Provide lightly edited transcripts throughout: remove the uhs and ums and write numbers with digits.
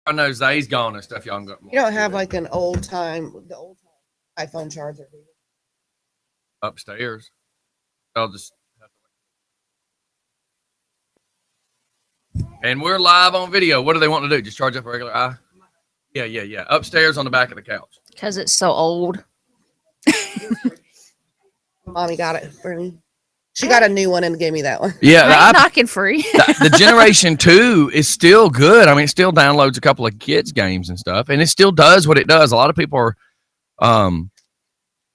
I know Zay's gone and stuff. Y'all got more. You don't have like the old time iPhone charger. Upstairs. I'll just. And we're live on video. What do they want to do? Just charge up a regular eye? Yeah. Upstairs on the back of the couch. Because it's so old. Mommy got it for me. She got a new one and gave me that one. Yeah, I'm knocking free. the Generation 2 is still good. I mean, it still downloads a couple of kids' games and stuff, and it still does what it does. A lot of people are,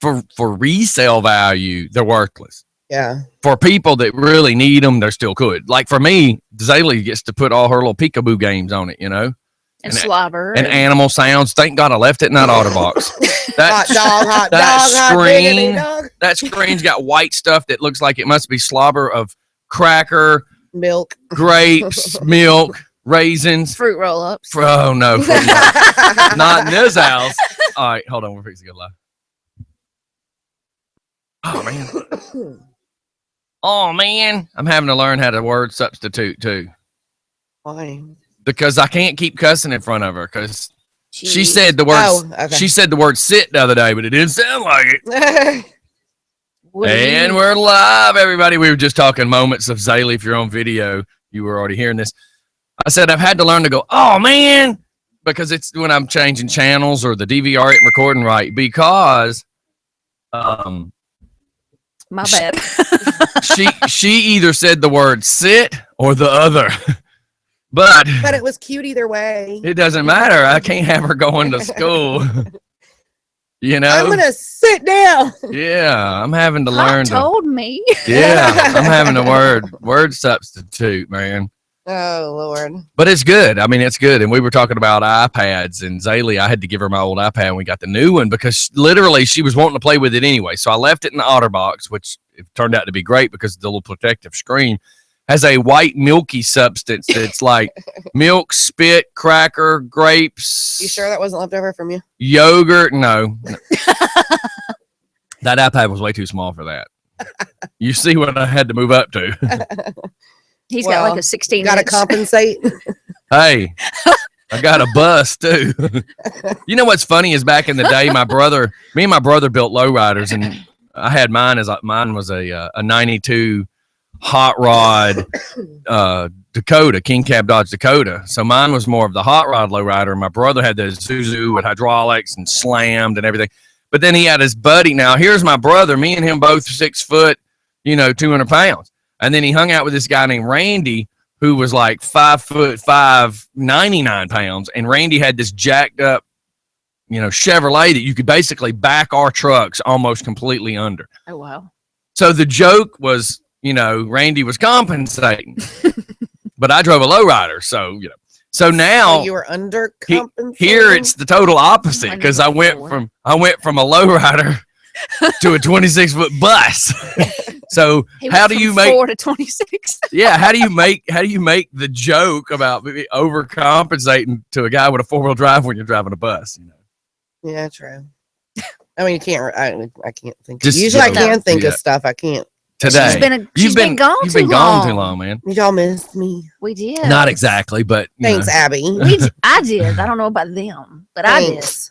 for resale value, they're worthless. Yeah. For people that really need them, they're still good. Like for me, Zaylee gets to put all her little peekaboo games on it, you know? And slobber. And animal sounds. Thank God I left it in that OtterBox. Hot dog, screen, hot dog. that screen's got white stuff that looks like it must be slobber of cracker, milk, grapes, milk, raisins. Fruit roll-ups. Oh, no. Not in this house. All right, hold on. We're fixing to get live. Oh, man. Oh, man. I'm having to learn how to word substitute, too. Why? Because I can't keep cussing in front of her because she said the word she said the word sit the other day, but it didn't sound like it. And we're live, everybody. We were just talking moments of Zaylee. If you're on video, you were already hearing this. I said I've had to learn to go, oh man, because it's when I'm changing channels or the DVR isn't recording right because my bad. she either said the word sit or the other. But it was cute either way. It doesn't matter. I can't have her going to school. You know? I'm going to sit down. Yeah, I'm having to learn. Told me. Yeah, I'm having to word substitute, man. Oh, Lord. But it's good. I mean, it's good. And we were talking about iPads, and Zaylee, I had to give her my old iPad, and we got the new one because literally she was wanting to play with it anyway. So I left it in the OtterBox, which it turned out to be great because the little protective screen has a white milky substance that's like milk, spit, cracker, grapes. You sure that wasn't left over from you? Yogurt? No. That iPad was way too small for that. You see what I had to move up to. He's got like a 16. Got to compensate. Hey, I got a bus too. You know what's funny is back in the day, me and my brother built lowriders, and I had mine was a 92 hot rod Dakota, King Cab Dodge Dakota. So mine was more of the hot rod lowrider. My brother had the Isuzu with hydraulics and slammed and everything. But then he had his buddy. Now here's my brother. Me and him both 6 foot, 200 pounds. And then he hung out with this guy named Randy, who was like 5'5", 99 pounds. And Randy had this jacked up, Chevrolet that you could basically back our trucks almost completely under. Oh wow! So the joke was, Randy was compensating, but I drove a lowrider, so So now you were under compensating. Here it's the total opposite because I went from a lowrider to a 26-foot bus. So how do you make 4 to 26? Yeah, how do you make the joke about maybe overcompensating to a guy with a 4-wheel drive when you're driving a bus? Yeah, true. I mean, you can't. I can't think. Just, usually, I can think of stuff. I can't. Today, you've been gone too long, man. Y'all missed me. We did. Not exactly, but thanks, Abby. I did. I don't know about them, but Thanks.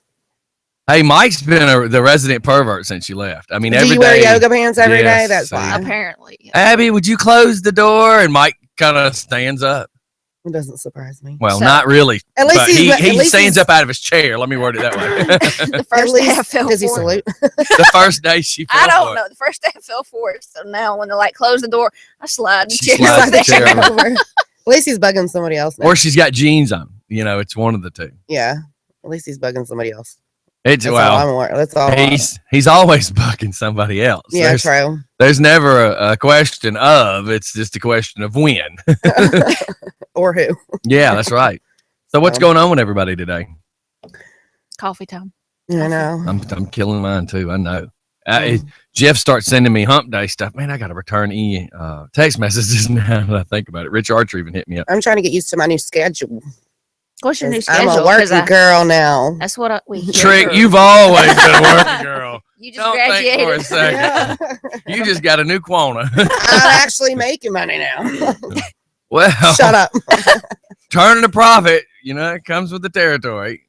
I did. Hey, Mike's been the resident pervert since you left. I mean, every day. Do you wear yoga pants every day? That's fine. Apparently. Yeah. Abby, would you close the door? And Mike kind of stands up. It doesn't surprise me. Well, not really. At least he stands up out of his chair. Let me word it that way. The first day I fell does he for salute? The first day she fell I don't know. The first day I fell for it. So now when they close the door, I slide the chair. Slides the chair over. At least he's bugging somebody else now. Or she's got jeans on. It's one of the two. Yeah. At least he's bugging somebody else. That's all. He's always bugging somebody else. Yeah, true. There's never a question of. It's just a question of when. Or who. Yeah, that's right. So what's going on with everybody today? Coffee time. I know. I'm killing mine too. I know. Jeff starts sending me hump day stuff. Man, I got to return text messages now that I think about it. Rich Archer even hit me up. I'm trying to get used to my new schedule. What's your new schedule? I'm a working girl now. That's what we hear. Trick, you've always been a working girl. You just graduated. Think for a second. Yeah. You just got a new quota. I'm actually making money now. Well, shut up. turning a profit, it comes with the territory.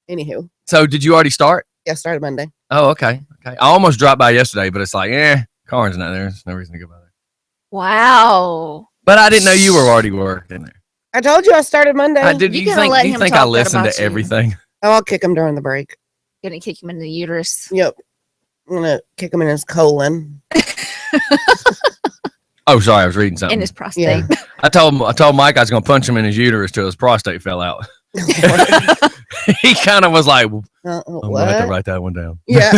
Anywho, So did you already start? yeah, started Monday. Oh, okay. I almost dropped by yesterday, but it's like, Karen's not there. There's no reason to go by there. Wow. But I didn't know you were already working there. I told you I started Monday. Do You you gotta think, let do you him think I talk good listen about to you. everything? Oh, I'll kick him during the break. Gonna kick him in the uterus. Yep. I'm gonna kick him in his colon. Oh, sorry, I was reading something. In his prostate. Yeah. I told Mike I was going to punch him in his uterus till his prostate fell out. He kind of was like, I'm going to have to write that one down. Yeah.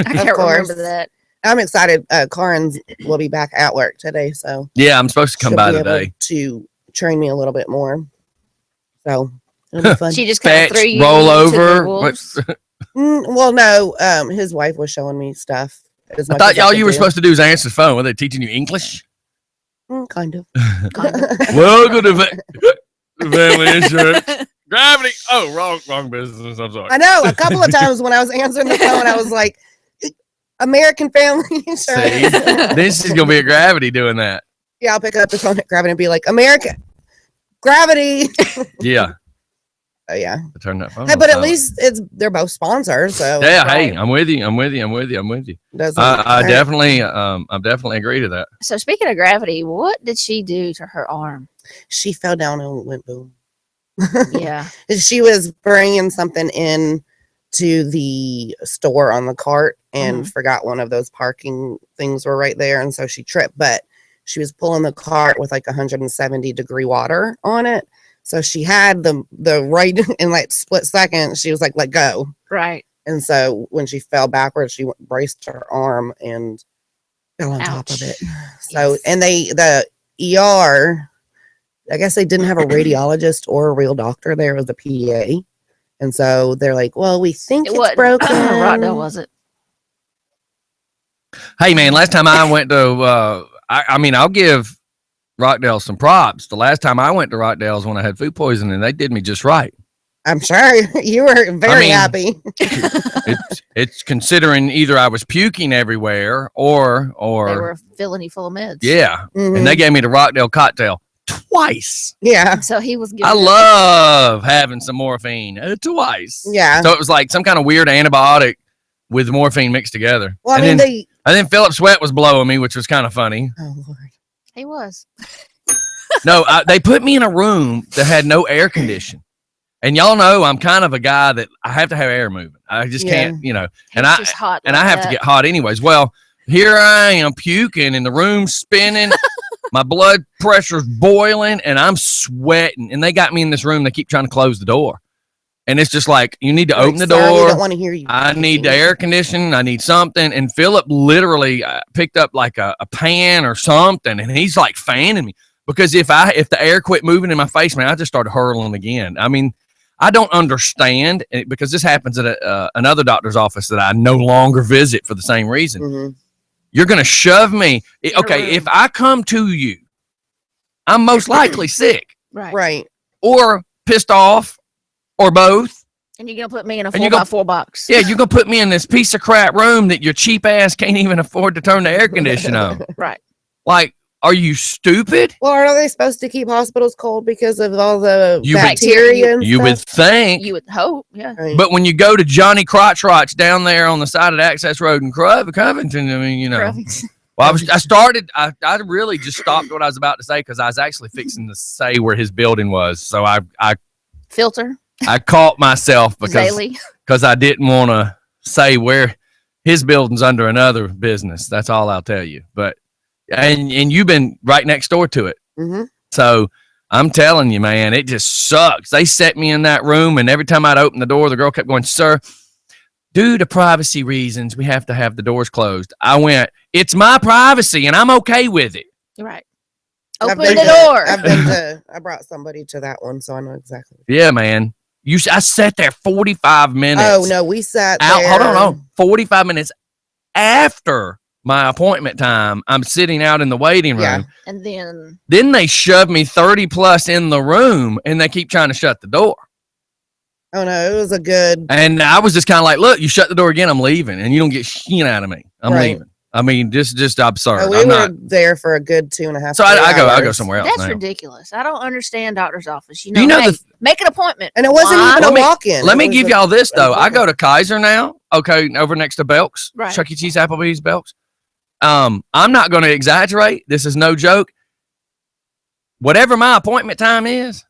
I can't remember that. I'm excited. Karen's will be back at work today, so Yeah, I'm supposed to come she'll by be able today. to train me a little bit more. So it'll be fun. She just kind of Fetch, threw you roll to the over. wolves. Well, no. His wife was showing me stuff. I thought all you were supposed to do is answer the phone. Were they teaching you English? Kind of. Welcome to family insurance. Gravity. Oh, wrong business. I'm sorry. I know. A couple of times when I was answering the phone, I was like, American Family Insurance. See, this is going to be a Gravity doing that. Yeah, I'll pick up the phone at Gravity and be like, America, Gravity. Yeah. Oh, yeah. I turn that phone Hey, on but at silent. least they're both sponsors. So Yeah, right. hey, I'm with you. Doesn't I hurt. definitely agree to that. So speaking of Gravity, what did she do to her arm? She fell down and went boom. Yeah. She was bringing something in to the store on the cart and forgot one of those parking things were right there, and so she tripped. But she was pulling the cart with like 170-degree water on it, so she had the right in like split second. She was like, "Let go!" Right. And so when she fell backwards, she braced her arm and fell on top of it. So Yes. and the ER, I guess they didn't have a radiologist or a real doctor there. It was a PA. And so they're like, well, we think it's broken. Rockdale, was it? Hey, man, last time I went to, I'll give Rockdale some props. The last time I went to Rockdale's when I had food poisoning, and they did me just right. I'm sure you were very happy. It's considering either I was puking everywhere or They were filling you full of meds. yeah. Mhm. And they gave me the Rockdale cocktail twice. Yeah. So he was I giving love having some morphine twice. Yeah. So it was like some kind of weird antibiotic with morphine mixed together. Well, I and mean, then Philip Sweat was blowing me, which was kind of funny. oh, Lord. He was. No, they put me in a room that had no air condition. And y'all know I'm kind of a guy that I have to have air moving. I just can't, and It's just hot and like I have to that. get hot anyways. Well, here I am puking and the room's spinning. My blood pressure's boiling and I'm sweating. And they got me in this room. They keep trying to close the door. And it's just like, you need to open the Sorry, we door. don't want to hear you. I need the air conditioning. I need something. And Philip literally picked up like a pan or something. And he's like fanning me because if the air quit moving in my face, man, I just started hurling again. I mean, I don't understand because this happens at another doctor's office that I no longer visit for the same reason. Mm-hmm. You're going to shove me. Okay, if I come to you, I'm most likely sick Right. or pissed off or both. And you're going to put me in a And you're 4x4 box. Yeah, you're going to put me in this piece of crap room that your cheap ass can't even afford to turn the air conditioner on. Right. Like, are you stupid? Well, are they supposed to keep hospitals cold because of all the You would- bacteria and You stuff? would think. You would hope. Yeah. Right. But when you go to Johnny Crotchroch down there on the side of the access road in Covington, I mean, well, I really just stopped what I was about to say because I was actually fixing to say where his building was. So I Filter. I caught myself Zaley. because I didn't want to say where his building's under another business. That's all I'll tell you. But and you've been right next door to it. Mm-hmm. So I'm telling you, man, it just sucks. They set me in that room, and every time I'd open the door, the girl kept going, "Sir, due to privacy reasons, we have to have the doors closed." I went, "It's my privacy, and I'm okay with it." Right. I've Open been the door. I brought somebody to that one, so I know exactly. Yeah, man. I sat there 45 minutes. Oh no, we sat out. there. Hold on. 45 minutes after my appointment time, I'm sitting out in the waiting room. Yeah. And then Then they shove me 30 plus in the room, and they keep trying to shut the door. Oh no, it was a good. And I was just kind of like, "Look, you shut the door again, I'm leaving, and you don't get shit out of me. I'm Right. leaving." I mean, just absurd. We I'm were not. there for a good 2.5. So I go hours. somewhere else. That's now. ridiculous. I don't understand doctor's office. Do you know hey, make an appointment. And it wasn't Why? even a walk-in. Let me give y'all this though. I go to to Kaiser now. Okay, over next to Belk's, Right. Chuck E. Cheese, Applebee's, Belk's. I'm not going to exaggerate. This is no joke. Whatever my appointment time is,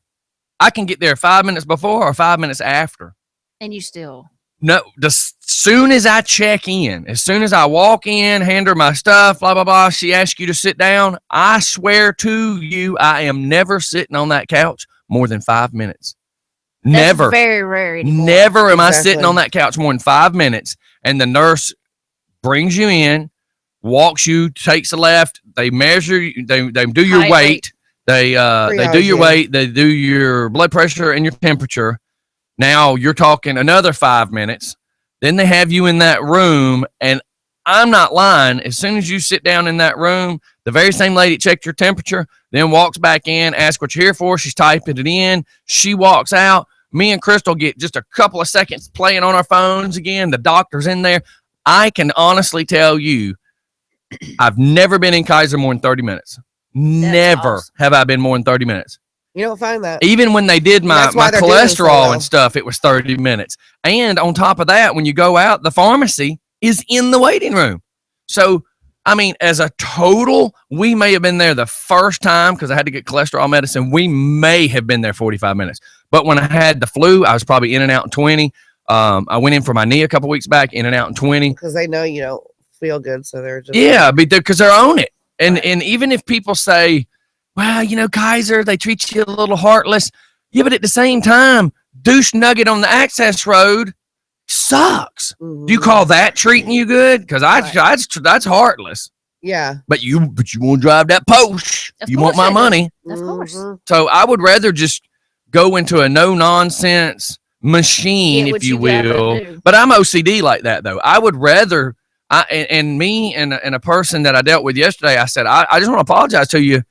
I can get there 5 minutes before or 5 minutes after. And you still. No, as soon as I check in, as soon as I walk in, hand her my stuff, blah, blah, blah, she asks you to sit down. I swear to you, I am never sitting on that couch more than 5 minutes. Never. That's very rare anymore. Never am I sitting on that couch more than 5 minutes. And the nurse brings you in, walks you, takes a left. They measure you. They do your weight. They do your weight. They do your blood pressure and your temperature. Now you're talking another 5 minutes. Then they have you in that room. And I'm not lying. As soon as you sit down in that room, the very same lady checked your temperature, then walks back in, asks what you're here for. She's typing it in. She walks out. Me and Crystal get just a couple of seconds playing on our phones again. The doctor's in there. I can honestly tell you, I've never been in Kaiser more than 30 minutes. Never awesome. have I been more than 30 minutes. You don't find that. Even when they did my cholesterol so well. and stuff, it was 30 minutes. And on top of that, when you go out, the pharmacy is in the waiting room. So, I mean, as a total, we may have been there the first time because I had to get cholesterol medicine. We may have been there 45 minutes. But when I had the flu, I was probably in and out in 20. I went in for my knee a couple weeks back, in and out in 20. Because they know you don't feel good, so they're just because they're on it. And even if people say, well, Kaiser, they treat you a little heartless. Yeah, but at the same time, douche nugget on the access road sucks. Mm-hmm. Do you call that treating you good? Because that's heartless. Yeah. But you want to drive that Porsche. You want my money. Of course. So I would rather just go into a no nonsense machine, if you will. But I'm OCD like that though. I would rather me and a person that I dealt with yesterday, I said, I just want to apologize to you.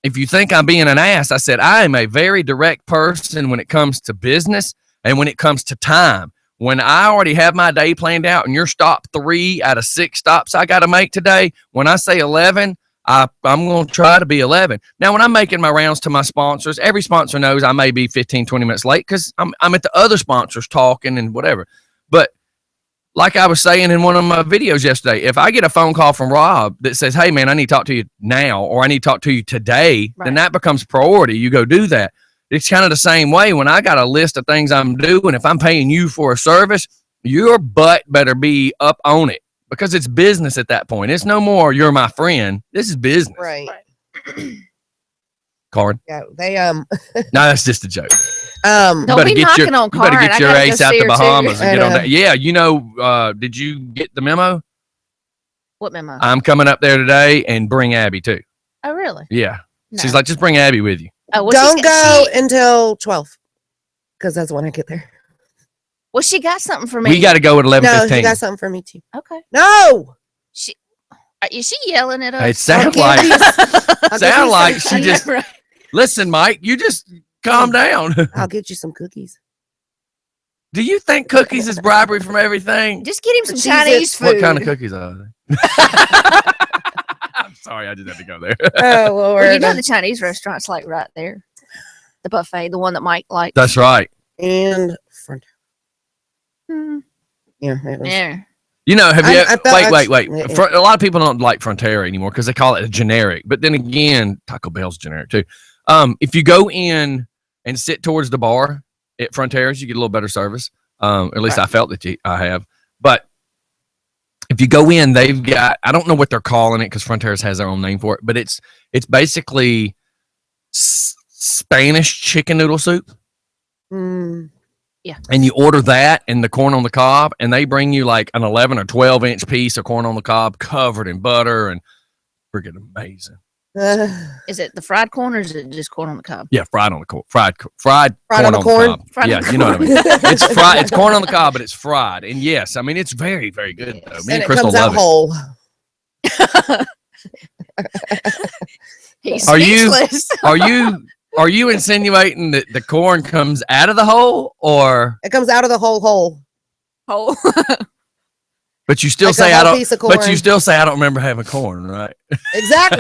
If you think I'm being an ass, I said, I am a very direct person when it comes to business and when it comes to time. When I already have my day planned out and you're stop 3 out of 6 stops I got to make today, when I say 11, I'm going to try to be 11. Now, when I'm making my rounds to my sponsors, every sponsor knows I may be 15, 20 minutes late because I'm at the other sponsors talking and whatever. But like I was saying in one of my videos yesterday, if I get a phone call from Rob that says, hey, man, I need to talk to you now or I need to talk to you today, then that becomes priority. You go do that. It's kind of the same way when I got a list of things I'm doing. If I'm paying you for a service, your butt better be up on it because it's business at that point. It's no more you're my friend. This is business. Right. Card. Yeah, they No, that's just a joke. Don't be knocking on Card. You better get your ace out the Bahamas and get on that. Yeah, did you get the memo? What memo? I'm coming up there today and bring Abby too. Oh, really? Yeah. No. She's like, just bring Abby with you. Oh, don't go until 12 because that's when I get there. Well, she got something for me. We got to go at 11:15. No, she got something for me too. Okay. No. Is she yelling at us? It sounds like she just. Right. Listen, Mike, you just calm down. I'll get you some cookies. Do you think cookies is bribery from everything? Just get him some Chinese food. What kind of cookies are they? I'm sorry, I just had to go there. Oh, Lord. Well, the Chinese restaurant's like right there. The buffet, the one that Mike likes. That's right. And yeah. Have you wait. A lot of people don't like Frontera anymore because they call it a generic. But then again, Taco Bell's generic too. If you go in and sit towards the bar at Frontera's, you get a little better service. At least I felt that I have. But if you go in, they've got, I don't know what they're calling it because Frontera's has their own name for it, but it's basically Spanish chicken noodle soup. Yeah. And you order that and the corn on the cob, and they bring you like an 11 or 12 inch piece of corn on the cob covered in butter and freaking amazing. Is it the fried corn or is it just corn on the cob? Yeah, fried on the corn. Fried corn on the cob. You know what I mean. It's fried. It's corn on the cob, but it's fried. And yes, I mean it's very, very good though. Me and Crystal love it. Whole. He's speechless. Are you insinuating that the corn comes out of the hole or it comes out of the whole hole? Hole. But you still Like a say I whole don't. piece of But you corn. still say I don't remember having corn, right? Exactly.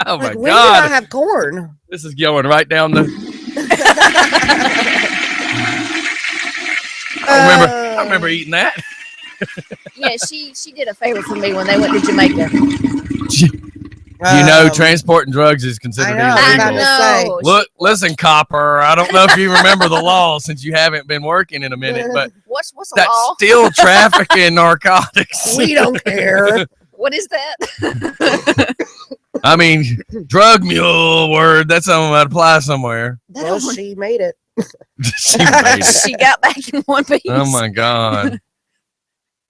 Oh my Like, when did God! I have corn? This is going right down the. I remember eating that. Yeah, she did a favor for me when they went to Jamaica. Transporting drugs is considered I know, I illegal. know. Look, listen, copper. I don't know if you remember the law since you haven't been working in a minute, but What's the that's law? still trafficking narcotics. We don't care. What is that? I mean, drug mule word. That's something that apply somewhere. Well, she made it. She made it. She got back in one piece. Oh my God.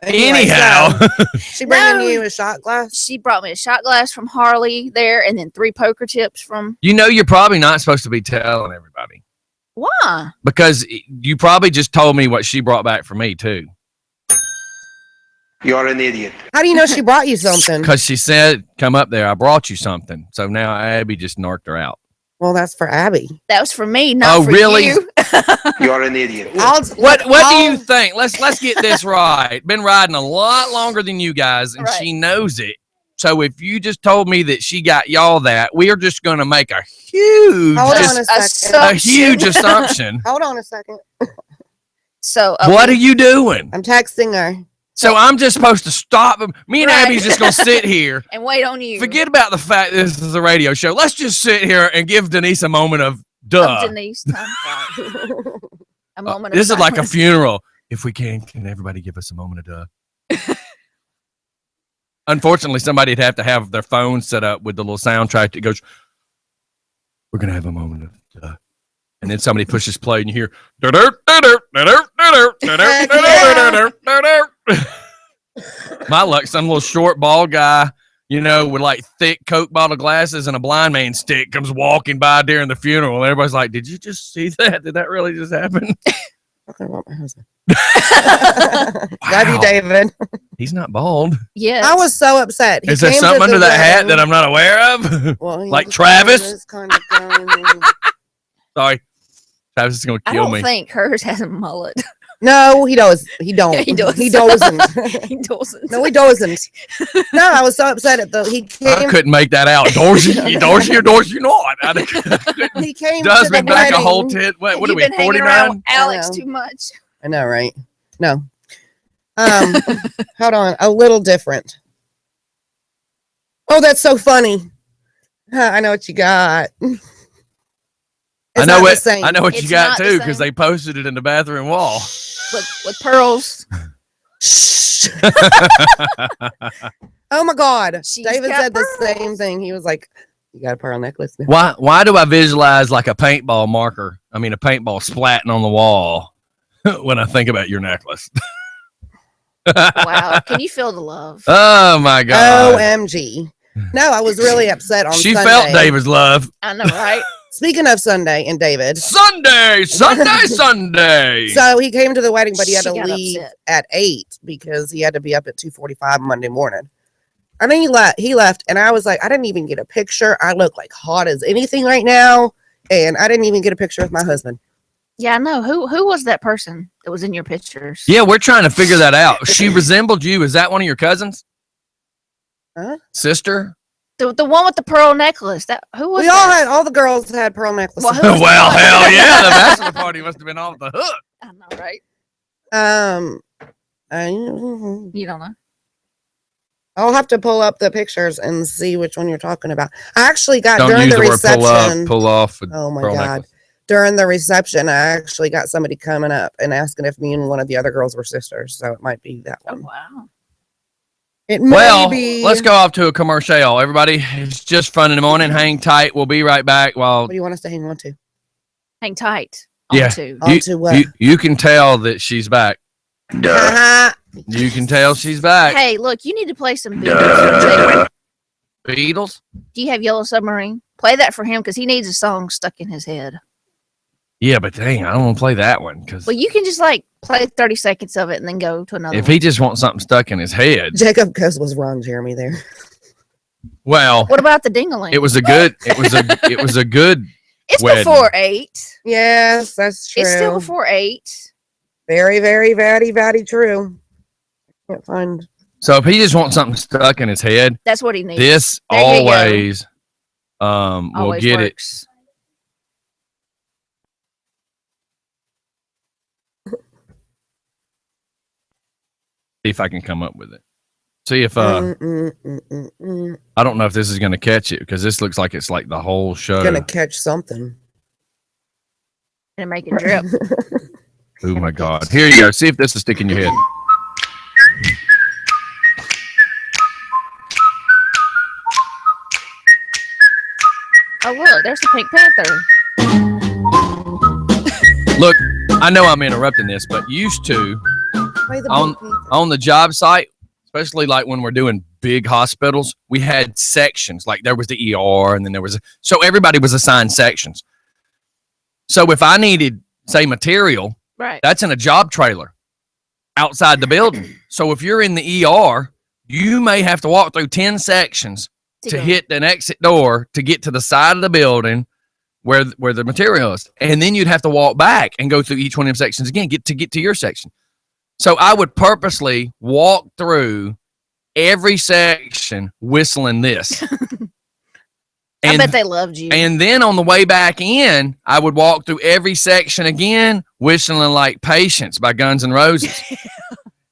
Anyway, Anyhow, so, she bringing No. you a shot glass? She brought me a shot glass from Harley there, and then 3 poker chips from. you're probably not supposed to be telling everybody Why? because you probably just told me what she brought back for me too. You're an idiot. How do you know she brought you something? Because she said, "Come up there. I brought you something." So now Abby just narked her out. Well, that's for Abby. That was for me, not for really? you. You're an idiot. What do you think? Let's get this right. Been riding a lot longer than you guys, and Right. she knows it. So if you just told me that she got y'all that, we are just going to make a huge, Hold on just a second. a huge assumption. Hold on a second. So What are you doing? I'm texting her. So I'm just supposed to stop him. Me and Right. Abby's just going to sit here. and wait on you. Forget about the fact this is a radio show. Let's just sit here and give Denise a moment of duh. Denise time. Right. A moment. This of is like a silence. funeral. If we can everybody give us a moment of duh? Unfortunately, somebody'd have to have their phone set up with the little soundtrack that goes, "We're going to have a moment of duh." And then somebody pushes play and you hear, my luck, some little short, bald guy, with like thick Coke bottle glasses and a blind man stick comes walking by during the funeral. And everybody's like, "Did you just see that? Did that really just happen?" I want my husband. Love you, David. He's not bald. Yes. I was so upset. He Is there came to something under the that hat wedding. that I'm not aware of? Well, he like was Travis? kind of going- Sorry. Travis is going to I kill don't me. think hers has a mullet. No, he does. He don't. Yeah, he does. He doesn't. He doesn't. No, he doesn't. No, I was so upset at he I came. couldn't make that out. Dorsey or Dorsey not. I couldn't. He came Does to me the back wedding. a whole 10. What are You've we, been hanging around 49? Alex I know. too much. I know, right? No. Hold on. A little different. Oh, that's so funny. I know what you got. I It's know not what the same. I know what you It's got not the too because same. they posted it in the bathroom wall. With pearls. Shh. Oh my God. She's David got said the same pearls. thing. He was like, "You got a pearl necklace now." Why do I visualize like a paintball marker? I mean a paintball splatting on the wall when I think about your necklace. Wow. Can you feel the love? Oh my God. OMG. No, I was really upset on She Sunday. felt David's love. I know, right? Speaking of Sunday and David. Sunday. So he came to the wedding, but he had She to got leave upset. at 8 because he had to be up at 2:45 Monday morning. And then he left, and I was like, I didn't even get a picture. I look like hot as anything right now, and I didn't even get a picture of my husband. Yeah, I know. Who was that person that was in your pictures? Yeah, we're trying to figure that out. She resembled you. Is that one of your cousins? Huh? Sister? The one with the pearl necklace. Who was We that? all the girls had pearl necklaces. Well, who was Well, that? hell yeah. The bachelor party must have been off the hook. I know, right? You don't know. I'll have to pull up the pictures and see which one you're talking about. I actually got Don't during use the the word pull up, reception. pull off. Oh my pearl God. necklace. During the reception, I actually got somebody coming up and asking if me and one of the other girls were sisters. So it might be that Oh one. wow. It may Well, be. let's go off to a commercial. Everybody, it's just fun in the morning. Hang tight. We'll be right back. While What do you want us to hang on to? Hang tight. Yeah. Onto. Onto what? you can tell that she's back. Uh-huh. You can tell she's back. Hey, look, you need to play some Beatles. Beatles? Do you have Yellow Submarine? Play that for him because he needs a song stuck in his head. Yeah, but dang, I don't want to play that one because Well, you can just like play 30 seconds of it and then go to another if one. he just wants something stuck in his head, Jacob Coase was wrong, Jeremy, there. well, What about the ding-a-ling? it was a good It's wedding. before 8. Yes, that's true. It's still before 8. Very, very, very, very true. Can't find. So if he just wants something stuck in his head, That's what he needs. this There you go. always will Always get works. it. See if I can come up with it. See if I don't know if this is going to catch it because this looks like it's like the whole show. Gonna catch something. And make it drip. Oh my God! Here you go. See if this is sticking your head. Oh look, there's the Pink Panther. Look, I know I'm interrupting this, but used to Play the on the job site, especially like when we're doing big hospitals, we had sections. Like there was the ER, and then there was so everybody was assigned sections. So if I needed, say, material, Right. that's in a job trailer outside the building. So if you're in the ER, you may have to walk through 10 sections to hit an exit door to get to the side of the building where the material is. And then you'd have to walk back and go through each one of them sections again, get to your section. So I would purposely walk through every section whistling this. I bet they loved you. And then on the way back in, I would walk through every section again, whistling like Patience by Guns N' Roses.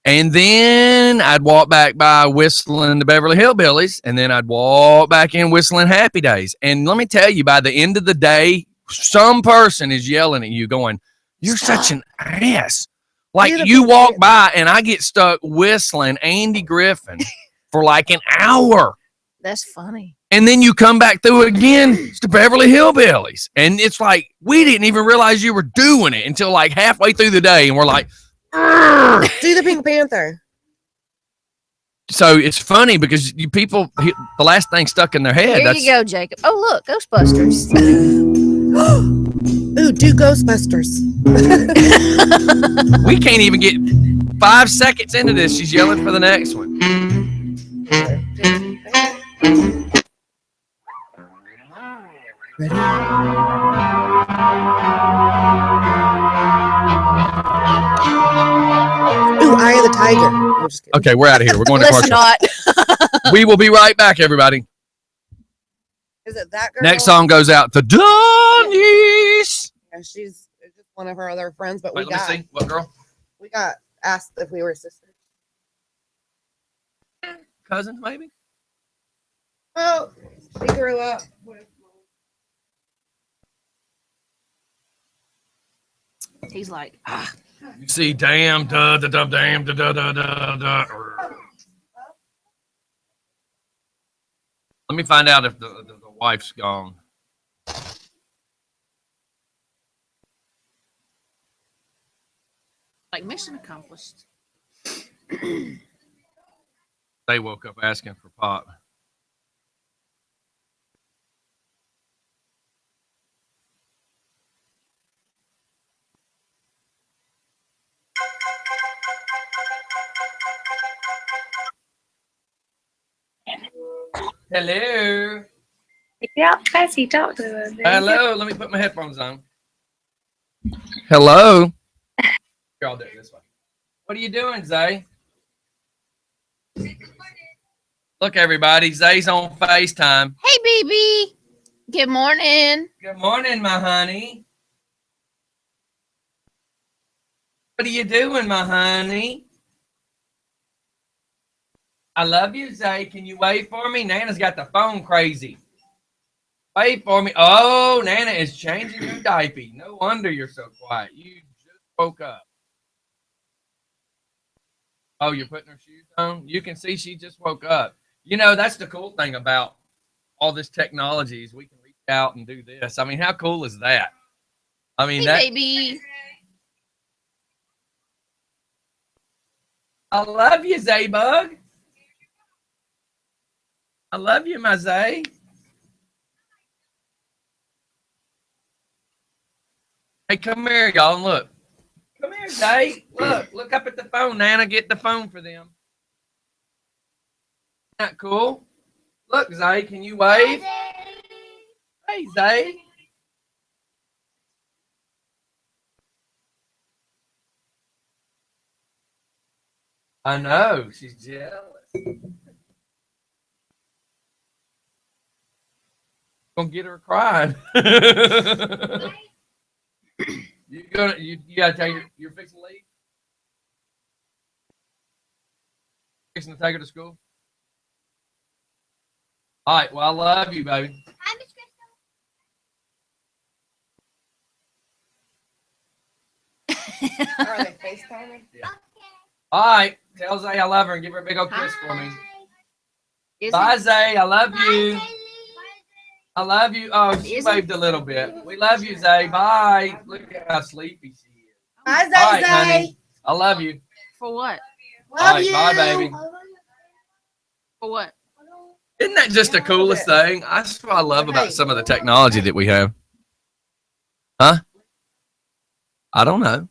And then I'd walk back by whistling the Beverly Hillbillies, and then I'd walk back in whistling Happy Days. And let me tell you, by the end of the day, some person is yelling at you going, "You're such an ass." Like you walk by and I get stuck whistling Andy Griffin for like an hour. That's funny. And then you come back through it again, it's the Beverly Hillbillies. And it's like, we didn't even realize you were doing it until like halfway through the day. And we're like, "Urgh." Do the Pink Panther. So it's funny because people, the last thing stuck in their head. Here you go, Jacob. Oh, look, Ghostbusters. Ooh, do Ghostbusters. We can't even get 5 seconds into this. She's yelling for the next one. Ready? Ooh, Eye of the Tiger. I'm just kidding. Okay, we're out of here. We're going to Let's commercial. not. We will be right back, everybody. Is it that girl? Next song goes out to Denise. Yeah, she's just one of her other friends, but Wait, let me see. What girl? we got asked if we were sisters. Cousins, maybe? Oh, she grew up with. He's like, You see, damn, damn, da. Let me find out if the wife's gone. like mission accomplished. They woke up asking for pop. Hello. Yeah, Bessie, talk to her. Hello. Let me put my headphones on. Hello. Here, I'll do it this way. What are you doing, Zay? Look, everybody. Zay's on FaceTime. Hey, baby. Good morning. Good morning, my honey. What are you doing, my honey? I love you, Zay. Can you wait for me? Nana's got the phone crazy. Wait for me. Oh, Nana is changing your diaper. No wonder you're so quiet. You just woke up. Oh, you're putting her shoes on? You can see she just woke up. You know, that's the cool thing about all this technology is we can reach out and do this. I mean, how cool is that? I mean, Hey, baby. I love you, Zaybug. I love you, my Zay. Hey, come here, y'all, and look. Come here, Zay. Look up at the phone, Nana. Get the phone for them. Isn't that cool? Look, Zay, can you wave? Hey, Zay. I know. She's jealous. Gonna get her crying. you gotta take her. You're fixing to leave. Fixing to take her to school. All right. Well, I love you, baby. Are they FaceTiming? Yeah. All right. Tell Zay I love her and give her a big old kiss for me. Bye, Zay. I love you. I love you. Oh, she waved a little bit. We love you, Zay. Bye. Look at how sleepy she is. Bye, Zay. All right, honey. I love you. For what? Love right, you. bye, baby. For what? Isn't that just the coolest thing? That's what I love about some of the technology that we have. Huh? I don't know.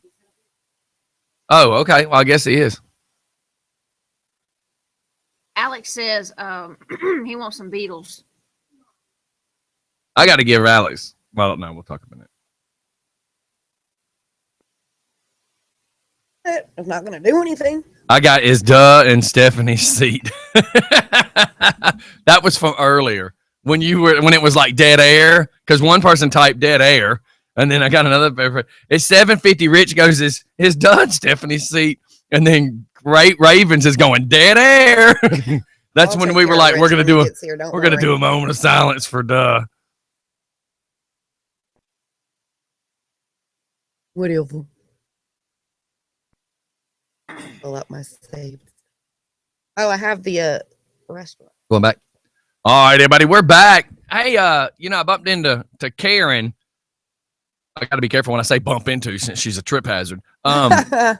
Oh, okay. Well, I guess he is. Alex says he wants some Beatles. I got to give Alex. Well, no, we'll talk about it. It's not going to do anything. I got is Duh and Stephanie's seat. That was from earlier when it was like dead air because one person typed dead air and then I got another paper. It's 750. Rich goes his Duh and Stephanie's seat and then Great Ravens is going dead air. That's when we were like we're gonna do a moment of silence for Duh. Whatever. Fill up my saves. Oh, I have the restaurant. Going back. All right, everybody, we're back. Hey, I bumped into Karen. I got to be careful when I say bump into since she's a trip hazard. I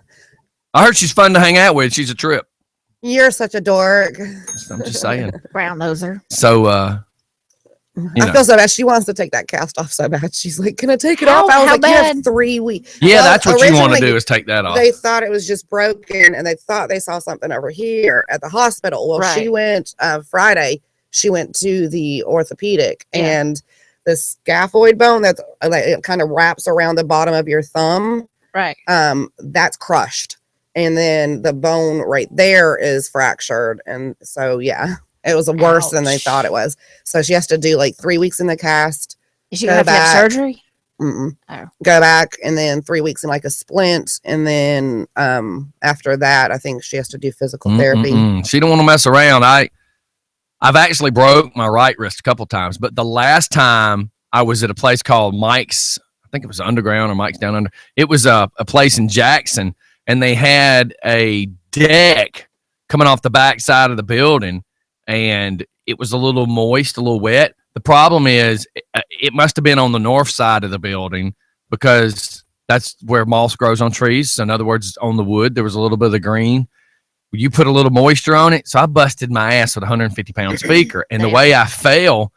heard she's fun to hang out with. She's a trip. You're such a dork. I'm just saying. Brown noser. So, I feel so bad. She wants to take that cast off so bad. She's like, "Can I take it off?" I was how like, "You have bad? 3 weeks." yeah, Well, that's what you want to originally, do is take that off. They thought it was just broken, and they thought they saw something over here at the hospital. Well, she Right. went Friday. She went to the orthopedic, Yeah. and the scaphoid bone that's like it kind of wraps around the bottom of your thumb. Right. That's crushed, and then the bone right there is fractured, and so yeah, it was worse than they Ouch. thought it was. So she has to do like 3 weeks in the cast. Is she Go gonna have to have back. surgery? Mm-mm. Oh. Go back, and then 3 weeks in like a splint, and then after that, I think she has to do physical therapy. She don't want to mess around. I've actually broke my right wrist a couple times, but the last time I was at a place called Mike's, I think it was Underground or Mike's Down Under. It was a place in Jackson, and they had a deck coming off the back side of the building, and it was a little moist, a little wet. The problem is it must have been on the north side of the building because that's where moss grows on trees. So in other words, on the wood, there was a little bit of the green. You put a little moisture on it. So I busted my ass with a 150-pound speaker. And the way I fell,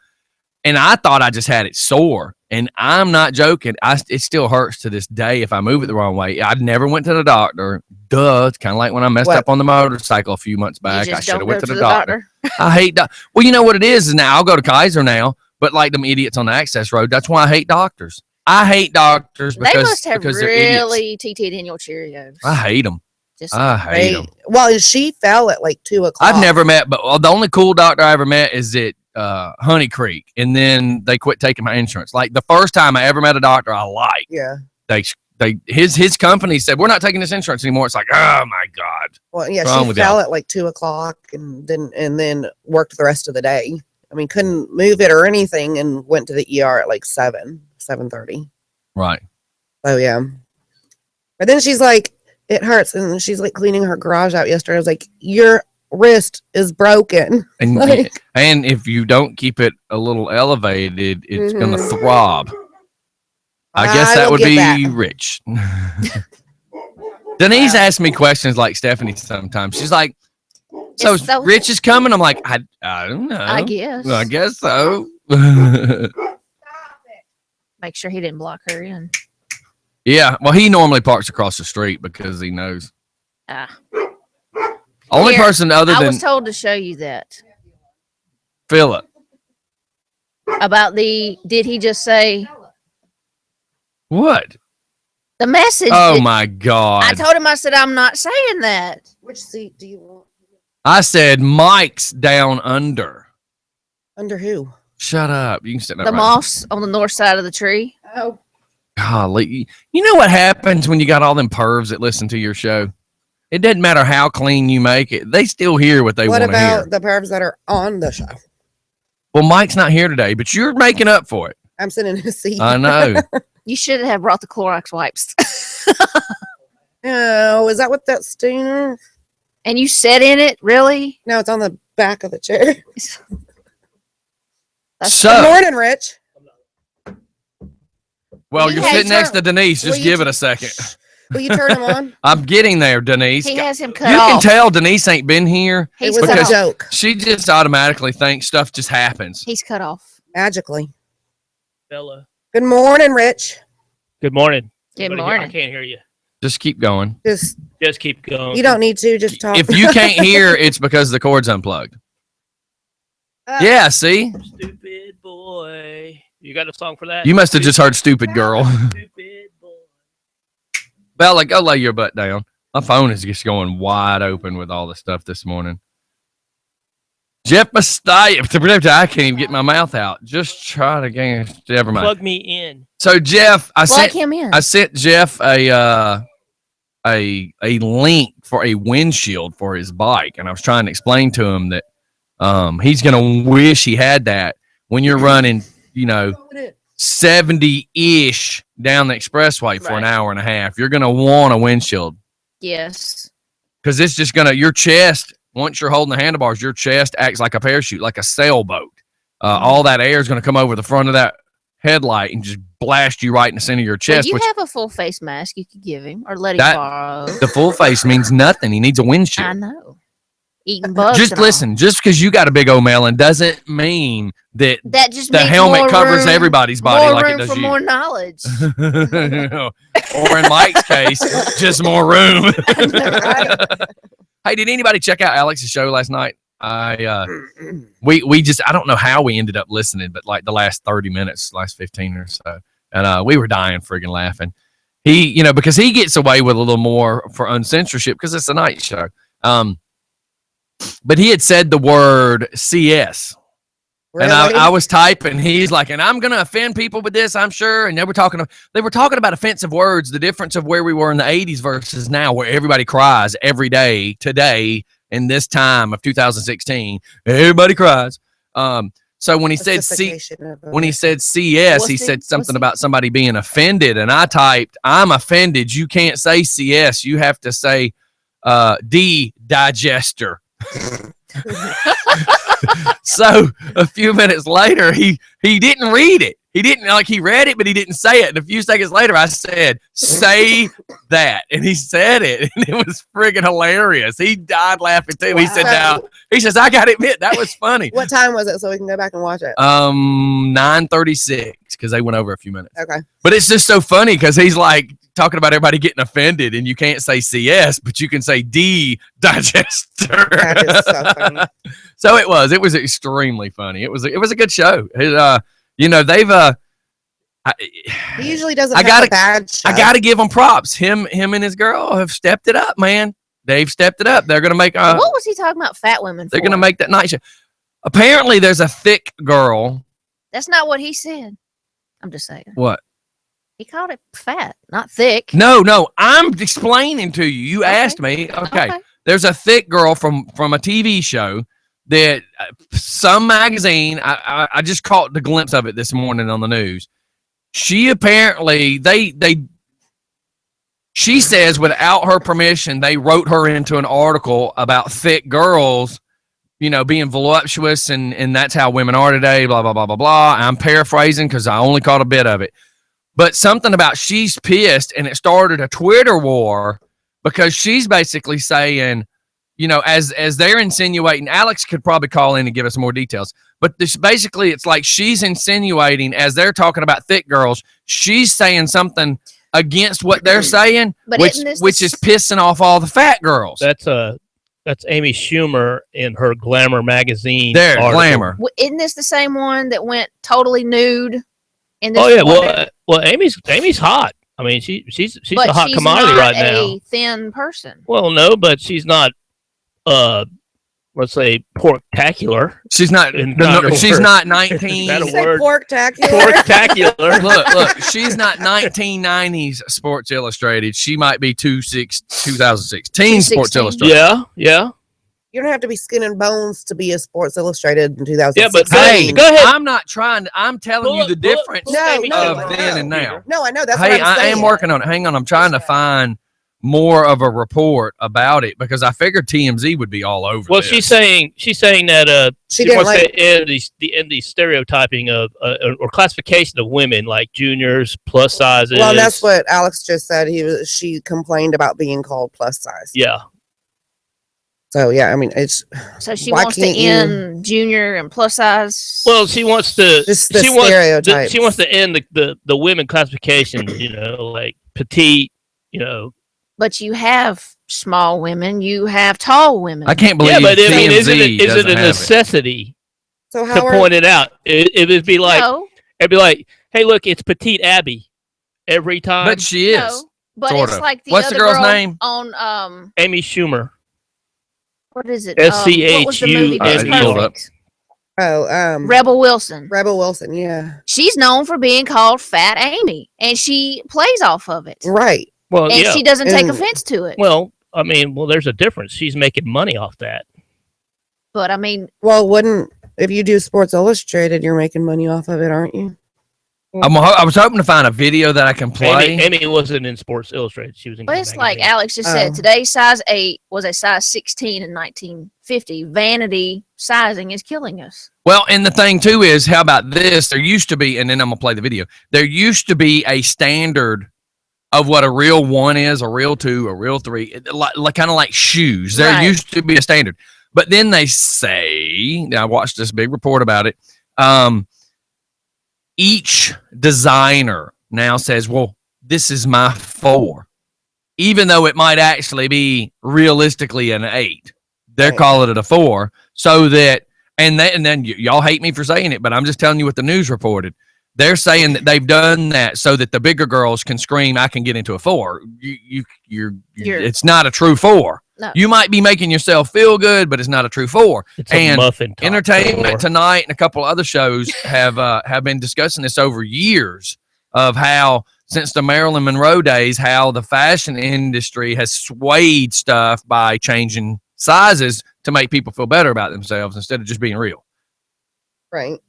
and I thought I just had it sore. And I'm not joking. It still hurts to this day if I move it the wrong way. I never went to the doctor. Duh. It's kind of like when I messed up on the motorcycle a few months back. I should have went to the doctor. I hate well, you know what it is now I'll go to Kaiser now, but like them idiots on the access road, that's why I hate doctors. I hate doctors because They must have because they're idiots. really TT'd in your Cheerios. I hate them. Just I hate them. Well, she fell at like 2 o'clock. I've never met, but the only cool doctor I ever met is at Honey Creek, and then they quit taking my insurance. Like the first time I ever met a doctor I liked, Yeah. His company said we're not taking this insurance anymore. It's like, oh my god. Well, yeah, What's wrong she with fell y'all? at like 2 o'clock and then worked the rest of the day. I mean, couldn't move it or anything, and went to the ER at like 7:30. Right. So yeah. But then she's like, it hurts, and she's like cleaning her garage out yesterday. I was like, your wrist is broken. And Like- and if you don't keep it a little elevated, it's gonna throb. I guess that will would get be that. Rich. Denise asks me questions like Stephanie sometimes. She's like, so Rich is coming? I'm like, I don't know. I guess. Well, I guess so. Make sure he didn't block her in. Yeah. Well, he normally parks across the street because he knows. Only Here, person other I than was told to show you that. Philip. About did he just say What? the message? Oh my God. I told him, I said, I'm not saying that. Which seat do you want? I said Mike's down under. Under who? Shut up. You can sit there. The moss on the north side of the tree. Oh, Golly. You know what happens when you got all them pervs that listen to your show? It doesn't matter how clean you make it. They still hear what they what want to hear. about the pervs that are on the show? Well, Mike's not here today, but you're making up for it. I'm sitting in a seat. I know. You should have brought the Clorox wipes. Oh, is that what that stain is? And you sat in it, really? No, it's on the back of the chair. Good So, morning, Rich. well, He you're has sitting next to her- Denise. Just Will you give t- it a second. Will you turn him on? I'm getting there, Denise. He You has him cut can off. tell Denise ain't been here. It He's was cut a off. joke. She just automatically thinks stuff just happens. He's cut off. Magically. Bella. Good morning, Rich. Good morning. Good Everybody morning. I can't hear you. Just keep going. Just Just keep going. you don't need to just talk. If you can't hear, it's because the cord's unplugged. Yeah, see? Stupid boy. You got a song for that? You must have just heard stupid girl. Stupid boy. Bella, go lay your butt down. My phone is just going wide open with all the stuff this morning. Jeff Mastaya, I can't even get my mouth out. Just try to gain. Never mind. Plug me in. So Jeff, Plug him in. I sent Jeff a link for a windshield for his bike, and I was trying to explain to him that he's gonna wish he had that when you're running, 70-ish down the expressway for an Right. hour and a half. You're gonna want a windshield Yes. because it's just gonna your chest. Once you're holding the handlebars, your chest acts like a parachute, like a sailboat. All that air is gonna come over the front of that headlight and just blast you right in the center of your Well, chest. you which have a full face mask you could give him or let him That- borrow. the full face means nothing. He needs a windshield. I know. Eating bugs. Just and all. listen, just because you got a big old melon doesn't mean that That just the means helmet more covers room, everybody's body more like room it does for you. more knowledge. Or in Mike's case, just more room. Right. Hey, did anybody check out Alex's show last night? We just I don't know how we ended up listening, but like the last 30 minutes, last 15 or so. And we were dying friggin' laughing. He, because he gets away with a little more for uncensorship because it's a night show. But he had said the word CS. Really? And I was typing. He's like, and I'm gonna offend people with this, I'm sure. And they were talking about offensive words, the difference of where we were in the 80s versus now, where everybody cries every day today in this time of 2016. Everybody cries. So when he said CS, What's he the- said what's something the- about somebody being offended, and I typed, I'm offended. You can't say CS. You have to say digester. So a few minutes later, he didn't read it. He didn't he read it, but he didn't say it. And a few seconds later, I said, "Say that," and he said it, and it was friggin' hilarious. He died laughing too. He said, "Now," he says, "I gotta admit that was funny." What time was it so we can go back and watch it? 9:36 because they went over a few minutes. Okay. But it's just so funny because he's like talking about everybody getting offended, and you can't say CS, but you can say digester. That is so funny. So it was extremely funny. It was a good show. They've He usually doesn't I have gotta- a bad show. I got to give them props. Him and his girl have stepped it up, man. They've stepped it up. They're gonna make what was he talking about fat women they're for? gonna make that night show. Apparently, there's a thick girl. That's not what he said. I'm just saying. What? He called it fat, not thick. No. I'm explaining to you. You Okay. asked me. Okay. There's a thick girl from a TV show that some magazine. I just caught the glimpse of it this morning on the news. She apparently she says without her permission they wrote her into an article about thick girls, being voluptuous and that's how women are today. Blah blah blah blah blah. I'm paraphrasing because I only caught a bit of it, but something about she's pissed and it started a Twitter war because she's basically saying, as they're insinuating, Alex could probably call in and give us more details. But this basically, it's like she's insinuating as they're talking about thick girls, she's saying something against what they're saying, But which isn't this which the is pissing off all the fat girls. That's Amy Schumer in her Glamour magazine. There, article. Glamour. Isn't this the same one that went totally nude? In this Oh yeah, one? well, Amy's hot. I mean, she's But a hot she's commodity not right now. a thin person. Well, no, but she's not let's say porktacular. She's not. She's not 19. That a Say word? porktacular. Porktacular. Look. She's not 1990s Sports Illustrated. She might be 2016 Sports 216. Illustrated. Yeah. You don't have to be skin and bones to be a Sports Illustrated in 2016. Yeah, but Hey, go ahead. I'm not trying to. I'm telling you the difference Amy of Schumer. then and now. No, I know that's Hey, what I'm I saying. am working on it. Hang on, I'm trying to find more of a report about it because I figured TMZ would be all over. Well, this. she's saying that She she didn't wants like- to end the stereotyping of or classification of women like juniors, plus sizes. Well, that's what Alex just said. She complained about being called plus size. Yeah. So yeah, I mean it's. So she Why wants to can't you- end junior and plus size. Well, she wants to. Just the she wants stereotypes. she wants to end the women classification. Like petite. But you have small women, you have tall women. I can't believe. Yeah, but I mean, TMZ is it doesn't a have necessity So to how are point it out? It would be like No, it'd be like, hey, look, it's petite Abby every time. But she is. no. But Sorta. it's like the What's the other girl's girl name? on Amy Schumer. what is it? SCHU. What was the movie that's Alright, hold up. perfect? Rebel Rebel Wilson. yeah, She's known for being called Fat Amy, and she plays off of it. right. Well, And yeah. she doesn't take And- offense to it. Well, I mean, there's a difference. She's making money off that. But I mean, Well, if you do Sports Illustrated, you're making money off of it, aren't you? I was hoping to find a video that I can play. Amy wasn't in Sports Illustrated. She was in. but it's like magazine. Alex just Oh. said, today's size 8 was a size 16 in 1950. Vanity sizing is killing us. Well, and the thing too is, how about this? There used to be, and then I'm gonna play the video. There used to be a standard of what a real 1 is, a real 2, a real 3, like kind of like shoes. There Right. used to be a standard, but then they say, now I watched this big report about it. Each designer now says, well, this is my 4, even though it might actually be realistically an 8. They're Right. calling it a 4, so that, and then y'all hate me for saying it, but I'm just telling you what the news reported. They're saying that they've done that so that the bigger girls can scream, "I can get into a 4." You're it's not a true 4. No. You might be making yourself feel good, but it's not a true 4. It's a And muffin top Entertainment floor. Tonight and a couple other shows have been discussing this over years of how, since the Marilyn Monroe days, how the fashion industry has swayed stuff by changing sizes to make people feel better about themselves instead of just being real. Right.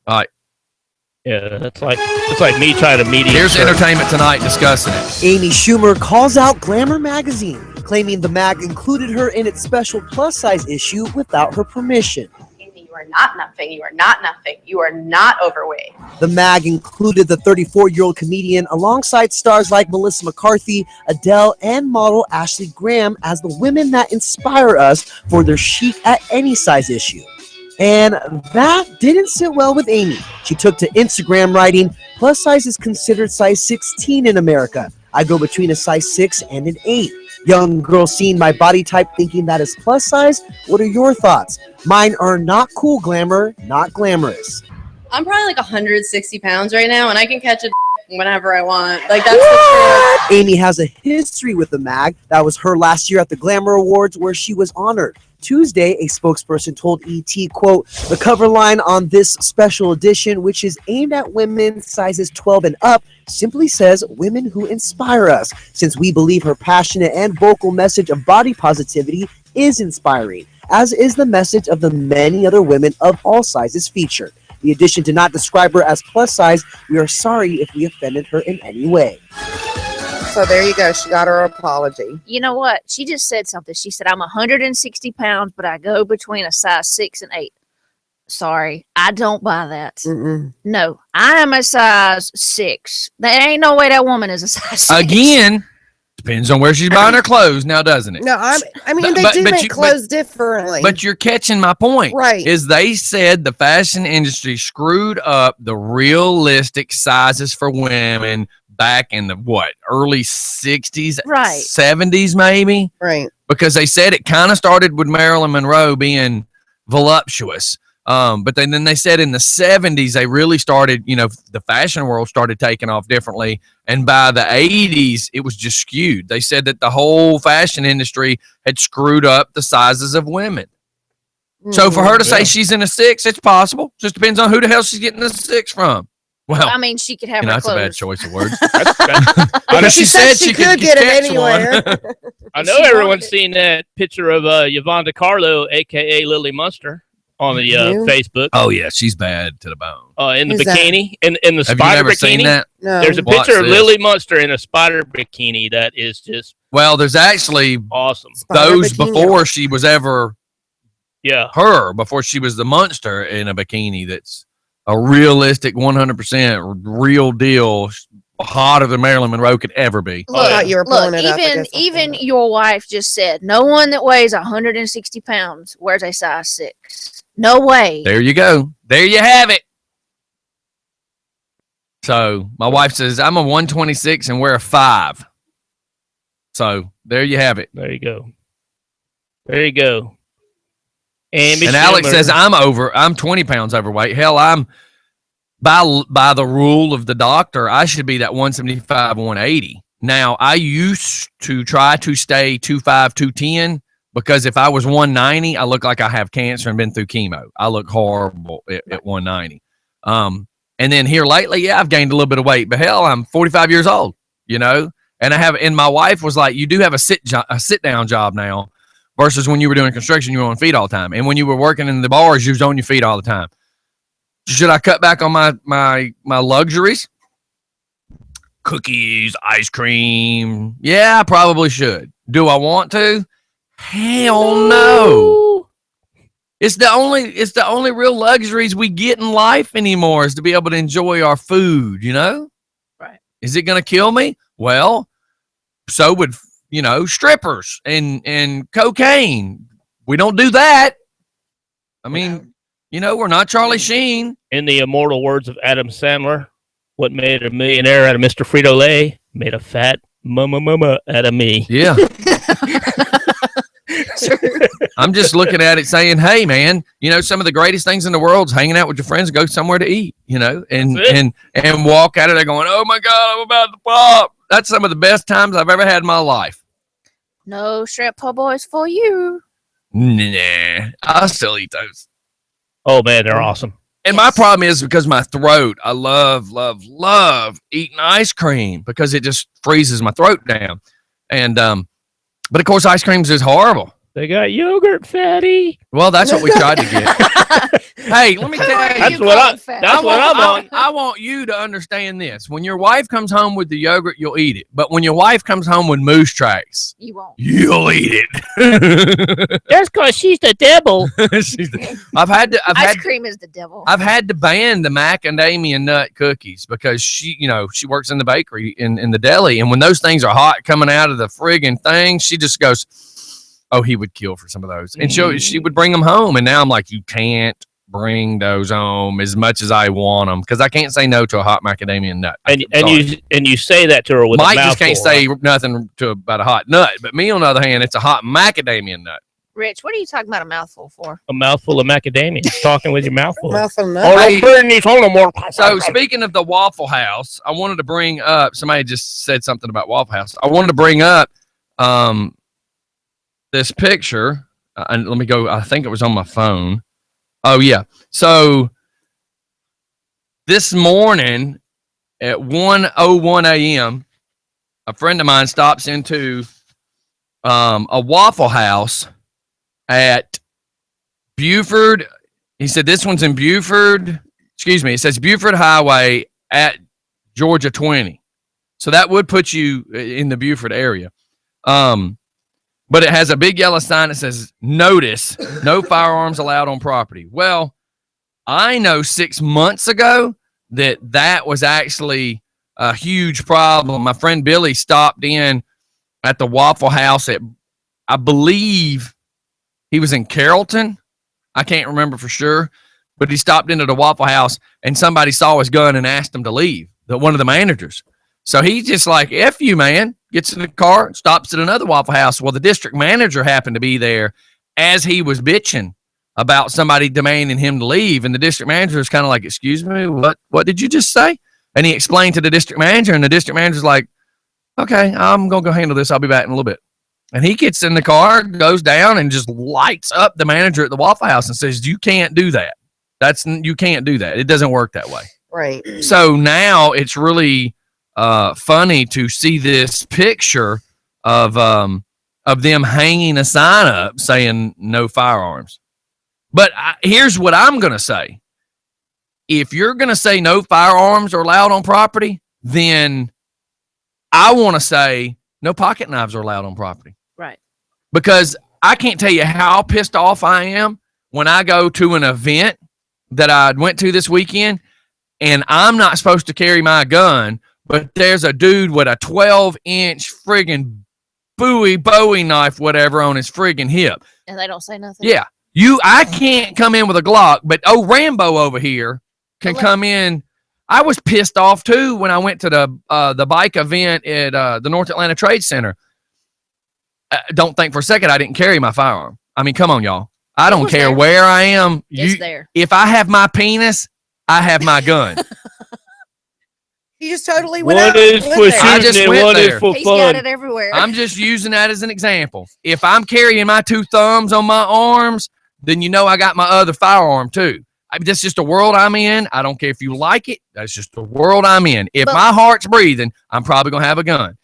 Yeah, it's like me trying to mediate. Here's Entertainment Tonight discussing it. Amy Schumer calls out Glamour magazine, claiming the mag included her in its special plus-size issue without her permission. You are not nothing. You are not nothing. You are not overweight. The mag included the 34-year-old comedian alongside stars like Melissa McCarthy, Adele, and model Ashley Graham as the women that inspire us for their chic at any size issue. And that didn't sit well with Amy. She took to Instagram writing, "Plus size is considered size 16 in America. I go between a size 6 and an 8. Young girls seeing my body type thinking that is plus size? What are your thoughts? Mine are not cool glamour, not glamorous." I'm probably like 160 pounds right now, and I can catch a whenever I want. Like, that's the truth. Amy has a history with the mag. That was her last year at the Glamour Awards, where she was honored. Tuesday, a spokesperson told ET, quote, "The cover line on this special edition, which is aimed at women sizes 12 and up, simply says women who inspire us, since we believe her passionate and vocal message of body positivity is inspiring, as is the message of the many other women of all sizes featured. The edition did not describe her as plus size. We are sorry if we offended her in any way." So there you go. She got her apology. You know what? She just said something. She said, I'm 160 pounds, but I go between a size 6 and 8. Sorry, I don't buy that. Mm-mm. No, I am a size 6. There ain't no way that woman is a size 6. Again, depends on where she's buying her clothes now, doesn't it? No, I mean, they But- do but make you- clothes differently. But you're catching my point. Right. Is they said the fashion industry screwed up the realistic sizes for women back in the early 60s, Right. 70s maybe? Right. Because they said it kind of started with Marilyn Monroe being voluptuous. But then they said in the 70s, they really started, the fashion world started taking off differently. And by the 80s, it was just skewed. They said that the whole fashion industry had screwed up the sizes of women. So for her to say she's in a 6, it's possible. Just depends on who the hell she's getting the 6 from. Well, I mean, she could have her that's a bad clothes. choice of words. I know, She said she could get it catch anywhere. one. I know She wanted everyone's it. seen that picture of Yvonne DiCarlo, aka Lily Munster, on the You? Facebook. Oh yeah, she's bad to the bone. In the Who's that? bikini, in the Have you spider never bikini. seen that? No. There's a Watch picture of this. Lily Munster in a spider bikini that is just Well, there's actually awesome. Spider those bikini. before she was ever Yeah. before she was the monster in a bikini that's a realistic 100% real deal, hotter than Marilyn Monroe could ever be. I thought you were pulling it up even against even something. your wife just said no one that weighs 160 pounds wears a size 6. No way. There you go. There you have it. So my wife says I'm a 126 and wear a 5. So there you have it. There you go. There you go. Amy And Alex Schumer- says I'm 20 pounds overweight. Hell, I'm by the rule of the doctor, I should be that 175, 180. Now, I used to try to stay 2'5", 210 because if I was 190, I look like I have cancer and been through chemo. I look horrible at 190. And then here lately, yeah, I've gained a little bit of weight, but hell, I'm 45 years old, and my wife was like, you do have a sit down job now versus when you were doing construction, you were on feet all the time. And when you were working in the bars, you was on your feet all the time. Should I cut back on my luxuries? Cookies, ice cream. Yeah, I probably should. Do I want to? Hell no. It's the only real luxuries we get in life anymore is to be able to enjoy our food, Right. Is it going to kill me? Well, so would, strippers and cocaine. We don't do that. I mean, we're not Charlie Sheen. In the immortal words of Adam Sandler, what made a millionaire out of Mr. Frito-Lay made a fat mama out of me. Yeah. I'm just looking at it saying, hey, man, some of the greatest things in the world is hanging out with your friends and go somewhere to eat, and walk out of there going, oh, my God, I'm about to pop. That's some of the best times I've ever had in my life. No shrimp po' boys for you. Nah, I'll still eat those. Oh, man, they're awesome. And my problem is because my throat, I love, love, love eating ice cream because it just freezes my throat down. And, but of course, ice creams is horrible. They got yogurt, fatty. Well, that's what we tried to get. Hey, let me tell you. That's what I'm on. I want you to understand this. When your wife comes home with the yogurt, you'll eat it. But when your wife comes home with moose tracks, You won't. you'll eat it. That's because she's the devil. Ice cream is the devil. I've had to ban the macadamia nut cookies because she works in the bakery in the deli, and when those things are hot coming out of the friggin' thing, she just goes, "Oh, he would kill for some of those," and she would bring them home, and now I'm like, you can't bring those home as much as I want them because I can't say no to a hot macadamia nut. And you say that to her with Mike a just can't mouthful, say nothing about a hot nut, but me on the other hand, it's a hot macadamia nut. Rich, what are you talking about a mouthful for? a mouthful of macadamia. Talking with your mouth full. Mouthful of Oh, nuts. don't burn these on no more. So speaking of the Waffle House, I wanted to bring up. Somebody just said something about Waffle House. I wanted to bring up this picture. And let me go. I think it was on my phone. Oh yeah. So this morning at 1:01 a.m., a friend of mine stops into a Waffle House at Buford. He said this one's in Buford. Excuse me. It says Buford Highway at Georgia 20. So that would put you in the Buford area. But it has a big yellow sign that says, notice, no firearms allowed on property. Well, I know 6 months ago that was actually a huge problem. My friend Billy stopped in at the Waffle House at, I believe he was in Carrollton. I can't remember for sure, but he stopped into the Waffle House and somebody saw his gun and asked him to leave, one of the managers. So he's just like, F you, man. Gets in the car, stops at another Waffle House. Well, the district manager happened to be there as he was bitching about somebody demanding him to leave. And the district manager is kind of like, excuse me, what did you just say? And he explained to the district manager, and the district manager's like, okay, I'm going to go handle this. I'll be back in a little bit. And he gets in the car, goes down, and just lights up the manager at the Waffle House and says, you can't do that. You can't do that. It doesn't work that way. Right. So now it's really funny to see this picture of them hanging a sign up saying no firearms. But here's what I'm going to say. If you're going to say no firearms are allowed on property, then I want to say no pocket knives are allowed on property. Right. Because I can't tell you how pissed off I am when I go to an event that I went to this weekend and I'm not supposed to carry my gun, but there's a dude with a 12-inch friggin' Bowie knife, whatever, on his friggin' hip. And they don't say nothing. Yeah. I can't come in with a Glock, but Rambo over here can come in. I was pissed off too when I went to the bike event at the North Atlanta Trade Center. Don't think for a second I didn't carry my firearm. I mean, come on, y'all. I don't care where I am. It's there. If I have my penis, I have my gun. You just totally went One out. is went for there. I shooting just and went one there. is for He's got fun. it everywhere. I'm just using that as an example. If I'm carrying my two thumbs on my arms, then you know I got my other firearm too. That's just the world I'm in. I don't care if you like it. That's just the world I'm in. If my heart's breathing, I'm probably going to have a gun.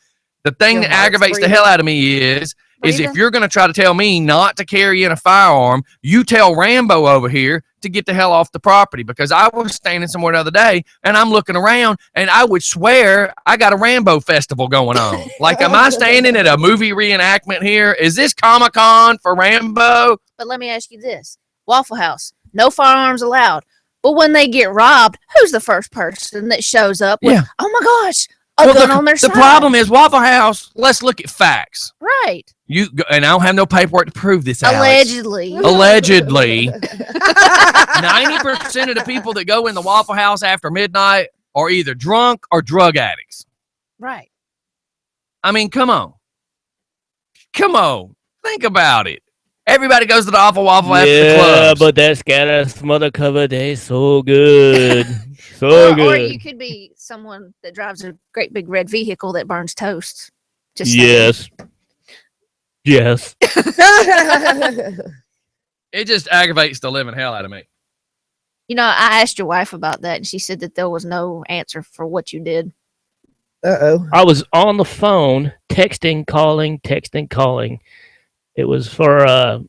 The thing Your that heart's aggravates the breathing? hell out of me is Breathing? if you're going to try to tell me not to carry in a firearm, you tell Rambo over here to get the hell off the property, because I was standing somewhere the other day and I'm looking around and I would swear I got a Rambo festival going on. Like, am I standing at a movie reenactment here? Is this Comic-Con for Rambo? But let me ask you this. Waffle House, no firearms allowed. But when they get robbed, who's the first person that shows up with, oh my gosh, a gun on their side? The problem is Waffle House, let's look at facts. Right. And I don't have no paperwork to prove this, Alex. Allegedly. Allegedly. 90% of the people that go in the Waffle House after midnight are either drunk or drug addicts. Right. I mean, come on. Come on. Think about it. Everybody goes to the Waffle after the clubs. But that scatter smother cover day so good. Or you could be someone that drives a great big red vehicle that burns toast. Just saying. Yes. It just aggravates the living hell out of me. You know, I asked your wife about that, and she said that there was no answer for what you did. Uh-oh. I was on the phone, texting, calling. It was for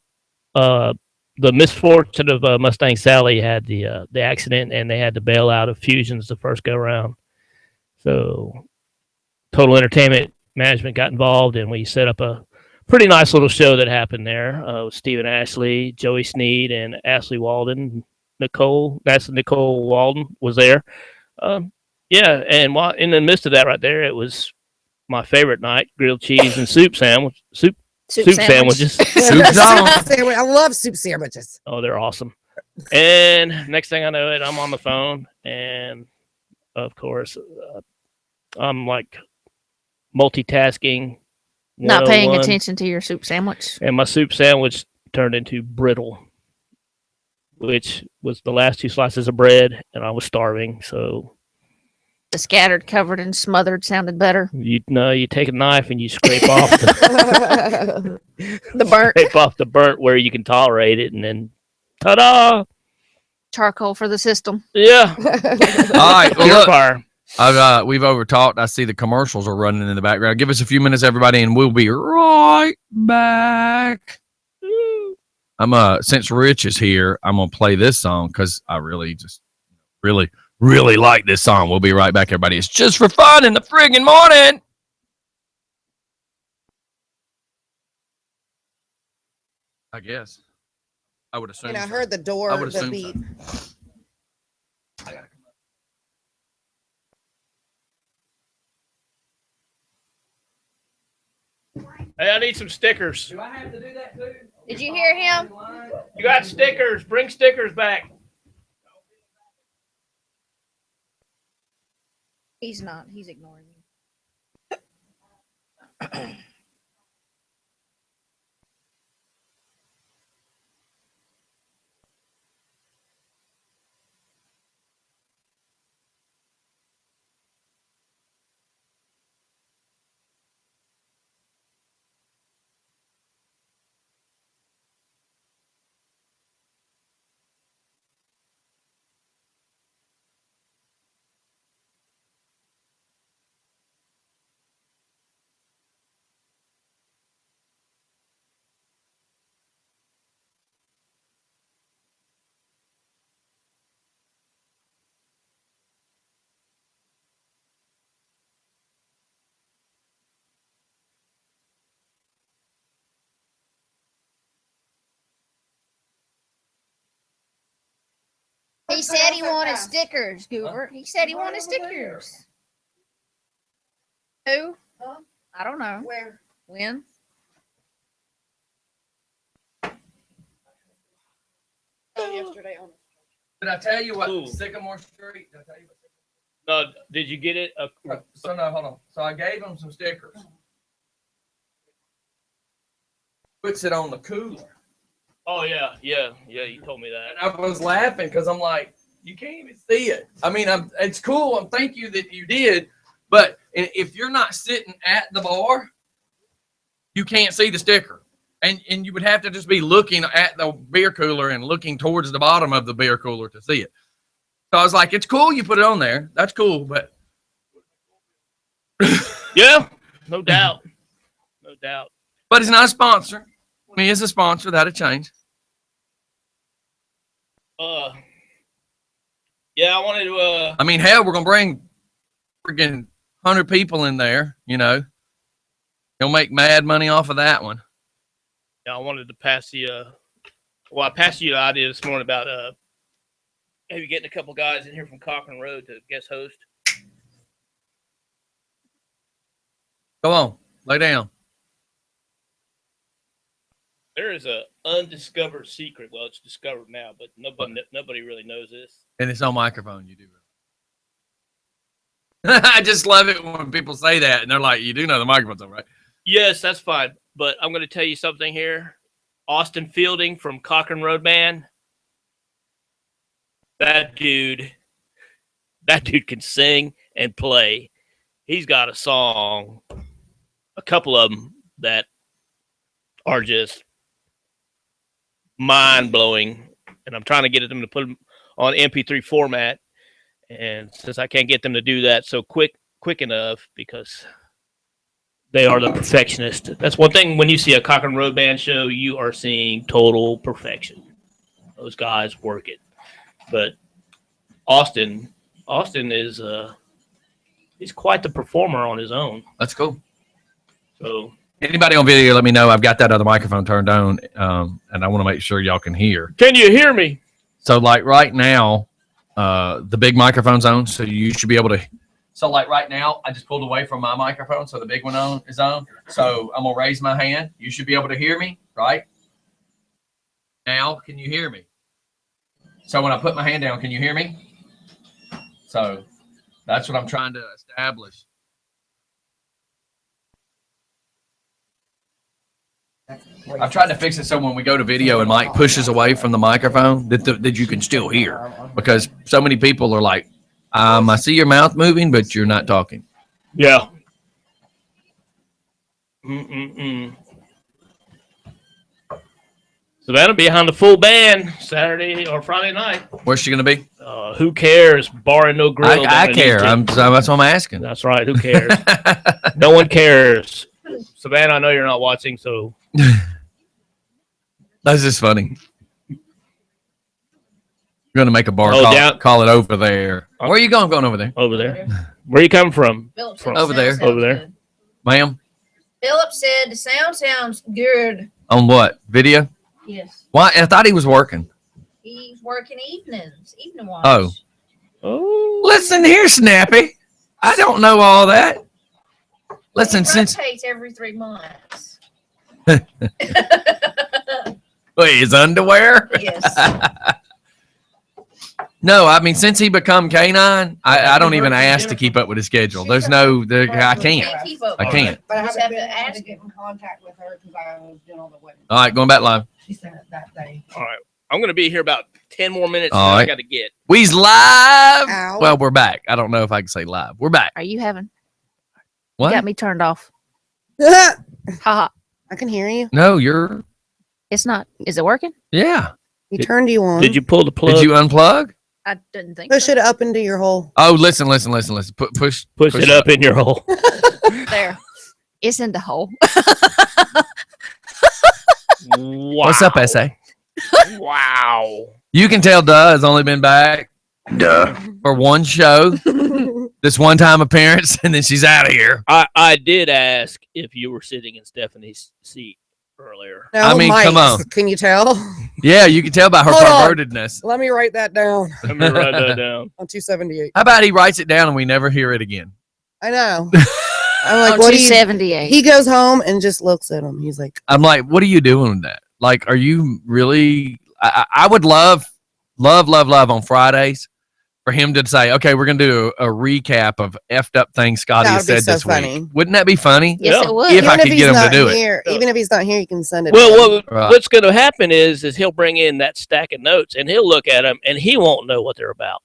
the misfortune of Mustang Sally had the accident, and they had to bail out of Fusions the first go around. So Total Entertainment Management got involved, and we set up a pretty nice little show that happened there. With Stephen Ashley, Joey Sneed, and Ashley Walden. Nicole Walden was there. And while in the midst of that right there, it was my favorite night: grilled cheese and soup sandwiches. Soup sandwiches. I love soup sandwiches. Oh, they're awesome. And next thing I know it, I'm on the phone, and of course, I'm like multitasking, Not paying 101, attention to your soup sandwich. and my soup sandwich turned into brittle, which was the last two slices of bread, and I was starving. So The scattered, covered, and smothered sounded better. you take a knife and you scrape off the The burnt scrape off the burnt where you can tolerate it, and then ta-da! charcoal for the system. Yeah, All right. Well, pure look, fire. we've overtalked. I see the commercials are running in the background. Give us a few minutes, everybody, and we'll be right back. Since Rich is here, I'm gonna play this song because I really like this song. We'll be right back, everybody. It's just for fun in the friggin' morning. I guess. I would assume. And I so. heard the door, I would the assume beat. so. Hey, I need some stickers. Do I have to do that too? Did you hear him? You got stickers. Bring stickers back. He's not. He's ignoring me. He said he wanted stickers, Goober. He said he wanted stickers. Who? I don't know. Where? When? Yesterday on. Did I tell you what Ooh. Sycamore Street? Did I tell you what No, did you get it? So no, hold on. So I gave him some stickers. Puts it on the cooler. Oh yeah. You told me that. And I was laughing because I'm like, you can't even see it. I mean, it's cool. Thank you that you did. But if you're not sitting at the bar, you can't see the sticker. And you would have to just be looking at the beer cooler and looking towards the bottom of the beer cooler to see it. So I was like, it's cool you put it on there. That's cool, but Yeah, no doubt. No doubt. But he's not a sponsor. When he is a sponsor, that'll change. Yeah, I wanted to I mean, hell, we're gonna bring freaking 100 people in there, you know. He'll make mad money off of that one. I wanted to pass the I passed you the idea this morning about maybe getting a couple guys in here from Cochran Road to guest host. Go on, lay down. There is a undiscovered secret. Well, it's discovered now, but nobody really knows this. And it's on microphone, you do. I just love it when people say that and they're like, you do know the microphone's on, right? Yes, that's fine. But I'm going to tell you something here. Austin Fielding from Cochran Road Band. That dude can sing and play. He's got a song, a couple of them that are just mind-blowing. And I'm trying to get them to put them on MP3 format. And since I can't get them to do that so quick enough, because they are the perfectionist. That's one thing when you see a Cochran Road Band show, you are seeing total perfection. Those guys work it. But Austin is he's quite the performer on his own. That's cool. So anybody on video, let me know. I've got that other microphone turned on, and I want to make sure y'all can hear. Can you hear me? So like right now, the big microphone's on, so you should be able to. So like right now, I just pulled away from my microphone, so the big one is on. So I'm gonna raise my hand. You should be able to hear me, right? Now, can you hear me? So when I put my hand down, can you hear me? So that's what I'm trying to establish. I've tried to fix it so when we go to video and Mike pushes away from the microphone that you can still hear, because so many people are like, I see your mouth moving, but you're not talking. Yeah. Savannah behind the full band Saturday or Friday night. Where's she gonna be? Who cares? Bar and no grill. I care. That's what I'm asking. That's right. Who cares? No one cares. Savannah, I know you're not watching, so that's just funny. We're gonna make a bar call it over there. Where are you going? Going over there? Over there. Where you coming from? From over there. Over there. Ma'am? Philip said the sound sounds good. On what? Video? Yes. Why? I thought he was working. He's working evening watch. Oh. Listen here, Snappy. I don't know all that. Listen, he since rotates every 3 months. wait, his underwear? Yes. No, I mean, since he become canine, I don't even ask to keep up with his schedule. There's no, I can't. Keep up I with can't. But I Just haven't have been to able ask to get in contact with her because I was doing all the wedding. All right, going back live. She said it that day. All right. I'm going to be here about 10 more minutes. All I right. got to get. We's live. Ow. Well, we're back. I don't know if I can say live. We're back. Are you having? What? You got me turned off. I Haha. can hear you. No, you're. It's not. Is it working? Yeah. He turned you on. Did you pull the plug? Did you unplug? I didn't think. push so. it up into your hole? Oh, listen. Push Push it up in your hole. There. It's in the hole. Wow. What's up, SA? Wow. You can tell Duh has only been back for one show, this one time appearance, and then she's out of here. I did ask if you were sitting in Stephanie's seat earlier. No, I mean, come Mike's. on. Can you tell? Yeah, you can tell by her Hold on. pervertedness. Let me write that down Let me write that down. on 278. How about he writes it down and we never hear it again? I know. I'm like, On what do you? 278. He goes home and just looks at him. He's like, I'm like, what are you doing with that? Like, are you really? I would love on Fridays for him to say, okay, we're going to do a recap of effed up things Scottie That has would be said so this funny. week. Wouldn't that be funny? Yes, Yeah. it would. If I could he's get him to not do it. here, even if he's not here, you can send it. Well, to him. Right. what's going to happen is he'll bring in that stack of notes and he'll look at them and he won't know what they're about.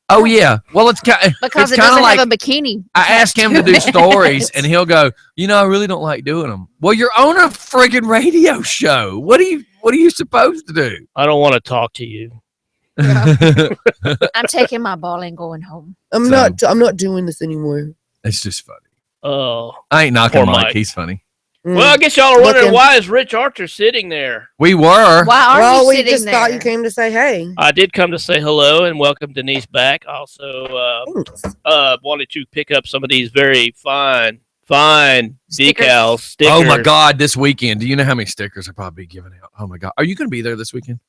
Oh yeah. Well, it's kind Because it's it kind of doesn't like have a bikini. I ask him to do stories, and he'll go, I really don't like doing them. Well, you're on a friggin' radio show. What are you supposed to do? I don't want to talk to you. I'm taking my ball and going home. I'm not doing this anymore. It's just funny. Oh. I ain't knocking Poor Mike. Mike. He's funny. Well, I guess y'all are wondering Looking. why is Rich Archer sitting there? We were. Why are Well, you we sitting just there? thought you came to say hey. I did come to say hello and welcome Denise back. Also, Thanks. wanted to pick up some of these very fine Stickers. decals, stickers. Oh my God! This weekend, do you know how many stickers are probably giving out? Oh my God! Are you going to be there this weekend?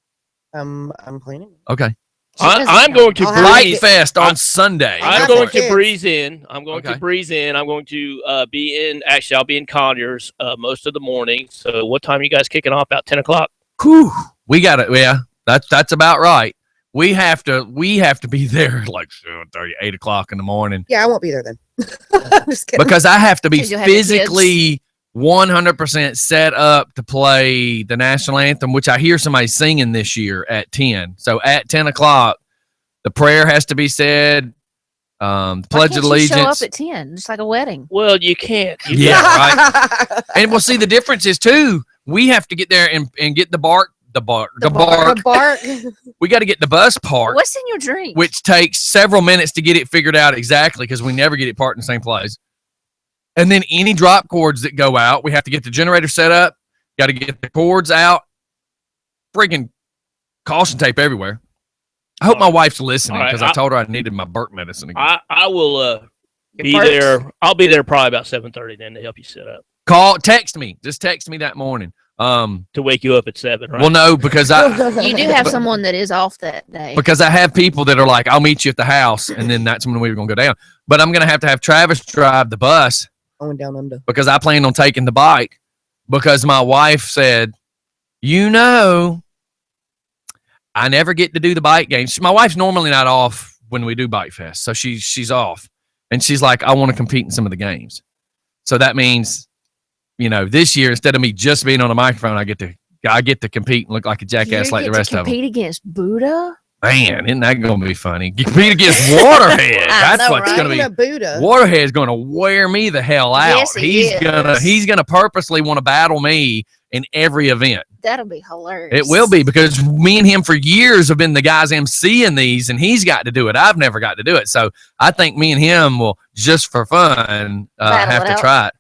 I'm planning. Okay. I'm going to I'll have Light breeze. Fest on Sunday. I'm That's going for to kids. breeze in. I'm going Okay. to breeze in. I'm going to be in. Actually, I'll be in Conyers most of the morning. So, what time are you guys kicking off? About 10 o'clock. Whew. We got it. Yeah, that's about right. We have to be there like 7:30, 8 o'clock in the morning Yeah, I won't be there then. I'm just kidding. because I have to be 'Cause you'll have your kids. physically 100% set up to play the national anthem, which I hear somebody singing this year at 10. So at 10 o'clock, the prayer has to be said. Why Pledge can't of you show up allegiance. at 10, just like a wedding? Well, you can't. You Yeah, right. And we'll see the difference is too. We have to get there and get the bark. The bark. We got to get the bus parked, What's in your drink? which takes several minutes to get it figured out exactly because we never get it parked in the same place. And then any drop cords that go out, we have to get the generator set up. Got to get the cords out. Freaking caution tape everywhere. I hope my wife's listening All right, because I told her I needed my Burke medicine again. I will be Burps. there. I'll be there probably about 7:30 then to help you set up Text me. Just text me that morning. to wake you up at 7. Right? Well, no, because You do have someone that is off that day. because I have people that are like, I'll meet you at the house, and then that's when we were going to go down. But I'm going to have Travis drive the bus Going down under. because I plan on taking the bike because my wife said, I never get to do the bike games. My wife's normally not off when we do Bike Fest, so she's off. And she's like, I want to compete in some of the games. So that means, this year, instead of me just being on a microphone, I get to compete and look like a jackass like the rest of them. Compete against Buddha? Man, isn't that going to be funny? Compete against Waterhead. I That's know, what's right? going to Speaking be. of Buddha. Waterhead's going to wear me the hell out. Yes, he is. He's gonna purposely want to battle me in every event. That'll be hilarious. It will be because me and him for years have been the guys emceeing these, and he's got to do it. I've never got to do it, so I think me and him will just for fun Battle have it to out. try it.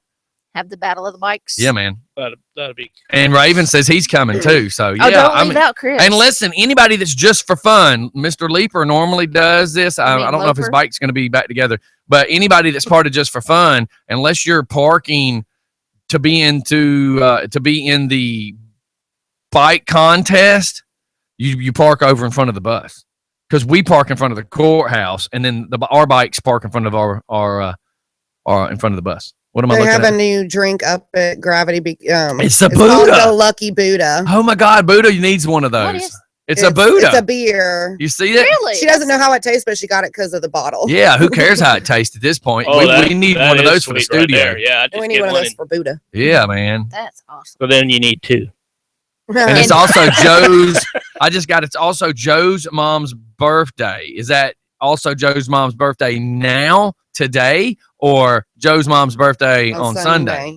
Have the battle of the bikes. Yeah, man. That'll be. And Raven says he's coming too. So yeah, Oh, don't I leave mean, out Chris. and listen, anybody that's just for fun, Mr. Leaper normally does this. I don't know if his Loafer? bike's going to be back together, but anybody that's part of just for fun, unless you're parking to be in the bike contest, you park over in front of the bus because we park in front of the courthouse, and then our bikes park in front of our in front of the bus. What am I They looking have at? a new drink up at Gravity. It's a called Buddha. the Lucky Buddha. Oh my God, Buddha needs one of What those. is- It's a Buddha. It's a beer. You see it? Really? She doesn't know how it tastes, but she got it because of the bottle. Yeah, who cares how it tastes at this point? Oh, we need that one of is those for the sweet right studio. there. Yeah, I And just we need get one of one. those for Buddha. Yeah, man. That's awesome. So then you need 2. And it's also Joe's. It's also Joe's mom's birthday. Is that also Joe's mom's birthday now, today, or Joe's mom's birthday on Sunday?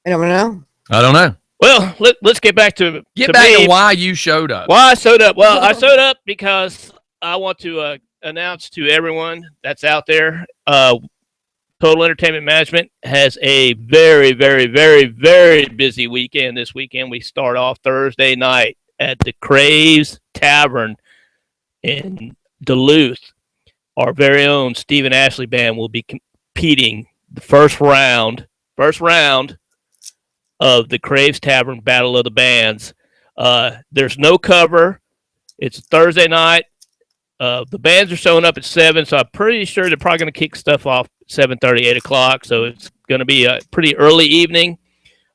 I don't know. I don't know. Well, let's get back to Get to back me. to why you showed up. Why I showed up? Well, I showed up because I want to announce to everyone that's out there, Total Entertainment Management has a very, very, very, very busy weekend this weekend. We start off Thursday night at the Craves Tavern in Duluth. Our very own Stephen Ashley Band will be competing the first round of the Craves Tavern Battle of the Bands. There's no cover. It's Thursday night. The bands are showing up at 7, so I'm pretty sure they're probably going to kick stuff off 7:30, 8 o'clock. So it's going to be a pretty early evening.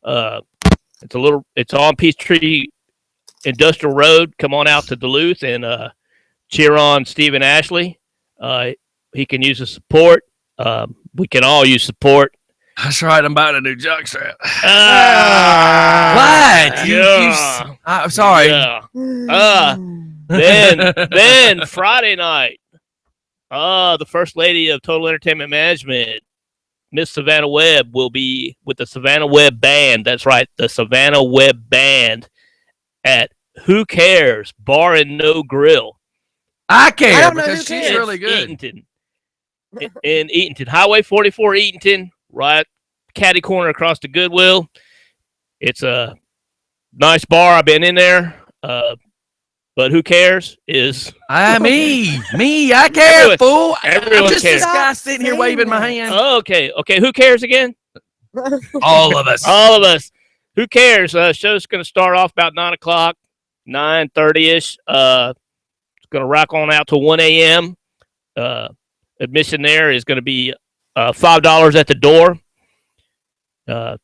It's on Peachtree Industrial Road. Come on out to Duluth and cheer on Stephen Ashley. He can use the support. We can all use support. That's right. I'm buying a new jockstrap. What? I'm sorry. Yeah. Then Friday night, the First Lady of Total Entertainment Management, Miss Savannah Webb, will be with the Savannah Webb Band. That's right, the Savannah Webb Band at Who Cares Bar and No Grill. I care I don't know because who she's cares. really good. Eatonton. In Eatonton, Highway 44, Eatonton, right catty corner across the Goodwill. It's a nice bar. I've been in there. But who cares is me. I care, Everyone- fool. everyone I'm just cares. this guy sitting here waving my hand. okay. Who cares again? All of us. All of us. Who cares? Show's going to start off about 9 o'clock, 9:30ish. It's going to rock on out to 1 a.m. Admission there is going to be $5 at the door.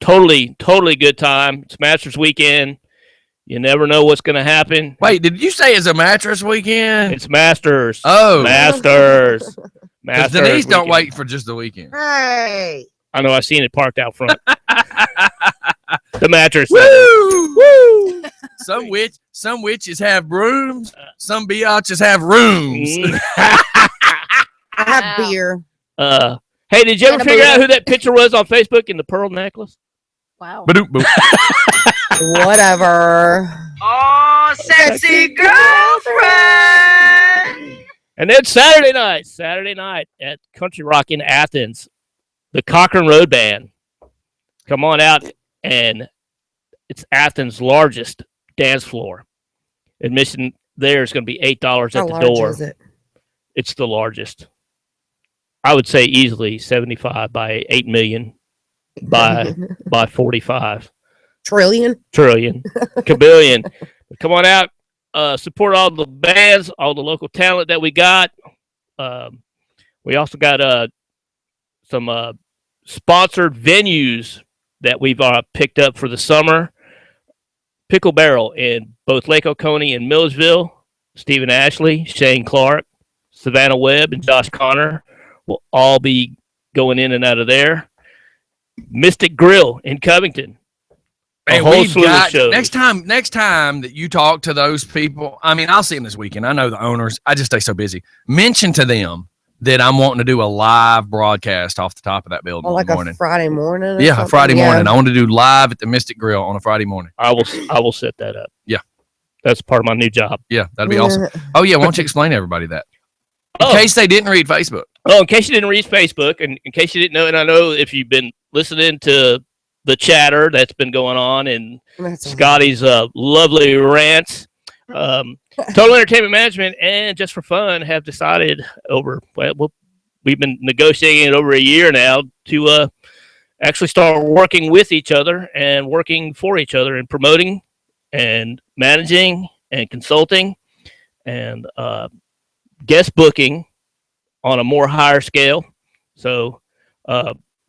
Totally good time. It's Masters weekend. You never know what's going to happen. Wait, did you say it's a mattress weekend? It's Masters. Oh. Masters. Because Denise don't wait for just the weekend. Hey. I know. I seen it parked out front. The mattress. Woo! Some witches have brooms. Some biatches have rooms. Mm. I have beer. Hey, did you ever And a figure out Buddha. who that picture was on Facebook in the pearl necklace? Wow. Ba-doop, boop. Whatever. Oh, sexy girlfriend. And then Saturday night at Country Rock in Athens, the Cochrane Road Band. Come on out, and it's Athens' largest dance floor. Admission there is going to be $8 How at the large door. is it? It's the largest. I would say easily 75 by 8 million by 45 Trillion? trillion kabillion. Come on out, support all the bands, all the local talent that we got. We also got some sponsored venues that we've picked up for the summer. Pickle Barrel in both Lake Oconee and Millersville. Stephen Ashley, Shane Clark, Savannah Webb, and Josh Connor will all be going in and out of there. Mystic Grill in Covington. Hey, whole we've slew of got shows. next time that you talk to those people. I mean, I'll see them this weekend. I know the owners. I just stay so busy. Mention to them that I'm wanting to do a live broadcast off the top of that building Oh, like in the morning. a Friday morning? or Yeah, a something? Friday Yeah. morning. I want to do live at the Mystic Grill on a Friday morning. I will set that up. Yeah. That's part of my new job. Yeah, that'd be awesome. Oh yeah, why don't you explain to everybody that? In case they didn't read Facebook. Oh, in case you didn't read Facebook, and in case you didn't know, and I know if you've been listening to the chatter that's been going on and That's Scottie's lovely rants, Total Entertainment Management and Just for Fun have decided we've been negotiating it over a year now to actually start working with each other and working for each other and promoting and managing and consulting and guest booking on a more higher scale. So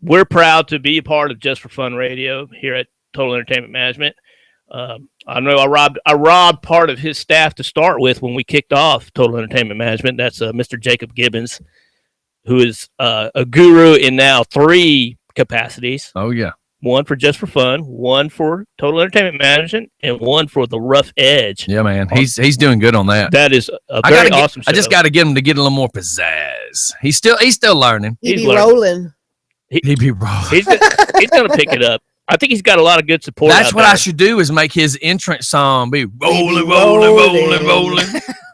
we're proud to be a part of Just for Fun Radio here at Total Entertainment Management. I know I robbed part of his staff to start with when we kicked off Total Entertainment Management. That's Mr. Jacob Gibbons, who is a guru in now 3 capacities. Oh yeah. One for Just for Fun, one for Total Entertainment Management, and one for the Rough Edge. Yeah, man. He's doing good on that. That is a very awesome show. I just got to get him to get a little more pizzazz. He's still learning. He He's be learning. rolling. He be rolling. He's going to pick it up. I think he's got a lot of good support. That's out what there. I should do is make his entrance song be rolling, rolling. rolling, rolling, rolling,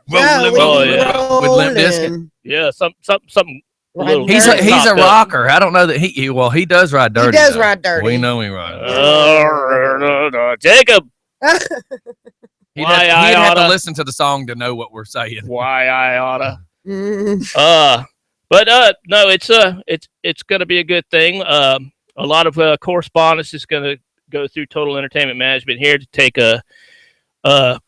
Yeah, rolling, rolling, yeah. with Limp Bizkit. Yeah, something. A Right. little He's Dirty. a topped up. rocker. I don't know that he does ride dirty. He does though. ride dirty. We know he rides. Jacob, He'd Why have to oughta. listen to the song to know what we're saying. why I oughta. Mm. But no, it's going to be a good thing. A lot of correspondence is going to go through Total Entertainment Management here to take a a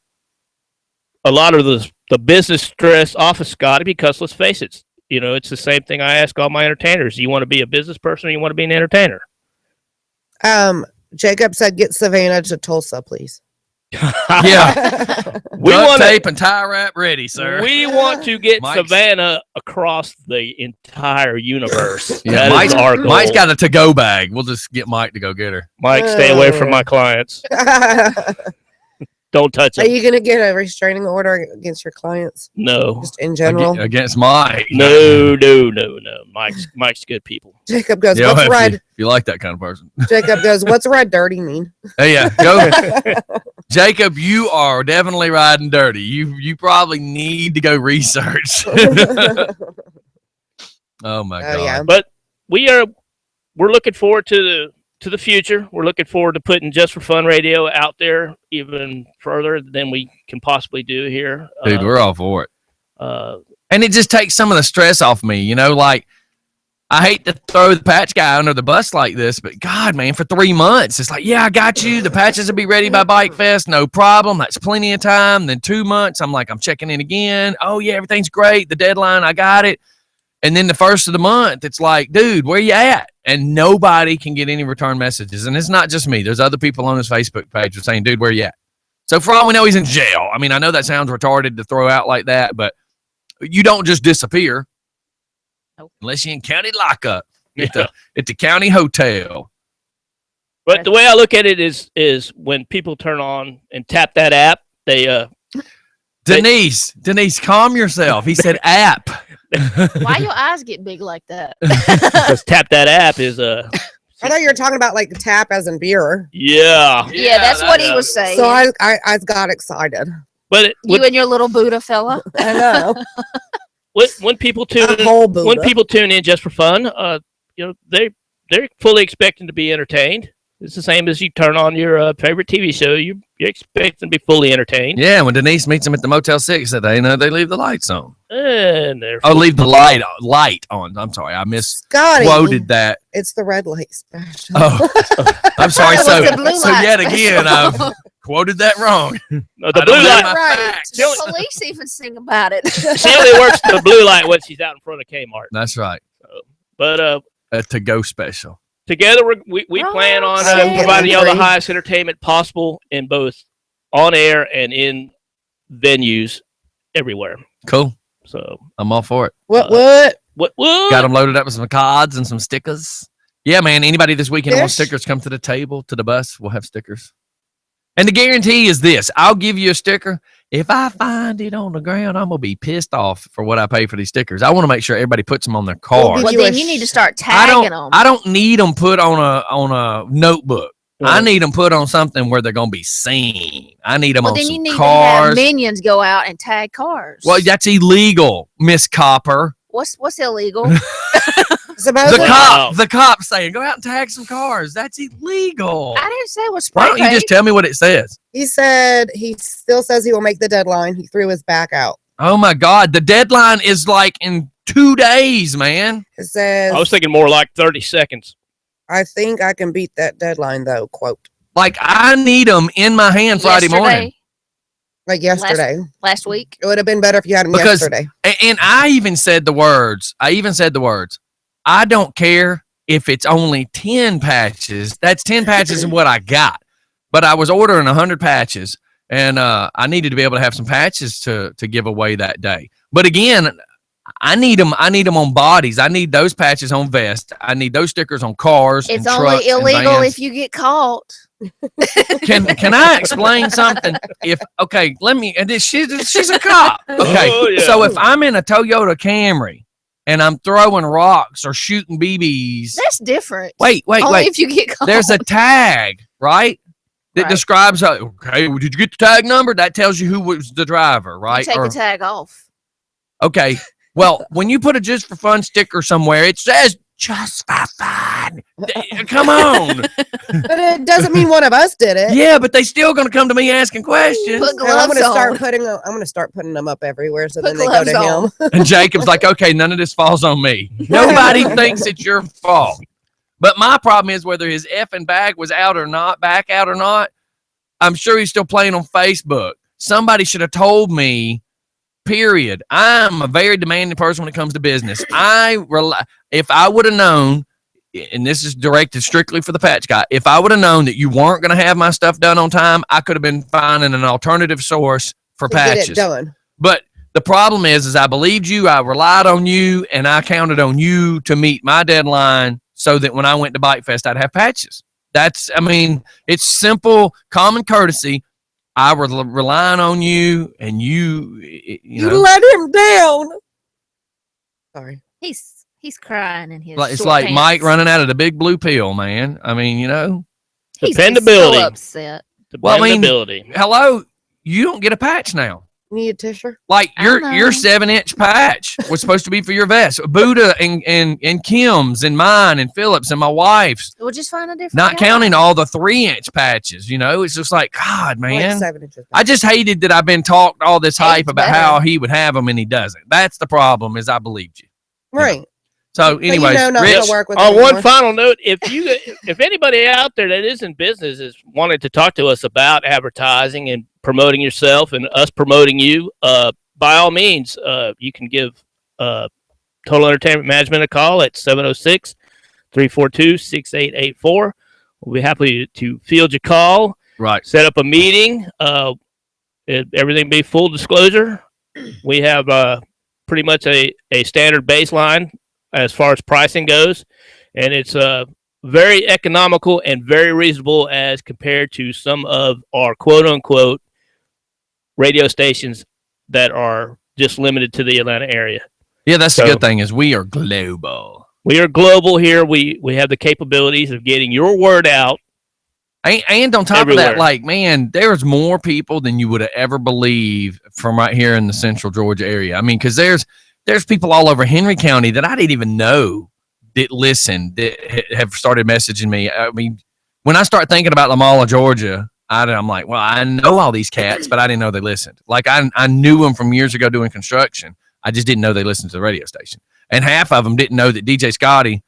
lot of the business stress off of Scotty, because let's face it, it's the same thing I ask all my entertainers. You want to be a business person or you want to be an entertainer? Jacob said, get Savannah to Tulsa, please. Yeah. We Duct want tape and tie wrap ready, sir. We want to get Mike's- Savannah across the entire universe. Yeah, That is our goal. Mike's got a to-go bag. We'll just get Mike to go get her. Mike, stay away from my clients. Don't touch Are them. you going to get a restraining order against your clients? No. Just in general? Against Mike. No. Mike's good people. Jacob goes, Yeah, what's if red? you like that kind of person. Jacob goes, what's red dirty mean? Hey, yeah, go. Jacob, you are definitely riding dirty. You probably need to go research. Oh my God. Yeah. But we're looking forward to the future. We're looking forward to putting Just for Fun Radio out there even further than we can possibly do here. Dude, we're all for it. Uh, And it just takes some of the stress off me, like I hate to throw the patch guy under the bus like this, but God, man, for 3 months, it's like, yeah, I got you. The patches will be ready by Bike Fest. No problem. That's plenty of time. Then 2 months, I'm like, I'm checking in again. Oh yeah, everything's great. The deadline, I got it. And then the first of the month, it's like, dude, where you at? And nobody can get any return messages. And it's not just me. There's other people on his Facebook page who are saying, dude, where you at? So for all we know, he's in jail. I mean, I know that sounds retarded to throw out like that, but you don't just disappear. Nope. Unless you're in county lockup at the county hotel. but the way I look at it is when people turn on and tap that app, they Denise, calm yourself. He said app. Why your eyes get big like that? because tap that app is I thought you were talking about like tap as in beer. yeah. Yeah, that's what he was saying. So I got excited. But You and your little Buddha fella. I know. when people tune A whole Buddha. when people tune in just for fun, they're fully expecting to be entertained. It's the same as you turn on your favorite TV show. You're expecting to be fully entertained. Yeah, when Denise meets him at the Motel 6, they leave the lights on. And they're Leave the light on. I'm sorry, I Scotty, misquoted that. it's the red light special. Oh, I'm sorry. It So, was the blue so light yet special. again, I've quoted that wrong. the I blue don't have light. my Right. facts. The police even sing about it. She only works the blue light when she's out in front of Kmart. That's right. But A to-go special. together we plan on Right. providing y'all the highest entertainment possible in both on air and in venues everywhere. Cool. So I'm all for it. What? what? Got them loaded up with some cards and some stickers. Yeah, man. Anybody this weekend who wants Fish? stickers, come to the table, to the bus. We'll have stickers. And the guarantee is this. I'll give you a sticker. If I find it on the ground, I'm going to be pissed off for what I pay for these stickers. I want to make sure everybody puts them on their car. Well, Well, You then a you need to start I tagging them. don't need them put on a notebook. I need them put on something where they're going to be seen. I need them Well, on then some you need to cars. have minions go out and tag cars. Well, that's illegal, Miss Copper. What's illegal? Supposedly, The cop saying, go out and tag some cars. That's illegal. I didn't say it was Why spray don't you paint. just tell me what it says? he said he still says he will make the deadline. He threw his back out. Oh my God. The deadline is like in 2 days, man. It says, I was thinking more like 30 seconds. I think I can beat that deadline though, quote. Like I need them in my hand Friday morning. Like yesterday. Last week. It would have been better if you had them Because- yesterday. And I even said the words. I don't care if it's only 10 patches. That's 10 patches of what I got. But I was ordering 100 patches, and I needed to be able to have some patches to give away that day. But again, I need them on bodies. I need those patches on vests. I need those stickers on cars. It's and only trucks and illegal vans. if you get caught. Can I explain something? She's a cop. Okay, Oh, yeah. so if I'm in a Toyota Camry and I'm throwing rocks or shooting BBs, That's different. wait. Only if you get caught. There's a tag, right? That Right. describes. Okay, well, did you get the tag number? That tells you who was the driver, You right? take Or- the tag off. okay. Well, when you put a Just for Fun sticker somewhere, it says Just for Fun. Come on. But it doesn't mean one of us did it. Yeah, but they still gonna come to me asking questions. Put And I'm gloves gonna on. start putting them up everywhere so Put then they go to gloves him. And Jacob's like, okay, none of this falls on me. Nobody thinks it's your fault. But my problem is whether his effing bag was out or not, back out or not, I'm sure he's still playing on Facebook. Somebody should have told me. Period. I'm a very demanding person when it comes to business. If I would have known, and this is directed strictly for the patch guy, if I would have known that you weren't going to have my stuff done on time, I could have been finding an alternative source for patches. Get it done. But the problem is I believed you, I relied on you, and I counted on you to meet my deadline so that when I went to Bike Fest, I'd have patches. It's simple, common courtesy. I was relying on you, and you let him down. Sorry. He's crying in his. It's short like pants. Mike running out of the big blue pill, man. He's dependability. so upset. Dependability. Hello, you don't get a patch now. Need a tissue? Like your 7-inch patch was supposed to be for your vest. Buddha and Kim's and mine and Phillips and my wife's. We'll just find a different. Not guy. counting all the 3-inch patches. It's just like, God, man. Like 7 inches. I just hated that I've been talked all this hype Eight's about better. how he would have them and he doesn't. That's the problem. Is I believed you. Right. So, anyways, not Rich, gonna work with On him one anymore. final note, if anybody out there that is in business is wanting to talk to us about advertising and promoting yourself and us promoting you, by all means, you can give Total Entertainment Management a call at 706-342-6884. We'll be happy to field your call, right. set up a meeting, everything be full disclosure. We have pretty much a standard baseline as far as pricing goes, and it's very economical and very reasonable as compared to some of our quote-unquote radio stations that are just limited to the Atlanta area. Yeah, that's the good thing is we are global. We are global here. We have the capabilities of getting your word out. And on top everywhere. of that, like, man, there's more people than you would have ever believe from right here in the central Georgia area. Because there's people all over Henry County that I didn't even know that listen, that have started messaging me. When I start thinking about Lamala, Georgia, I'm like, well, I know all these cats, but I didn't know they listened. Like, I knew them from years ago doing construction. I just didn't know they listened to the radio station. And half of them didn't know that DJ Scottie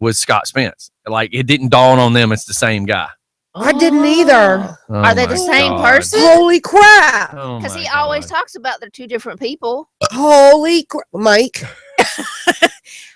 was Scott Spence. Like, it didn't dawn on them it's the same guy. I didn't either. Oh, Are they the my same God. person? Holy crap. Oh, Because he my always God. talks about they're two different people. Holy crap. Mike.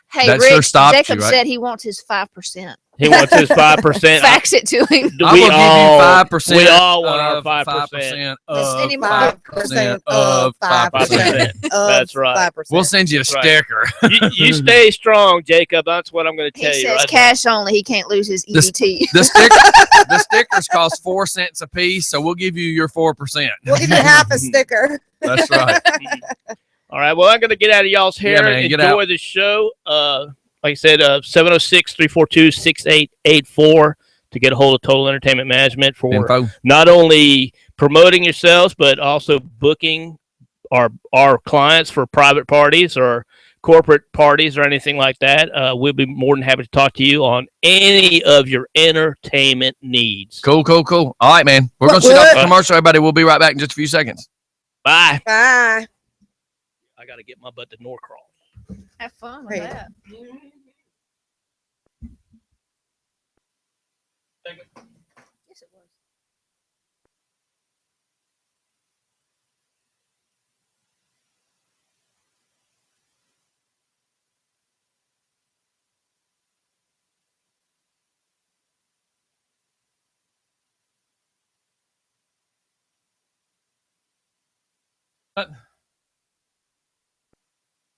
Hey, That sure Rich, stopped you, Jacob right? said he wants his 5%. He wants his 5%. Fax it to him. I'm going to give you 5%. We all want our of 5%. of Any 5% of 5%. 5%. That's right. 5%. We'll send you a That's right. sticker. You stay strong, Jacob. That's what I'm going to He tell you. says Right cash only. He can't lose his This- EBT. The stickers cost 4 cents a piece, so we'll give you your 4%. We'll give you half a sticker. That's right. All right. Well, I'm going to get out of y'all's hair. Yeah, man, get Enjoy out. the show. Like I said, 706-342-6884 to get a hold of Total Entertainment Management for Info. not only promoting yourselves, but also booking our clients for private parties or corporate parties or anything like that. We'll be more than happy to talk to you on any of your entertainment needs. Cool. All right, man. We're going to sit off the commercial, everybody. We'll be right back in just a few seconds. Bye. Bye. I got to get my butt to Norcross. Have fun with Right. that. Yes, it was.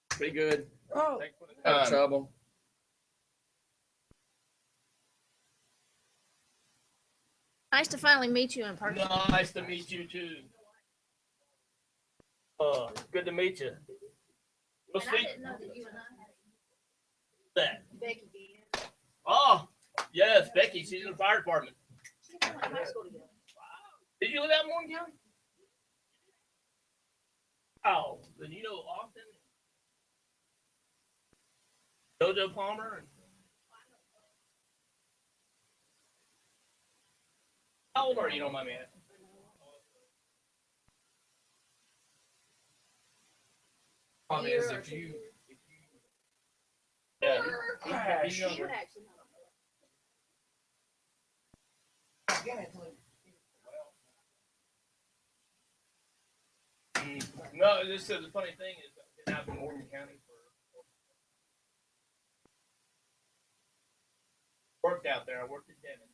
Pretty good. Oh. Trouble. Nice to finally meet you in person. Nice to meet you too. Good to meet you. What's And I didn't know that you and I had that? Becky being. Oh, yes, Becky. She's in the fire department. She and I went to high school together. Did you live out in Morgan County? Oh, then you know Austin, JoJo Palmer. How old are you? Don't mind me asking. Problem is, if you Yeah. She He's would younger. actually know. No, this is the funny thing is I've been out in Morgan County for worked out there. I worked at Denton.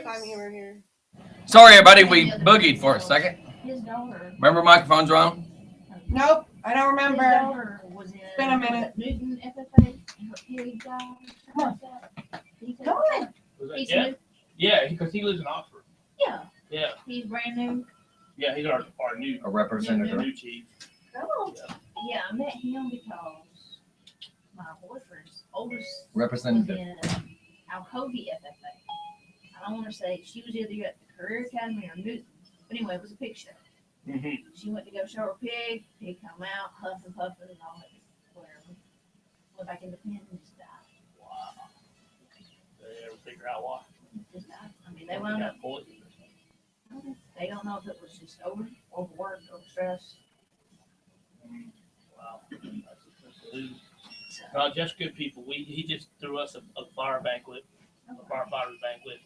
Time you were here. Sorry, everybody. We boogied for a second. His daughter. Remember microphones wrong? Nope, I don't His remember. daughter was in. It's been a minute. Newton FFA. Here he died. Come Go on. Was that He's Jeff? new. Yeah, because he lives in Oxford. Yeah. Yeah, He's brand new. yeah, he's our new A representative. new chief. Oh. Yeah. Yeah, I met him because my boyfriend's oldest was Representative. in Alcovey FFA. I don't want to say she was either at the Career Academy or Newton, but anyway, it was a pig show. Mm-hmm. She went to go show her pig. Pig come out, huffing, puffing, and all that. Whatever. Went back in the pen and just died. Wow. They ever figure out why? Just died. I mean, they wound up. got poisoned or something. They don't know if it was just overworked, overstressed. Wow. That's no, just good people. He just threw us a fire banquet, a firefighters banquet.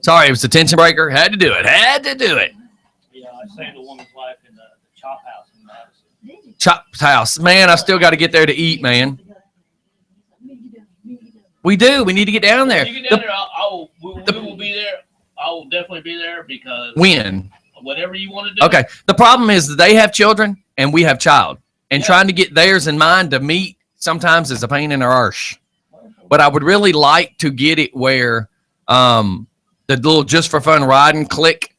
Sorry, it was the tension breaker. Had to do it. Had to do it. Yeah, I saved a woman's life in the chop house in Madison. Chop's house. Man, I still got to get there to eat, man. We do. We need to get down there. When you get down there, we will be there. I will definitely be there because When? whatever you want to do. Okay. The problem is that they have children and we have child. And trying to get theirs in mind to meet sometimes is a pain in the arse. But I would really like to get it where the little just for fun riding clique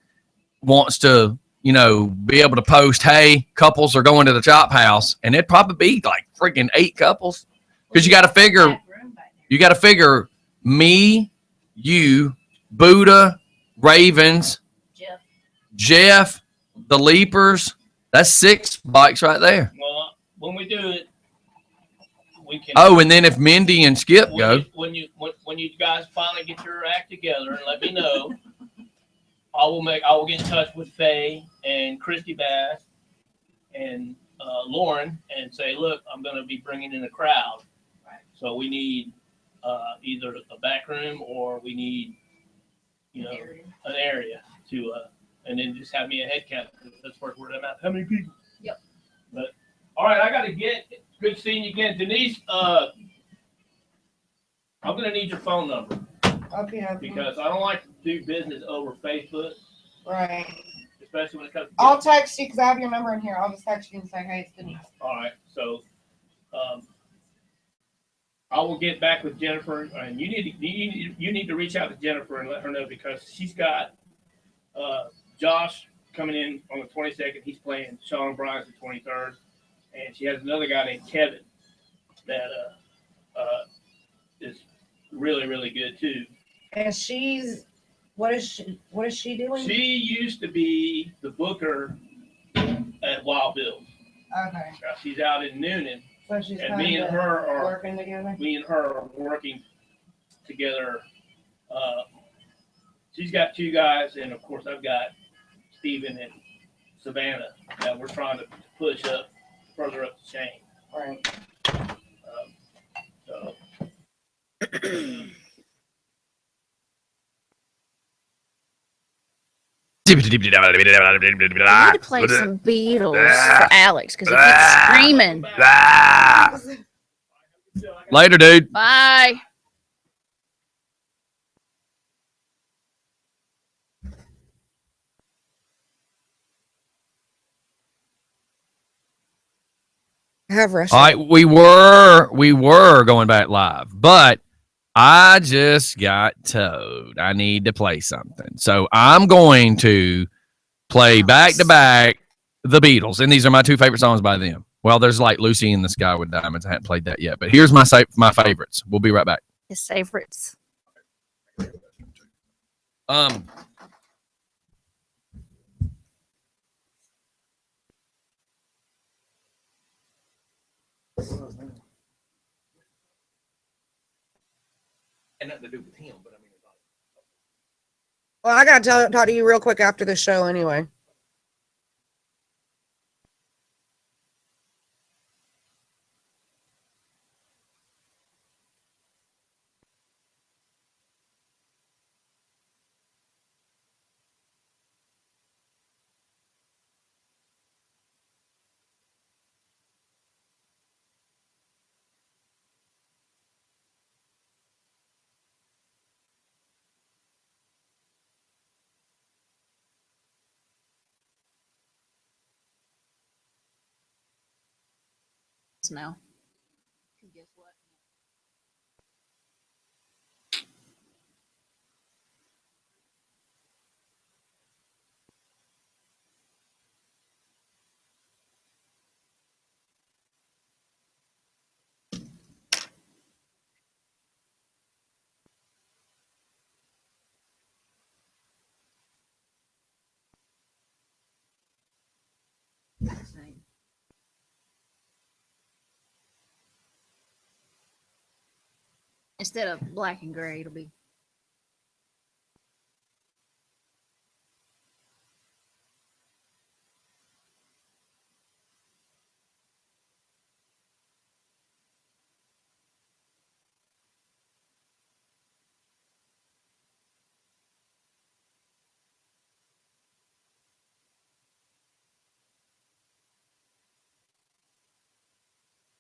wants to, be able to post, hey, couples are going to the chop house. And it'd probably be like freaking 8 couples. Because you got to figure me, you, Buddha, Ravens, Jeff, the Leapers. That's 6 bikes right there. Well, when we do it, we can. Oh, and then if Mindy and Skip go. When you guys finally get your act together and let me know, I will get in touch with Faye and Christy Bass and Lauren and say, look, I'm going to be bringing in a crowd. So we need either a back room or we need, an area to, and then just have me a head count. That's where I'm at. How many people? Yep. But all right, I got to get. Good seeing you again, Denise. I'm gonna need your phone number Okay. because I don't like to do business over Facebook, Right. especially when it comes to. I'll text you because I have your number in here. I'll just text you and say, hey, it's Denise. All right, so I will get back with Jennifer, and you need to reach out to Jennifer and let her know because she's got Josh coming in on the 22nd. He's playing Sean Bryant's the 23rd, and she has another guy named Kevin that is really really good too. And what is she doing? She used to be the booker at Wild Bill's. Okay. Now, she's out in Noonan. So she's And me and her are working together. working together. She's got 2 guys, and of course I've got Steven and Savannah that we're trying to push up further up the chain. Right. So I need to play some Beatles for Alex because he keeps screaming. Later, dude. Bye. I have Russia. All right, we were going back live, but I just got told I need to play something. So I'm going to play back to back the Beatles, and these are my two favorite songs by them. Well, there's like Lucy in the Sky with Diamonds. I haven't played that yet, but here's my favorites. We'll be right back. His favorites. And nothing to do with him, but I mean, Well, I gotta talk to you real quick after the show anyway. Now. Guess what? Instead of black and gray, it'll be.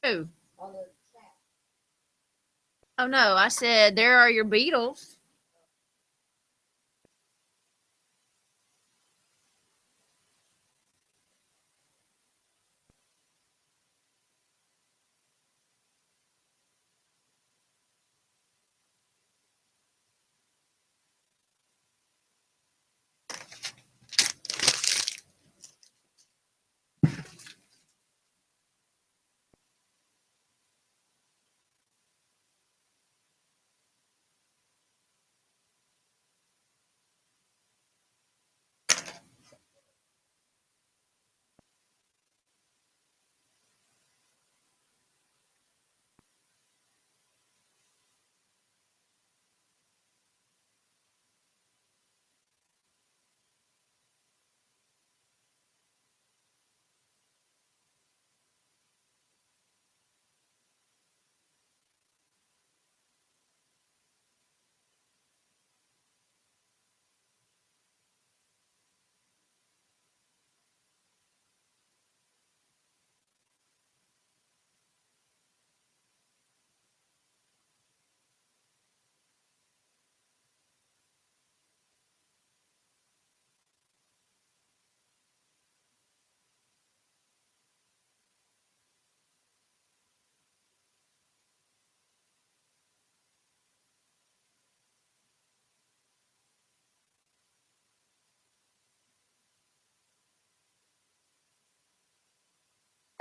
Who? Oh no, I said there are your Beatles.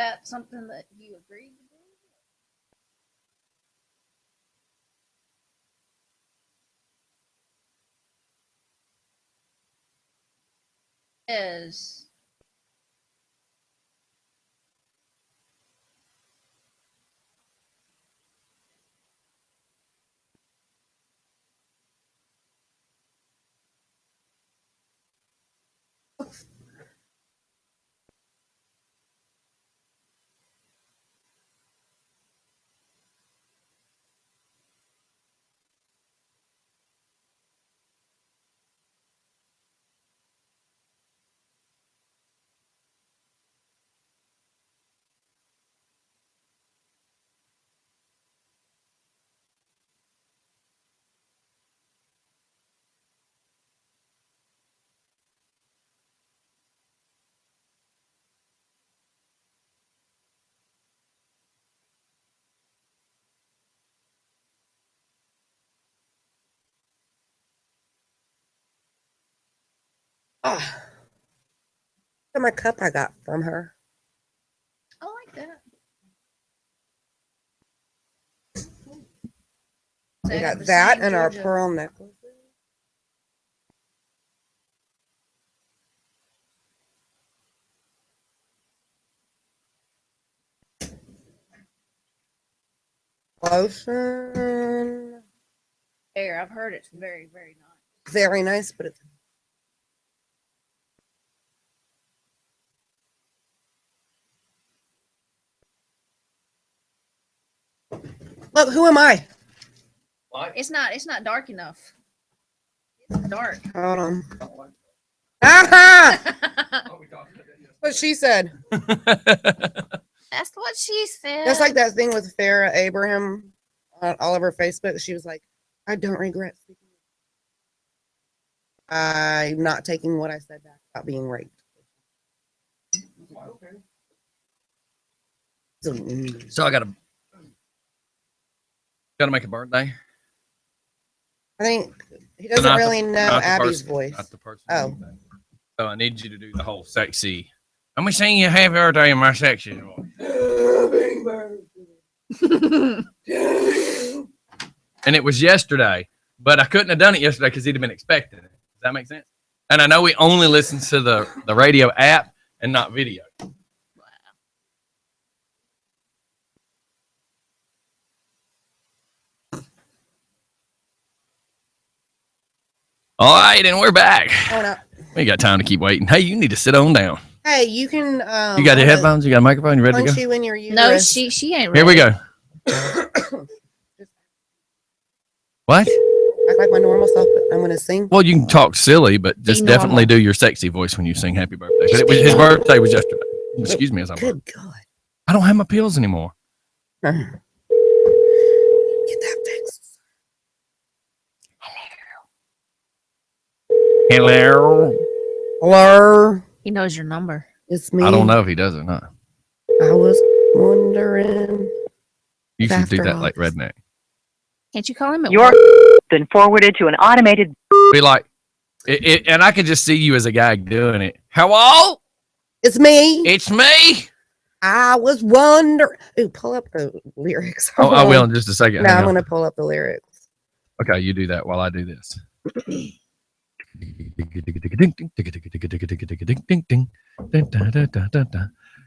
That's something that you agreed to do? Is Ah. Look at my cup I got from her. I like that. We They have got the that same and our Georgia- pearl necklaces. Lotion. Hair. I've heard it's very, very nice. Very nice, but it's look, who am I? It's not dark enough. It's dark. Hold on. Aha! What she said. That's what she said. That's like that thing with Farrah Abraham on all over Facebook. She was like, I don't regret speaking. I'm not taking what I said back about being raped. So I gotta make a birthday. I think he doesn't Not the- really know not the Abby's person- voice. Not the person. Oh. So I need you to do the whole sexy. I'm gonna sing you happy birthday in my sexy voice. And it was yesterday, but I couldn't have done it yesterday because he'd have been expecting it. Does that make sense? And I know he only listens to the radio app and not video. All right, and we're back. Oh, no. We ain't got time to keep waiting. Hey, you need to sit on down. Hey, you can. You got the headphones? You got a microphone? You ready to Punch go? you in your uterus. No, she ain't ready. Here we go. What? Act like my normal self, but I'm gonna sing. Well, you can talk silly, but just normal. definitely do your sexy voice when you sing happy birthday. 'Cause his birthday was yesterday. Excuse me as I'm. Good God. I don't have my pills anymore. Get that fixed. Hello. Hello, He knows your number. it's me. I don't know if he does or not. I was wondering. You should do After that all like this. redneck. Can't you call him at Your work? been forwarded to an automated. Be like, and I could just see you as a guy doing it. Hello, It's me. it's me. I was wondering. Ooh, pull up the lyrics. Oh, Hold I will on. in just a second. No, Hang I'm on. gonna pull up the lyrics. Okay, you do that while I do this.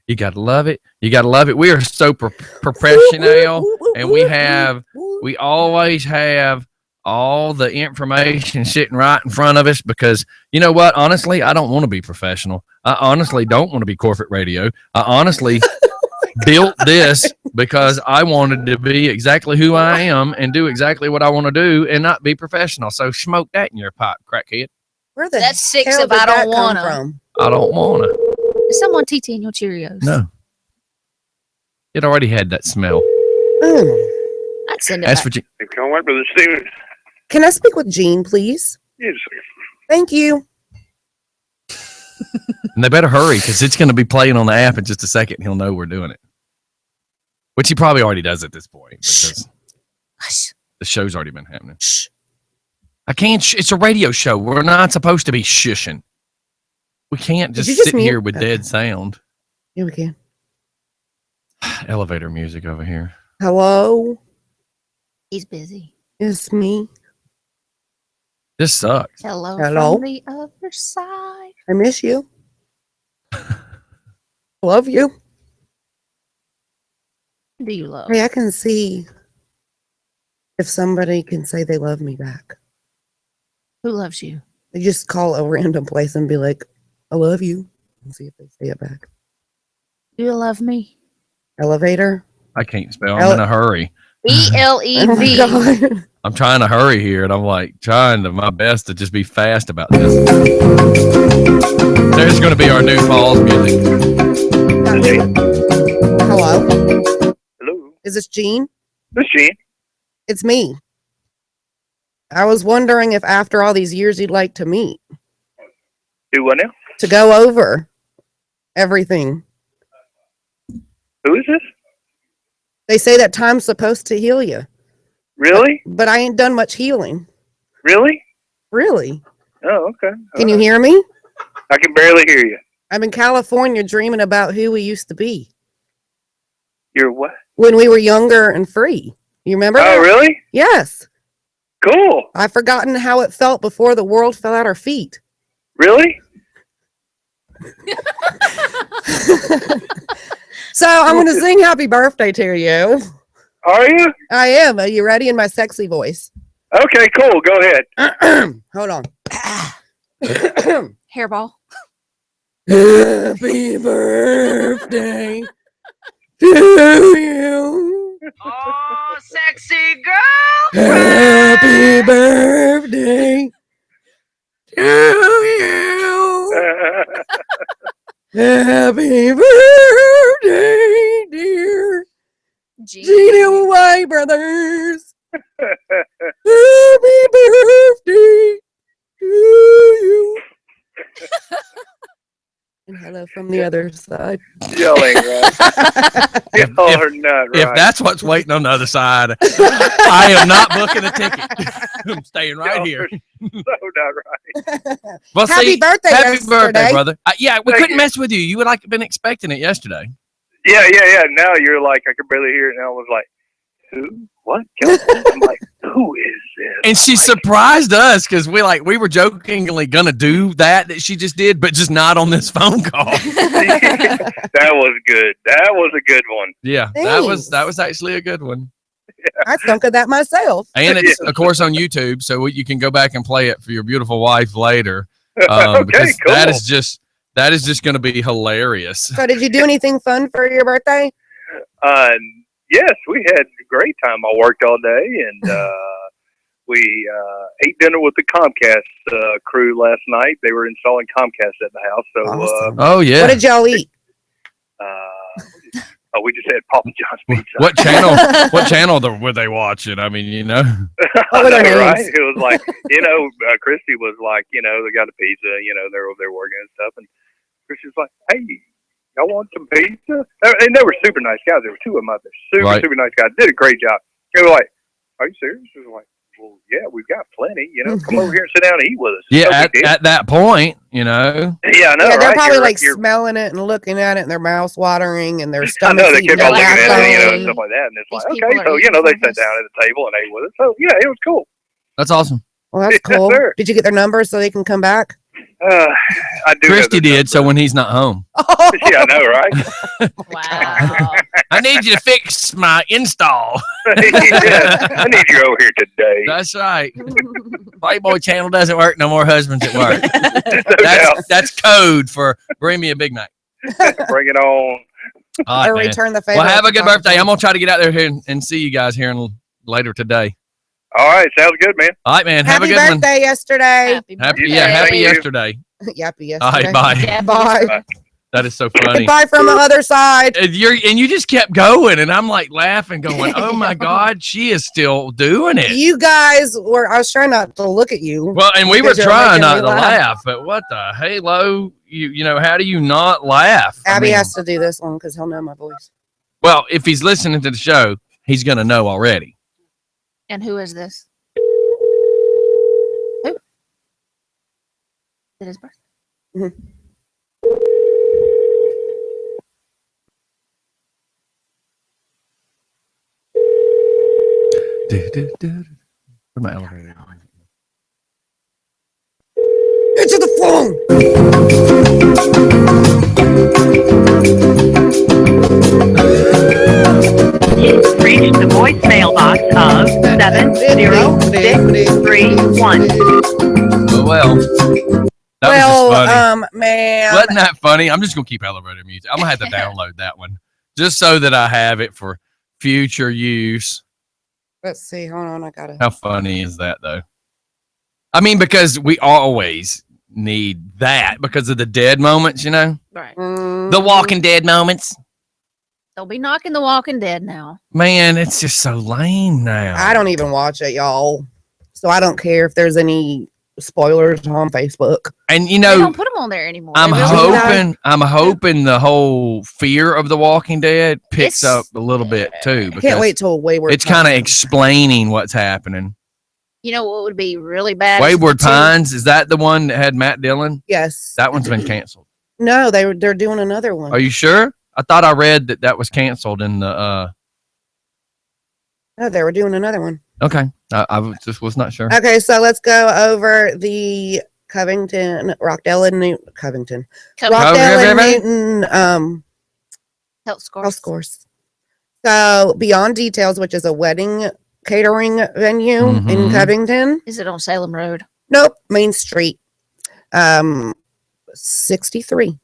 You gotta love it. You gotta love it. We are so professional, and we always have all the information sitting right in front of us because you know what? Honestly, I don't want to be professional. I honestly don't want to be corporate radio. I honestly built this because I wanted to be exactly who I am and do exactly what I want to do and not be professional. So smoke that in your pipe, crackhead. Where the That's six hell if did I that don't come wanna. from? I don't want to. Is someone TTing your Cheerios? No. It already had that smell. I'd send it As back. for Gene, Come on, Brother Stevens. Can I speak with Gene, please? Yes, Thank you. and they better hurry because it's going to be playing on the app in just a second. He'll know we're doing it, which he probably already does at this point because Hush. the show's already been happening. Shh. I can't. It's a radio show. We're not supposed to be shushing. We can't Did just you just sit here mute? with Okay. dead sound. Here we can. Elevator music over here. Hello, He's busy. it's me. This sucks. Hello, Hello? from the other side. I miss you. Love you. Who do you love? Hey, I can see if somebody can say they love me back. Who loves you? They just call a random place and be like, I love you. And see if they say it back. Do you love me? Elevator. I can't spell. I'm in a hurry. Oh my ELEV. God. I'm trying to hurry here, and I'm like trying to my best to just be fast about this. There's going to be our new pause music. Hello. hello. Is this Gene? This Gene. It's me. I was wondering if after all these years you'd like to meet Do what now? to go over everything. Who is this? They say that time's supposed to heal you, Really? but I ain't done much healing. Really? Really? Oh, okay. Can you hear me? I can barely hear you. I'm in California dreaming about who we used to be You're what? when we were younger and free. You remember Oh, that? really? Yes. Cool. I've forgotten how it felt before the world fell at our feet. Really? So I'm going to sing happy birthday to you. Are you? I am. Are you ready in my sexy voice? Okay, cool. Go ahead. Hold on. Hairball. Happy birthday to you. Oh, sexy girl. Happy birthday to you. Happy birthday, dear Gino White Brothers. Happy birthday to you. And hello from the other side. Yelling, right? Y'all are not right. If that's what's waiting on the other side, I am not booking a ticket. I'm staying right Y'all here. are so not right. Well, Happy birthday happy yesterday. birthday, brother. Yeah, we Thank couldn't you. mess with you. You would like been expecting it yesterday. Yeah. Now you're like, I could barely hear it. And I was like, who? What? I'm like, who is this? And she surprised us because we were jokingly gonna do that she just did, but just not on this phone call. That was good. That was a good one. Yeah, Thanks. that was actually a good one. I thunk of that myself. And it's of course on YouTube, so you can go back and play it for your beautiful wife later. Okay, Because cool. that is just going to be hilarious. So did you do anything fun for your birthday? Yes, we had a great time. I worked all day, and we ate dinner with the Comcast crew last night. They were installing Comcast at the house. So, Awesome. Oh yeah. What did y'all eat? we just had Papa John's pizza. What channel? What channel were they watching? I mean, you know. What were their names? Right? It was like, Christy was like, they got a pizza. They're over there working and stuff, and Christy's like, hey. Y'all want some pizza? And they were super nice guys. There were two of them out there. Super nice guys. Did a great job. They were like, are you serious? I was like, well, yeah, we've got plenty. Come over here and sit down and eat with us. Yeah, No at that point, Yeah, I know. Yeah, they're right? probably You're- like you're- smelling it and looking at it, and their mouths watering, and their I stomachs know they eating kept their on looking at it, backbone. and stuff like that. And it's These like, people okay, are so, eating they from sat us. down at the table and ate with us. So, yeah, it was cool. That's awesome. Well, that's Yes, cool. sir. Did you get their numbers so they can come back? I do. Christy did, so when he's not home. Yeah, I know, right? Wow. I need you to fix my install. Yeah, I need you over here today. That's right. Playboy channel doesn't work. No more husbands at work. No doubt. That's code for bring me a Big Mac. Bring it on. All right, Or man. return the favor. Well, have a with good Papa birthday. I'm John's. gonna try to get out there here and see you guys here later today. All right, sounds good, man. All right, man. Have Happy a good birthday yesterday. Happy one. You too. Happy Thank you. yesterday. Yappy All yesterday. right, bye. Yeah, Bye. That is so funny. Goodbye from the other side. And you just kept going, and I'm like laughing, going, "Oh my God, she is still doing it." You guys were, I was trying not to look at you. Well, and we were Because you're trying making not me to laugh, but what the halo? You know, how do you not laugh? I Abby mean, has to do this one because he'll know my voice. well, if he's listening to the show, he's gonna know already. And who is this? Who? It is birthday. Where's my elevator? Answer the phone. Reach the voicemail box of 70631. Oh well. That was just funny. Man. Wasn't that funny? I'm just gonna keep elevator music. I'm gonna have to download that one just so that I have it for future use. Let's see. Hold on. I gotta. How funny is that though? I mean, because we always need that because of the dead moments, you know? Right. The Walking Dead moments. They'll be knocking the Walking Dead now. Man, it's just so lame now. I don't even watch it, y'all. So I don't care if there's any spoilers on Facebook. And you They know, don't put them on there anymore. I'm They really hoping the whole fear of the Walking Dead picks It's- up a little bit too. Can't Because wait till Wayward. it's kind of Pines. explaining what's happening. You know what would be really bad? is Wayward the two- Pines, is that the one that had Matt Dillon? Yes. That one's been canceled. No, they're doing another one. Are you sure? I thought I read that was canceled in the. No, they were doing another one. Okay, just was not sure. Okay, so let's go over the Rockdale and Newton Health scores. health scores. So Beyond Details, which is a wedding catering venue in Mhm. Covington. Is it on Salem Road? Nope, Main Street. 63.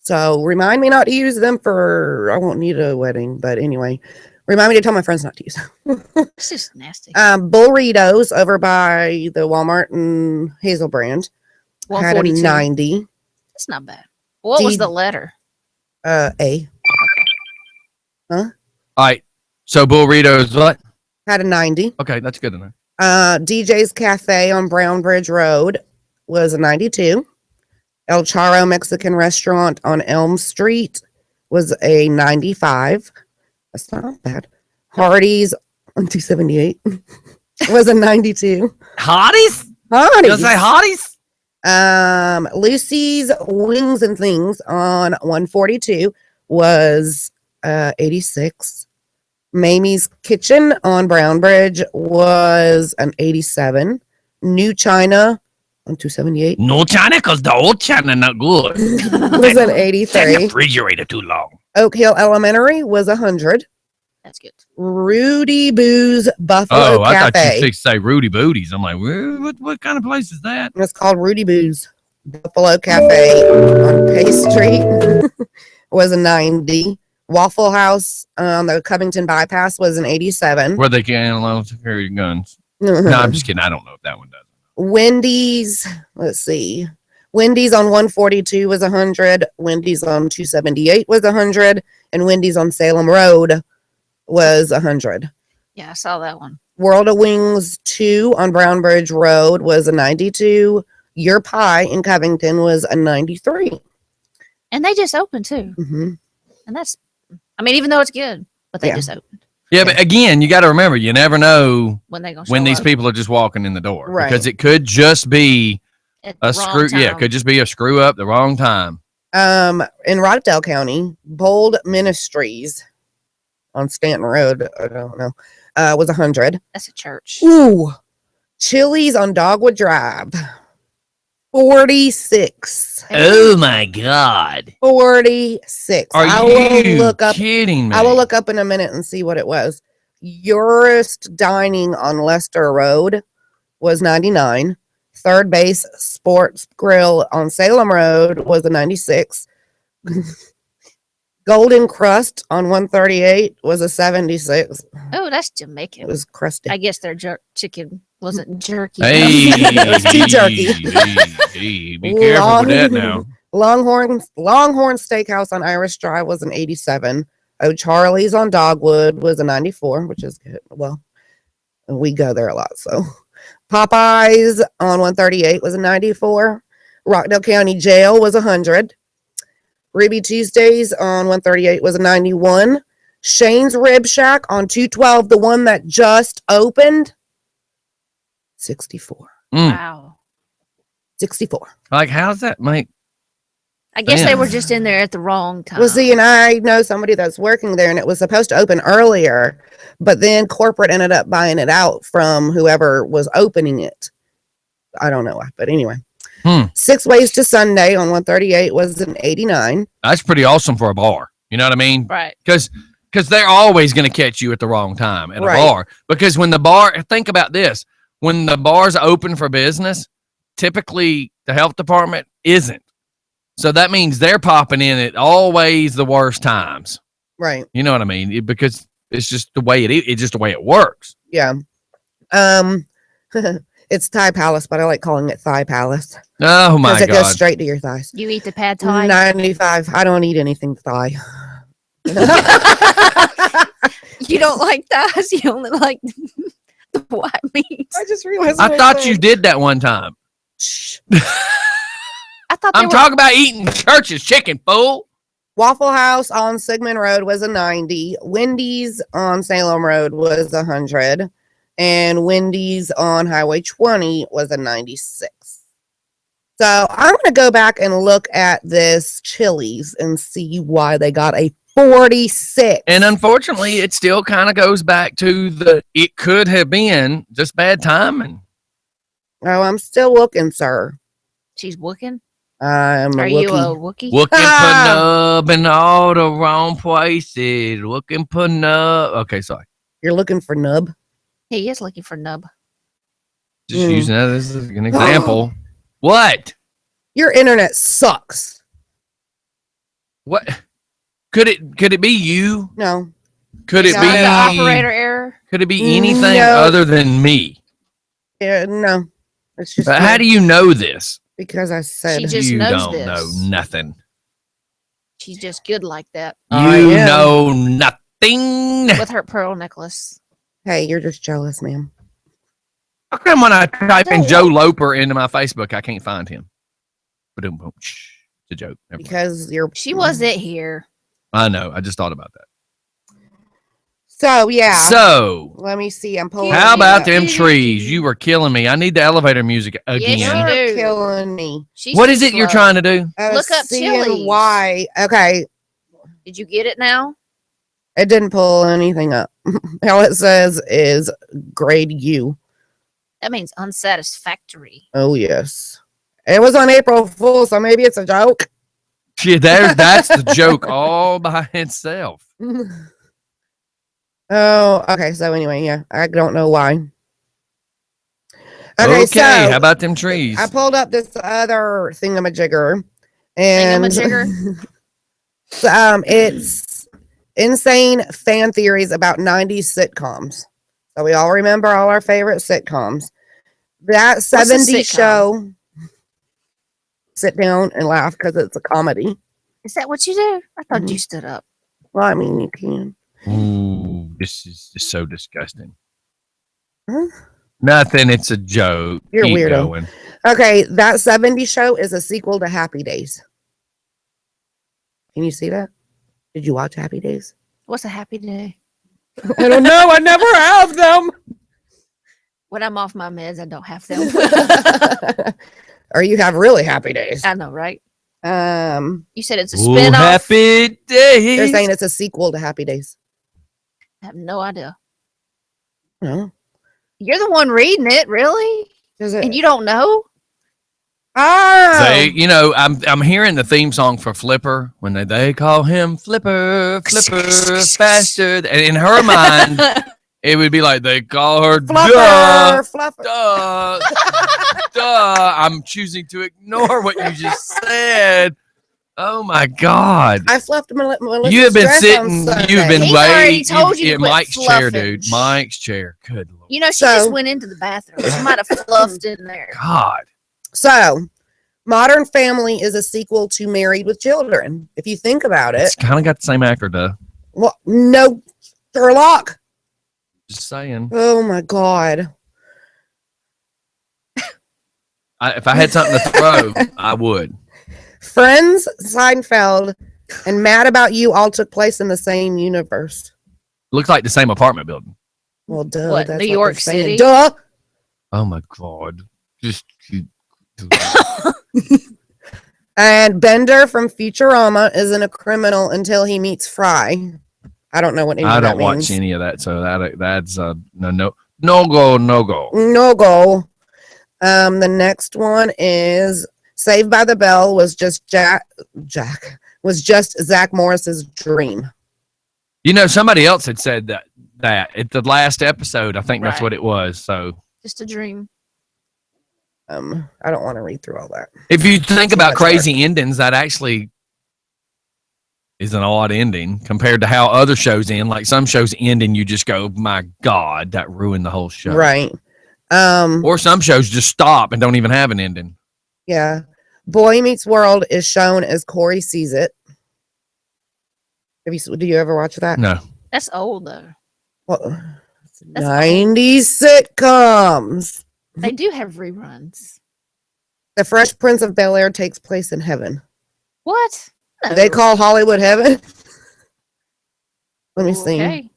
So remind me not to use them for, I won't need a wedding, but anyway, remind me to tell my friends not to use them. It's just nasty. Burritos over by the Walmart and Hazelbrand had a 142. 90. That's not bad. What was the letter? A. All right. So burritos, what? Had a 90. Okay, that's good enough. DJ's Cafe on Brown Bridge Road was a 92. El Charro Mexican Restaurant on Elm Street was a 95. That's not bad. Hardee's on 278 was a 92. Hotties? Hotties. You say hotties? Lucy's Wings and Things on 142 was 86. Mamie's Kitchen on Brown Bridge was an 87. New China on 278 No China, because the old China not good. was an 83. Refrigerator too long. Oak Hill Elementary was 100. That's good. Rudy Boo's Buffalo I thought Cafe. you say Rudy Booties. I'm like, what kind of place is that? It's called Rudy Boo's Buffalo Cafe on Pace Street was a 90. Waffle House on the Covington bypass was an 87. Where they can load security guns. No, I'm just kidding. I don't know if that one does. Wendy's, let's see. Wendy's on 142 was 100. Wendy's on 278 was 100. And Wendy's on Salem Road was 100. Yeah, I saw that one. World of Wings 2 on Brown Bridge Road was a 92. Your Pie in Covington was a 93. And they just opened too. Mm-hmm. And that's, I mean, even though it's good, but they Yeah. just opened. Yeah, but again, you got to remember, you never know When they gonna when show these up people are just walking in the door. Right. Because it could just be at the a wrong screw. Yeah, it time. could just be a screw up the wrong time. In Rockdale County, Bold Ministries on Stanton Road, I don't know, was 100. That's a church. Ooh, Chili's on Dogwood Drive, 46. Oh my God. 46. Are I you will look up. kidding me? I will look up in a minute and see what it was. Eurist Dining on Lester Road was 99. Third Base Sports Grill on Salem Road was a 96. Golden Crust on 138 was a 76. Oh, that's It Jamaican. was crusty. I guess their chicken wasn't jerky. Hey, It was too jerky. hey, be careful with that now. Longhorn Steakhouse on Irish Drive was an 87. O'Charlie's on Dogwood was a 94, which is good. Well, we go there a lot, so. Popeyes on 138 was a 94. Rockdale County Jail was 100. Ruby Tuesdays on 138 was a 91. Shane's Rib Shack on 212, the one that just opened, 64. Wow. 64. Like, how's that make? I guess they Damn. were just in there at the wrong time. Well, see, and I know somebody that's working there, and it was supposed to open earlier, but then corporate ended up buying it out from whoever was opening it. I don't know, but anyway. 6 Ways to Sunday on 138 was an 89. That's pretty awesome for a bar. You know what I mean? Right. Because they're always going to catch you at the wrong time at a Right. bar. Because when the bar, think about this, when the bar's open for business, typically the health department isn't. So that means they're popping in at always the worst times. Right. You know what I mean? Because it's just the way it's just the way it works. Yeah. It's Thai Palace, but I like calling it Thigh Palace Oh my because it goes God. straight to your thighs. You eat the pad thai? 95. I don't eat anything thigh. You don't like thighs? You only like the white meat? I just realized. I thought you did that one time. I thought they I'm were. talking about eating church's chicken, fool. Waffle House on Sigmund Road was a 90. Wendy's on Salem Road was 100. And Wendy's on Highway 20 was a 96. So I'm going to go back and look at this Chili's and see why they got a 46. And unfortunately, it still kind of goes back to it could have been just bad timing. Oh, I'm still looking, sir. She's wooking. I'm Are you a Wookiee? Looking Panub in all the wrong places. Looking Panub. Okay, sorry. You're looking for nub? He is looking for nub. Just using that as an example. What? Your internet sucks. What? Could it be you? No. Could it Not be the operator error? Could it be anything No. other than me? Yeah, no. It's just But how do you know this? because I said She just you knows don't this. know nothing. She's just good like that You am. know nothing. with her pearl necklace. Hey, you're just jealous, ma'am. How come when I type in Don't Joe look. Loper into my Facebook, I can't find him? Ba-doom, boom. Shh. It's a joke. Never mind. Because you're She wasn't here. I know. I just thought about that. So yeah. So, Let me see. I'm pulling. how it about up. them trees? You were killing me. I need the elevator music again. Yes, you You're do. killing me. She's What too is it you're slow. trying to do? Look up Chili's. why. Okay. Did you get it now? It didn't pull anything up. All it says is grade U. That means unsatisfactory. Oh yes. It was on April Fool's, so maybe it's a joke. Yeah, that's the joke all by itself. Oh, okay. So anyway, yeah, I don't know why. Okay, so how about them trees? I pulled up this other thingamajigger, and Thingamajigger? it's insane fan theories about 90s sitcoms. So we all remember all our favorite sitcoms. That 70s sitcom? show. Sit down and laugh because it's a comedy. Is that what you do? I thought Mhm. you stood up. Well, I mean, you can. Ooh, this is just so disgusting. Huh? Nothing. It's a joke. You're Keep weirdo. going. Okay, that 70s show is a sequel to Happy Days. Can you see that? Did you watch Happy Days? What's a happy day? I don't know. I never have them. When I'm off my meds, I don't have them. Or you have really happy days. I know, right? Um, You said it's a Ooh, spinoff. happy days. they're saying it's a sequel to Happy Days. I have no idea. No, You're the one reading it, really? does it? And you don't know? They, I'm hearing the theme song for Flipper when they call him Flipper faster. And in her mind, it would be like they call her duh, Fluffer. duh, duh. I'm choosing to ignore what you just said. Oh my God. I fluffed Melissa's You have been dress on sitting, Sunday. you've been He's way, already told you to quit Mike's chair, fluffing. dude. Mike's chair. Good Lord. You know, she So- just went into the bathroom. She might have fluffed in there. God. So, Modern Family is a sequel to Married with Children. If you think about it, It's kind of got the same actor, duh. well, no, Sherlock. Just saying. Oh my God. If I had something to throw, I would. Friends, Seinfeld, and Mad About You all took place in the same universe. Looks like the same apartment building. Well, duh. What, that's New what York they're saying. City? Duh. Oh my God. Just. And Bender from Futurama isn't a criminal until he meets Fry. I don't know what any I of that don't watch means. any of that, so that's no go. No go. The next one is Saved by the Bell was just Zach Morris's dream. You know, somebody else had said that at the last episode. I think that's Right. what it was. So Just a dream. I don't want to read through all that. if you think Too about much crazy endings, that actually is an odd ending compared to how other shows end. Like some shows end and you just go, my God, that ruined the whole show. Right. Or some shows just stop and don't even have an ending. Yeah. Boy Meets World is shown as Corey Sees It. Do you ever watch that? No. That's old, though. Well, That's 90s sitcoms. They do have reruns. The Fresh Prince of Bel-Air takes place in heaven. What? No. They call Hollywood heaven. Let me see. Okay.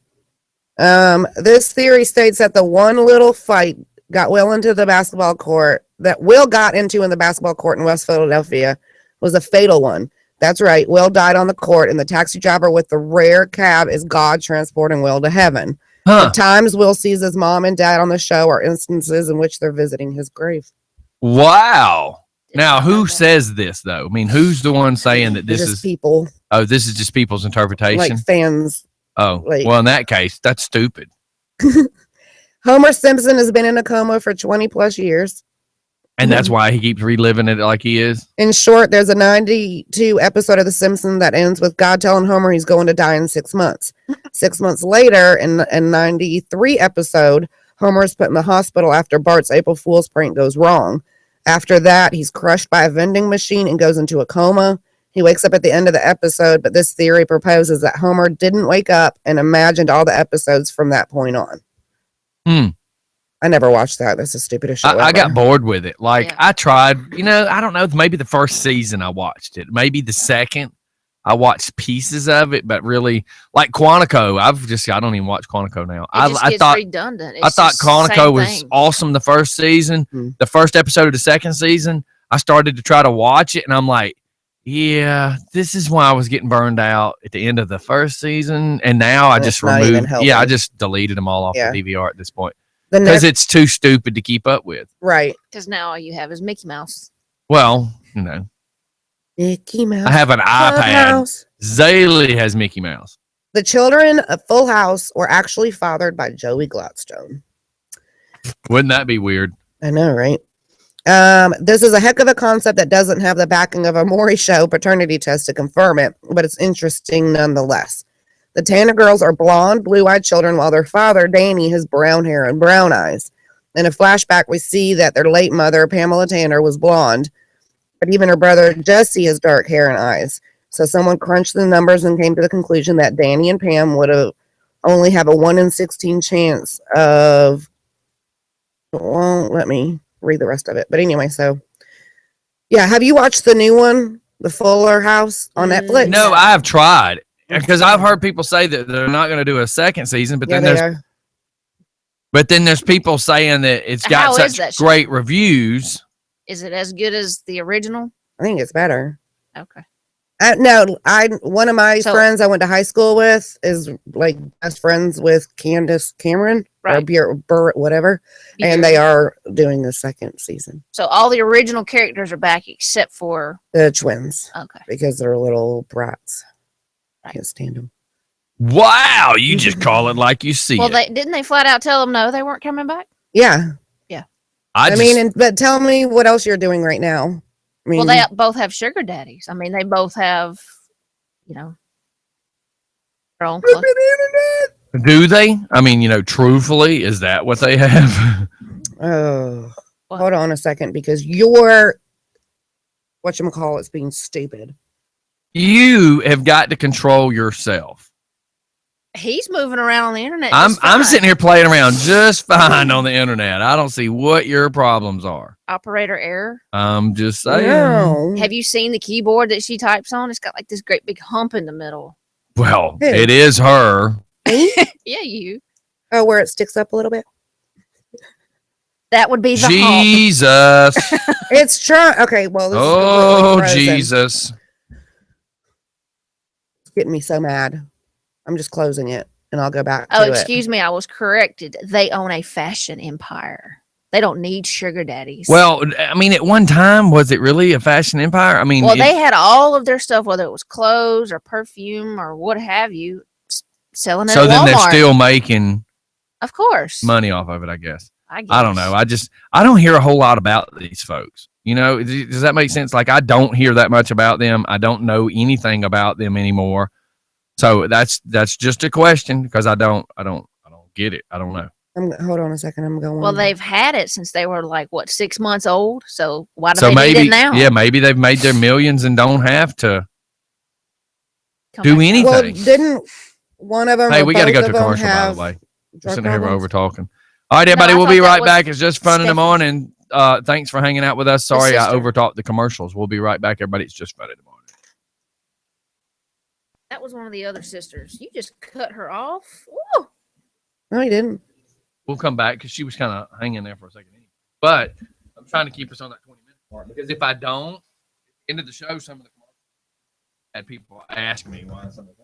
This theory states that the one little fight got well into the basketball court that Will got into in the basketball court in West Philadelphia was a fatal one. That's right. Will died on the court, and the taxi driver with the rare cab is God transporting Will to heaven. The times Will sees his mom and dad on the show are instances in which they're visiting his grave. Wow. Now, who says this, though? I mean, who's the one saying that this is people? Oh, this is just people's interpretation? Like fans. Oh, like, well, in that case, that's stupid. Homer Simpson has been in a coma for 20 plus years. And that's why he keeps reliving it like he is? In short, there's a 92 episode of The Simpsons that ends with God telling Homer he's going to die in 6 months. 6 months later, in 93 episode, Homer is put in the hospital after Bart's April Fool's prank goes wrong. After that, he's crushed by a vending machine and goes into a coma. He wakes up at the end of the episode, but this theory proposes that Homer didn't wake up and imagined all the episodes from that point on. I never watched that. That's the stupidest show I got bored with it. Like, I tried, I don't know, maybe the first season I watched it. Maybe the second I watched pieces of it, but really, like Quantico, I don't even watch Quantico now. I thought redundant. I thought Quantico was awesome the first season. The first episode of the second season, I started to try to watch it, and I'm like, yeah, this is why I was getting burned out at the end of the first season, and now I just removed. Yeah, I just deleted them all off the DVR at this point because it's too stupid to keep up with. Right. Because now all you have is Mickey Mouse. Well, Mickey Mouse. I have an iPad. Zaylee has Mickey Mouse. The children of Full House were actually fathered by Joey Gladstone. Wouldn't that be weird? I know, right? This is a heck of a concept that doesn't have the backing of a Maury Show paternity test to confirm it, but it's interesting nonetheless. The Tanner girls are blonde, blue-eyed children, while their father, Danny, has brown hair and brown eyes. In a flashback, we see that their late mother, Pamela Tanner, was blonde, but even her brother, Jesse, has dark hair and eyes. So someone crunched the numbers and came to the conclusion that Danny and Pam would have only have a 1 in 16 chance of... Well, let me read the rest of it. But anyway, so... Yeah, have you watched the new one, The Fuller House, on Netflix? No, I have tried. Because I've heard people say that they're not going to do a second season, but then there's people saying that it's got such great reviews. Is it as good as the original? I think it's better. Okay. One of my friends I went to high school with is like best friends with Candace Cameron or Burr, whatever, and they are doing the second season. So all the original characters are back except for the twins. Okay. Because they're little brats. I can't stand them. Wow, you just call it like you see it. Didn't they flat out tell them no, they weren't coming back? Yeah. Yeah. But tell me what else you're doing right now. I mean, they both have sugar daddies. I mean, they both have, their own clothes. Do they? I mean, truthfully, is that what they have? Oh, hold on a second, because you're whatchamacallit's being stupid. You have got to control yourself. He's moving around on the internet. I'm sitting here playing around just fine on the internet. I don't see what your problems are. Operator error. I'm just saying. No. Have you seen the keyboard that she types on? It's got like this great big hump in the middle. Well, it is her. Yeah, you. Oh, where it sticks up a little bit. That would be the Jesus. It's trying. Okay, well. This is really Jesus. It's getting me so mad. I'm just closing it, and I'll go back to it. Excuse me. I was corrected. They own a fashion empire. They don't need sugar daddies. Well, I mean, at one time, was it really a fashion empire? I mean, they had all of their stuff, whether it was clothes or perfume or what have you, selling it at Walmart. So then they're still making, of course, money off of it, I guess. I don't know. I don't hear a whole lot about these folks. Does that make sense? Like, I don't hear that much about them. I don't know anything about them anymore. So that's just a question, because I don't get it. I don't know. Hold on a second. I'm going. Well, they've had it since they were 6 months old. So why do they need it now? Yeah, maybe they've made their millions and don't have to do anything. Well, didn't one of them? Hey, we got to go to commercial, by the way. We're sitting here over talking. All right, everybody, we'll be right back. It's just fun in the morning. Thanks for hanging out with us. Sorry, I overtalked the commercials. We'll be right back, everybody. It's just fun in the morning. That was one of the other sisters. You just cut her off. Woo! No, he didn't. We'll come back because she was kind of hanging there for a second. But I'm trying to keep us on that 20-minute mark because if I don't, end of the show, some of the had people ask me why some of the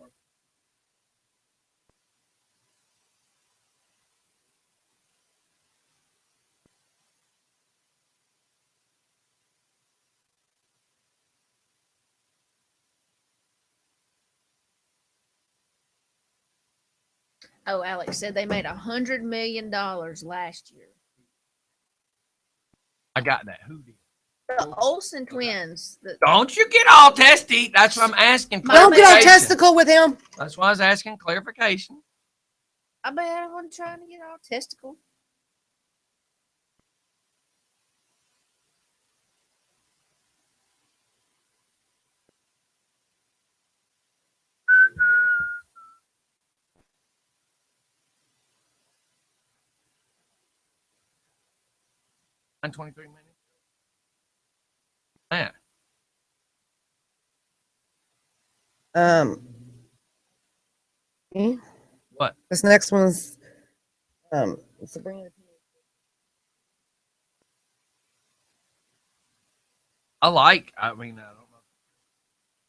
Oh, Alex said they made $100 million last year. I got that. Who did? The Olsen twins. Don't you get all testy. That's what I'm asking. Don't get all testicle with him. That's why I was asking clarification. I bet I wasn't trying to get all testicle. And 23 minutes. Man. What? This next one's Sabrina. I don't know.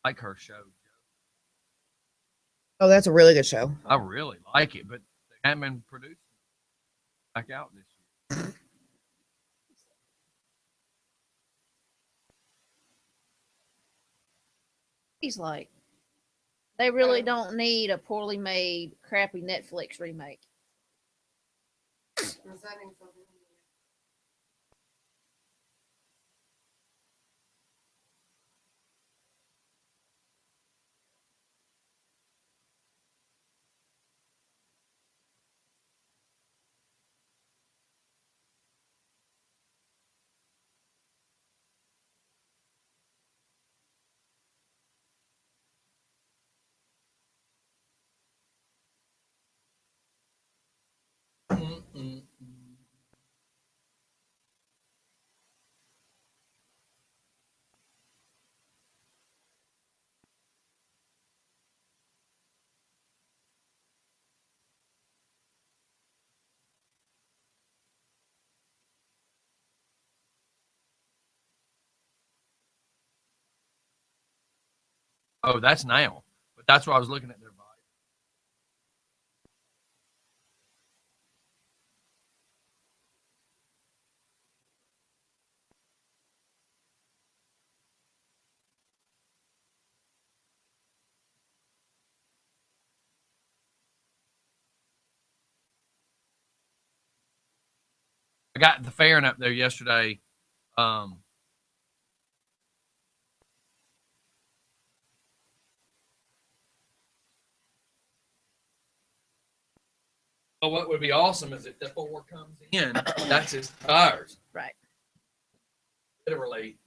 I like her show. Oh, that's a really good show. I really like it, but they haven't been produced back out this year. He's like, they really don't need a poorly made, crappy Netflix remake. Oh, that's now. But that's why I was looking at their vibe. I got the Farron up there yesterday. Well, what would be awesome is if the 4 comes in, that's his tires. Right. Literally.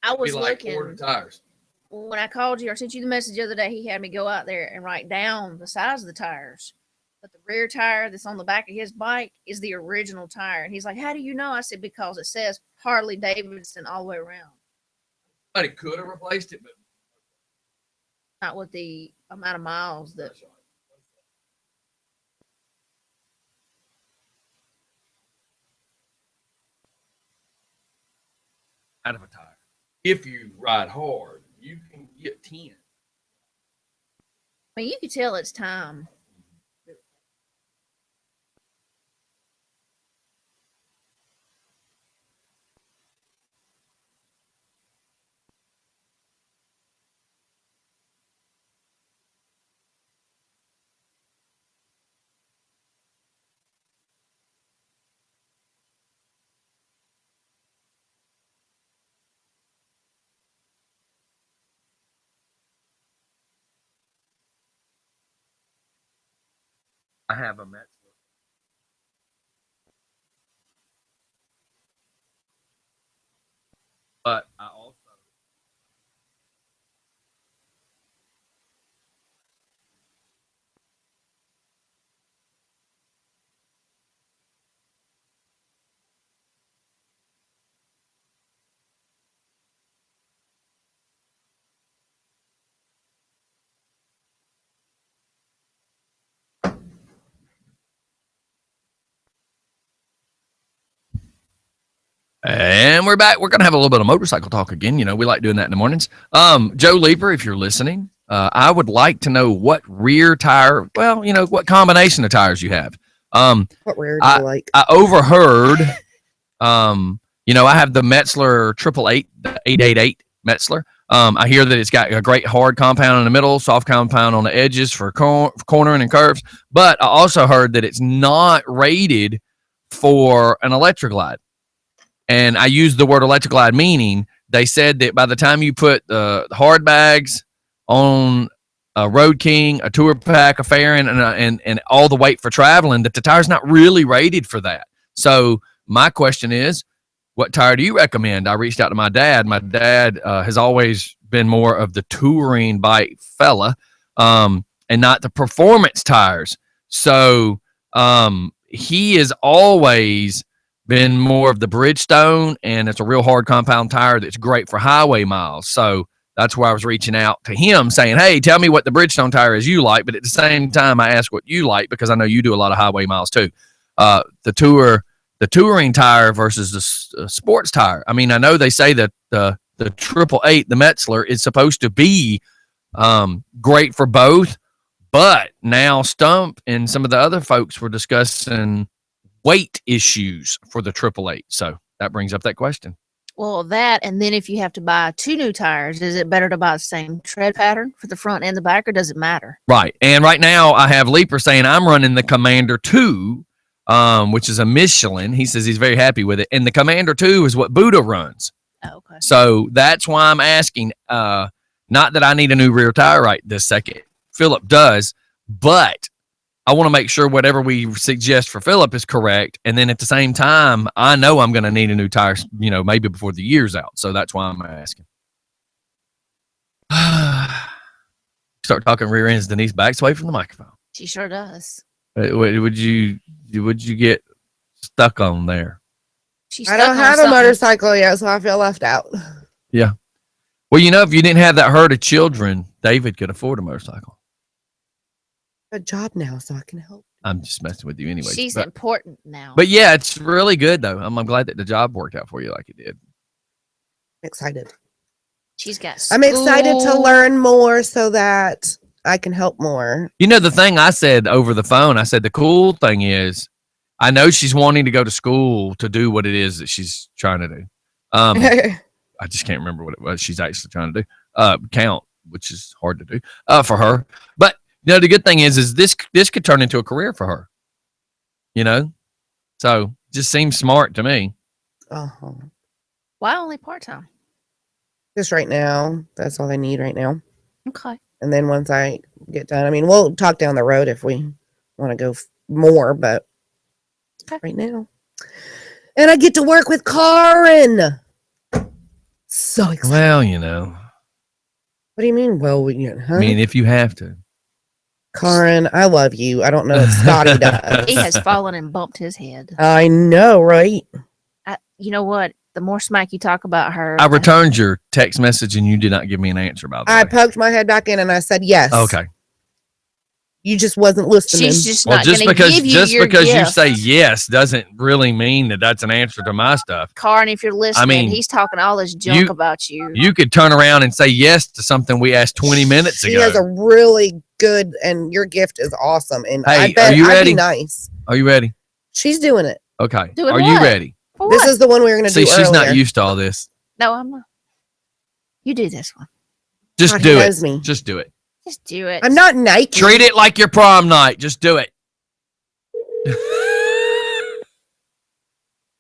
I was like looking. 4 tires. When I called you or sent you the message the other day, he had me go out there and write down the size of the tires. But the rear tire that's on the back of his bike is the original tire. And he's like, how do you know? I said, because it says Harley Davidson all the way around. But it could have replaced it, but not with the amount of miles that. Out of a tire. If you ride hard, you can get 10. I mean, you could tell it's time. I have a Mets. But I also And we're back. We're going to have a little bit of motorcycle talk again. You know, we like doing that in the mornings. Joe Leeper, if you're listening, I would like to know what rear tire, well, you know, what combination of tires you have. What rear do you like? I overheard, you know, I have the Metzler 888 Metzler. I hear that it's got a great hard compound in the middle, soft compound on the edges for cornering and curves. But I also heard that it's not rated for an electric glide. And I used the word electric glide, meaning they said that by the time you put the hard bags on a Road King, a Tour Pack, a Farron, and all the weight for traveling, that the tire's not really rated for that. So my question is, what tire do you recommend? I reached out to my dad. My dad has always been more of the touring bike fella, and not the performance tires. So he has always been more of the Bridgestone, and it's a real hard compound tire that's great for highway miles. So that's where I was reaching out to him saying, hey, tell me what the Bridgestone tire is you like. But at the same time, I ask what you like because I know you do a lot of highway miles too. The touring tire versus the sports tire. I mean, I know they say that the 888, the Metzler, is supposed to be great for both, but now Stump and some of the other folks were discussing weight issues for the 888. So that brings up that question. Well, that, and then if you have to buy 2 new tires, is it better to buy the same tread pattern for the front and the back, or does it matter? Right. And right now I have Leaper saying I'm running the Commander 2, which is a Michelin. He says he's very happy with it. And the Commander 2 is what Buddha runs. Oh, okay. So that's why I'm asking, not that I need a new rear tire right this second. Philip does, but I want to make sure whatever we suggest for Philip is correct. And then at the same time, I know I'm going to need a new tire, you know, maybe before the year's out. So that's why I'm asking. Start talking rear ends. Denise backs away from the microphone. She sure does. Would you get stuck on there? I don't have a motorcycle yet, so I feel left out. Yeah. Well, you know, if you didn't have that herd of children, David could afford a motorcycle. A job now, so I can help. I'm just messing with you anyway. She's important now. But yeah, it's really good though. I'm glad that the job worked out for you like it did. I'm excited. She's got I'm excited to learn more so that I can help more. You know, the thing I said over the phone, I said the cool thing is I know she's wanting to go to school to do what it is that she's trying to do. I just can't remember what it was she's actually trying to do. Count, which is hard to do for her. But you know, the good thing is this could turn into a career for her. You know, so just seems smart to me. Uh-huh. Why only part-time? Just right now. That's all I need right now. Okay. And then once I get done, I mean, we'll talk down the road if we want to go more, but right now. And I get to work with Karin. So excited. Well, you know. What do you mean? Well, I mean, if you have to. Karin, I love you. I don't know if Scottie does. He has fallen and bumped his head. I know, right? You know what? The more smack you talk about her. I returned your text message and you did not give me an answer about that. I poked my head back in and I said yes. Okay. You just wasn't listening. She's just not going to give you just your because gift. you say yes doesn't really mean that that's an answer to my stuff. Karin, if you're listening, I mean, he's talking all this junk about you. You could turn around and say yes to something we asked 20 minutes ago. She has a really good, and your gift is awesome. And hey, I bet are you I'd ready? be nice. Are you ready? She's doing it. Okay. Doing are you what? ready? For This what? is the one we were going to do See, she's earlier. not used to all this. No, I'm not. You do this one. Just God, do he it. knows me. Just do it. Just do it. I'm not Nike. Treat it like your prom night. Just do it.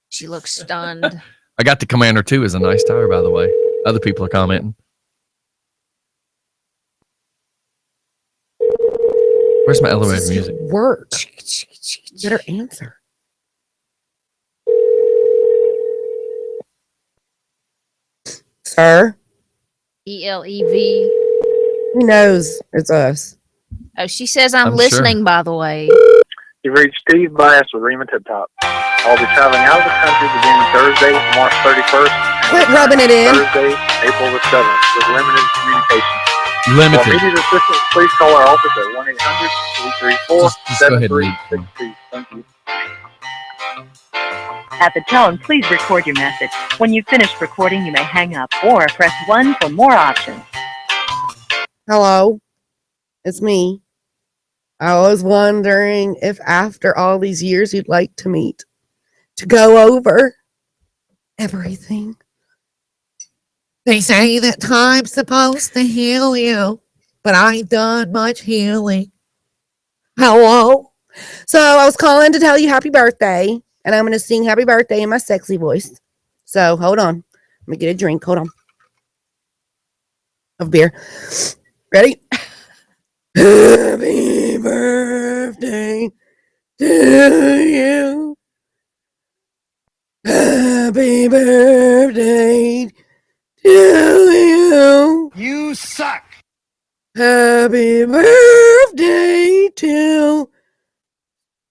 She looks stunned. I got the Commander 2 as a nice tire, by the way. Other people are commenting. Where's my elevator music? Work. Better answer. Sir, ELEV. he knows it's us. Oh, she says I'm I'm listening, by the way. You've reached Steve Bass with Rima Tip Top. I'll be traveling out of the country beginning Thursday, March 31st. Quit rubbing it in. Thursday, April the 7th, with limited communication. For Limited. immediate assistance, please call our office at 1-800-334-7362. Just go ahead and leave. Thank you. At the tone, please record your message. When you've finished recording, you may hang up or press 1 for more options. Hello, it's me. I was wondering if after all these years you'd like to meet to go over everything. They say that time's supposed to heal you, but I ain't done much healing. Hello. So I was calling to tell you happy birthday, and I'm going to sing happy birthday in my sexy voice. So hold on. Let me get a drink. Hold on. Of beer. Ready? Happy birthday to you. Happy birthday to you. You suck. Happy birthday to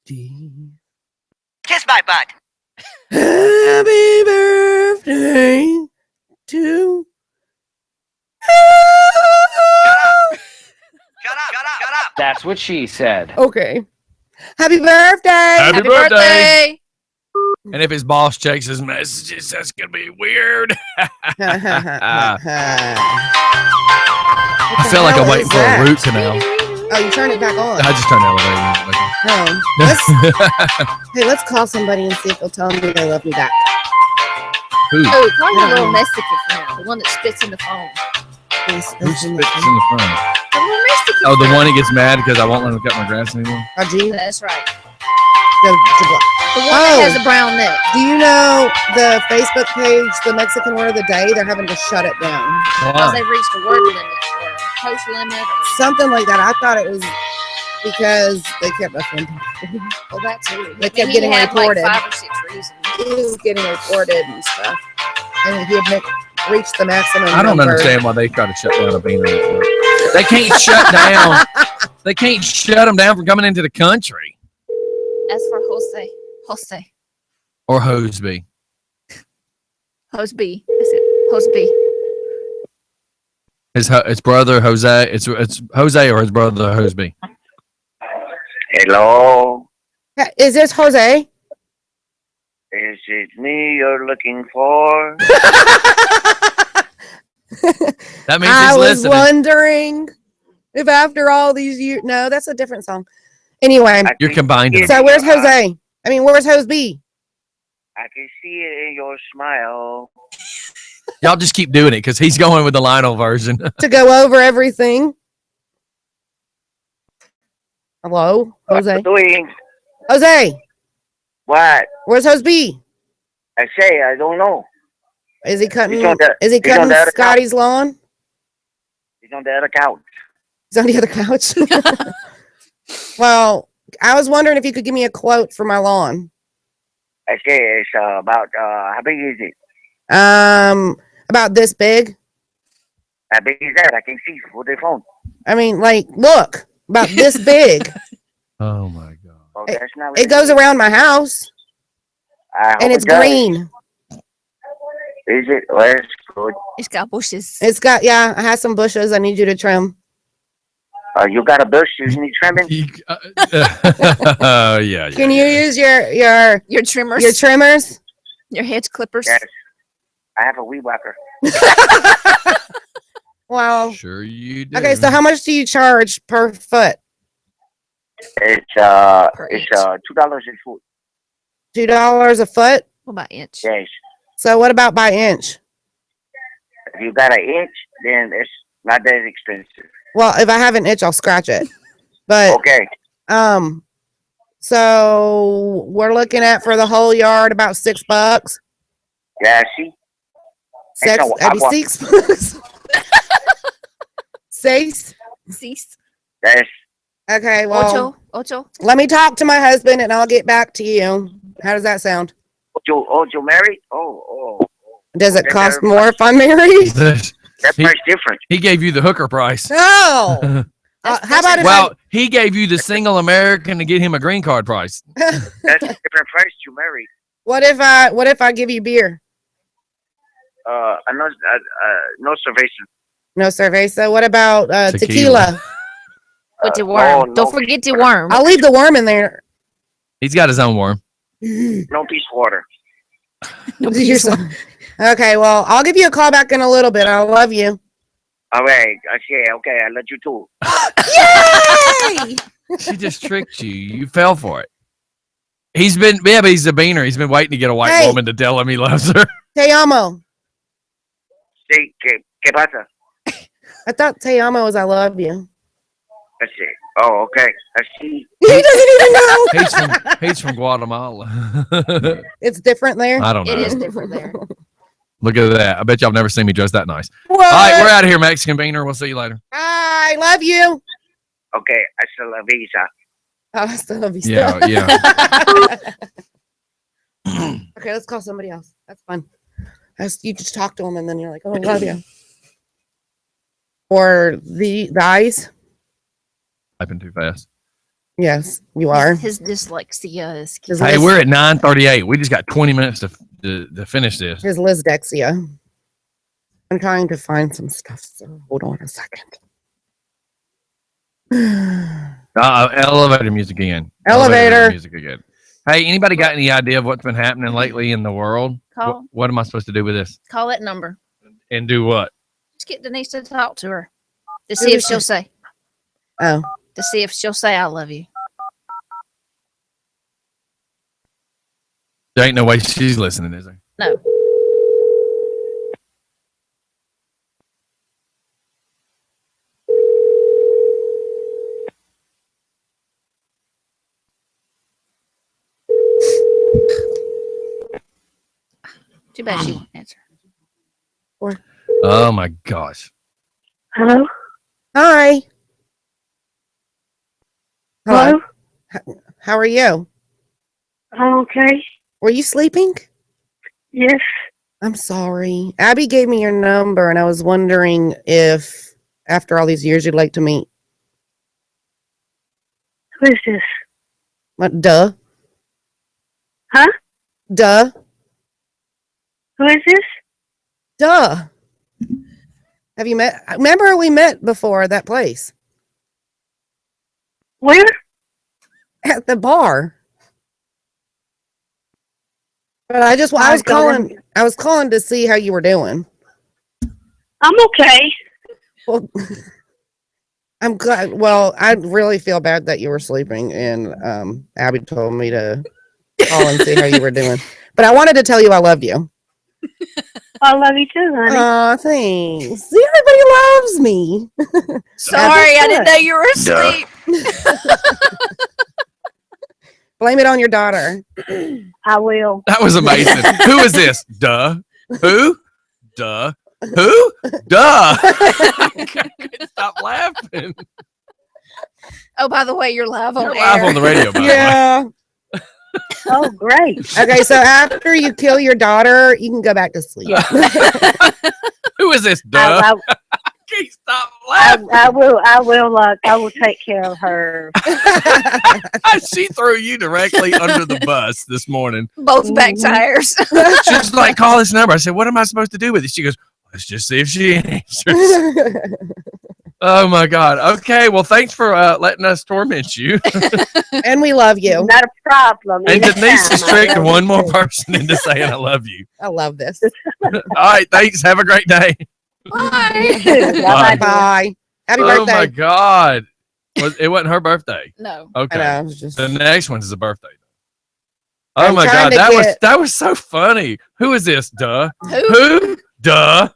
Steve. Kiss my butt. Happy birthday to Shut up. That's what she said. Okay. Happy birthday. Happy birthday. And if his boss checks his messages, that's going to be weird. I feel like I'm waiting for a root canal. Oh, you turn it back on. I just turned the elevator. No. Let's call somebody and see if they'll tell me they love me back. Who? Oh, call your little Mexican friend, the one that spits in the phone. Who spits in the phone? The little Mexican Oh, the friend. one that gets mad because I won't let him cut my grass anymore? Oh, G? That's right. The The one that has a brown neck. Do you know the Facebook page, The Mexican Word of the Day? They're having to shut it down. Because they reached a word limit or a post limit or Something like that. I thought it was because they kept offending people. well, that too. They kept He getting had reported. like 5 or 6 reasons. He was getting reported and stuff. And he had reached the maximum I don't number. understand why they try to shut down a beaner network. They can't shut down. They can't shut them down from coming into the country. As for Jose. Or Hoseby. Hoseby. That's it. Hoseby. His brother Jose. It's Jose or his brother Hoseby. Hello, Is this Jose? is it me you're looking for? That means I he's was listening. wondering if after all these years. No, that's a different song. Anyway, You're combined. so where's Jose? I mean, where's Hoseby? I can see it in your smile. Y'all just keep doing it because he's going with the Lionel version. To go over everything. Hello, What Jose. you doing? Jose, What? where's Hoseby? I say I don't know. Is he cutting? He's on the- Is he he's on cutting the other Scotty's lawn? He's on the other couch. He's on the other couch. Well, I was wondering if you could give me a quote for my lawn. I say it's about how big is it? About this big. How big is that? I can see with the phone. I mean, like, look, about this big. Oh my god! Oh, that's not. It goes around my house, I hope and it's it does. green. Is it? Well, that's good. It's got bushes. It's got, yeah, I have some bushes I need you to trim. You got a bush you need trimming? Yeah. Can you use your trimmers? Your trimmers? Your hedge clippers? Yes. I have a weed whacker. Well, sure you do. okay, so how much do you charge per foot? It's $2 a foot. $2 a foot? What about inch? Yes. So what about by inch? If you got an inch, then it's not that expensive. Well, if I have an inch, I'll scratch it. But Okay. So we're looking at for the whole yard about $6. Yeah, see? That'd be $6. Six? Six. Yes. Okay, well, Ocho. let me talk to my husband and I'll get back to you. How does that sound? You married? Oh. Does it cost more if I'm married? That price different. He gave you the hooker price. No. How about if Well, he gave you the single American to get him a green card price. That's a different price. You married. What if I give you beer? No cerveza. No cerveza. What about tequila? With the worm. Don't forget the worm. I'll leave the worm in there. He's got his own worm. No peace water. You're so- okay, well, I'll give you a call back in a little bit. I love you. All right. I say, okay, I let you too. Yay! She just tricked you. You fell for it. He's been, yeah, but he's a beaner. He's been waiting to get a white woman to tell him he loves her. Te amo. Sí, ¿qué pasa? I thought te amo was I love you. I say, oh, okay. I see. He doesn't even know. He's from Guatemala. It's different there. I don't know. It is different there. Look at that. I bet y'all have never seen me dressed that nice. What? All right, we're out of here, Mexican beaner. We'll see you later. I love you. Okay, hasta la visa. I still love you. Yeah, yeah. Okay, let's call somebody else. That's fun. You just talk to them and then you're like, oh, I love you. Or the eyes. Typing too fast. Yes, you are. His dyslexia is. Hey, we're at 9:38. We just got 20 minutes to finish this. His Lizdexia. I'm trying to find some stuff, so hold on a second. Elevator music again. Elevator music again. Hey, anybody got any idea of what's been happening lately in the world? Call. What am I supposed to do with this? Call that number. And do what? Just get Denise to talk to her to see if she'll say. Oh. To see if she'll say I love you. There ain't no way she's listening, is there? No. Too bad she won't answer. Oh my gosh. Hello? Hi. Hello? How are you? I'm okay. Were you sleeping? Yes. I'm sorry. Abby gave me your number, and I was wondering if, after all these years, you'd like to meet. Who is this? What? Duh. Huh? Duh. Who is this? Duh. Have you met? Remember we met before at that place? Where? At the bar. But I was calling to see how you were doing. I'm okay. Well, I'm glad. Well, I really feel bad that you were sleeping, and Abby told me to call and see how you were doing. But I wanted to tell you I loved you. I love you too, honey. Aw, thanks. See, everybody loves me. Sorry, I didn't know you were asleep. Blame it on your daughter. I will. That was amazing. Who is this? Duh. Who? Duh. Who? Duh. I couldn't stop laughing. Oh, by the way, you're live on You're air. live on the radio, by the way. Yeah. Oh, great. Okay, so after you kill your daughter, you can go back to sleep. Who is this? Duh. I can't stop laughing. I will take care of her. She threw you directly under the bus this morning. Both back tires. She's like, call this number. I said, what am I supposed to do with it? She goes, let's just see if she answers. Oh my God. Okay. Well, thanks for letting us torment you. And we love you. Not a problem. And Denise has tricked one more person into saying I love you. I love this. All right. Thanks. Have a great day. Bye. Bye. Bye. Happy Oh birthday. my God. It wasn't her birthday. No. Okay. I know, it was just- The next one's a birthday. Oh I'm my trying God. to That was so funny. Who is this? Duh. Who? Duh.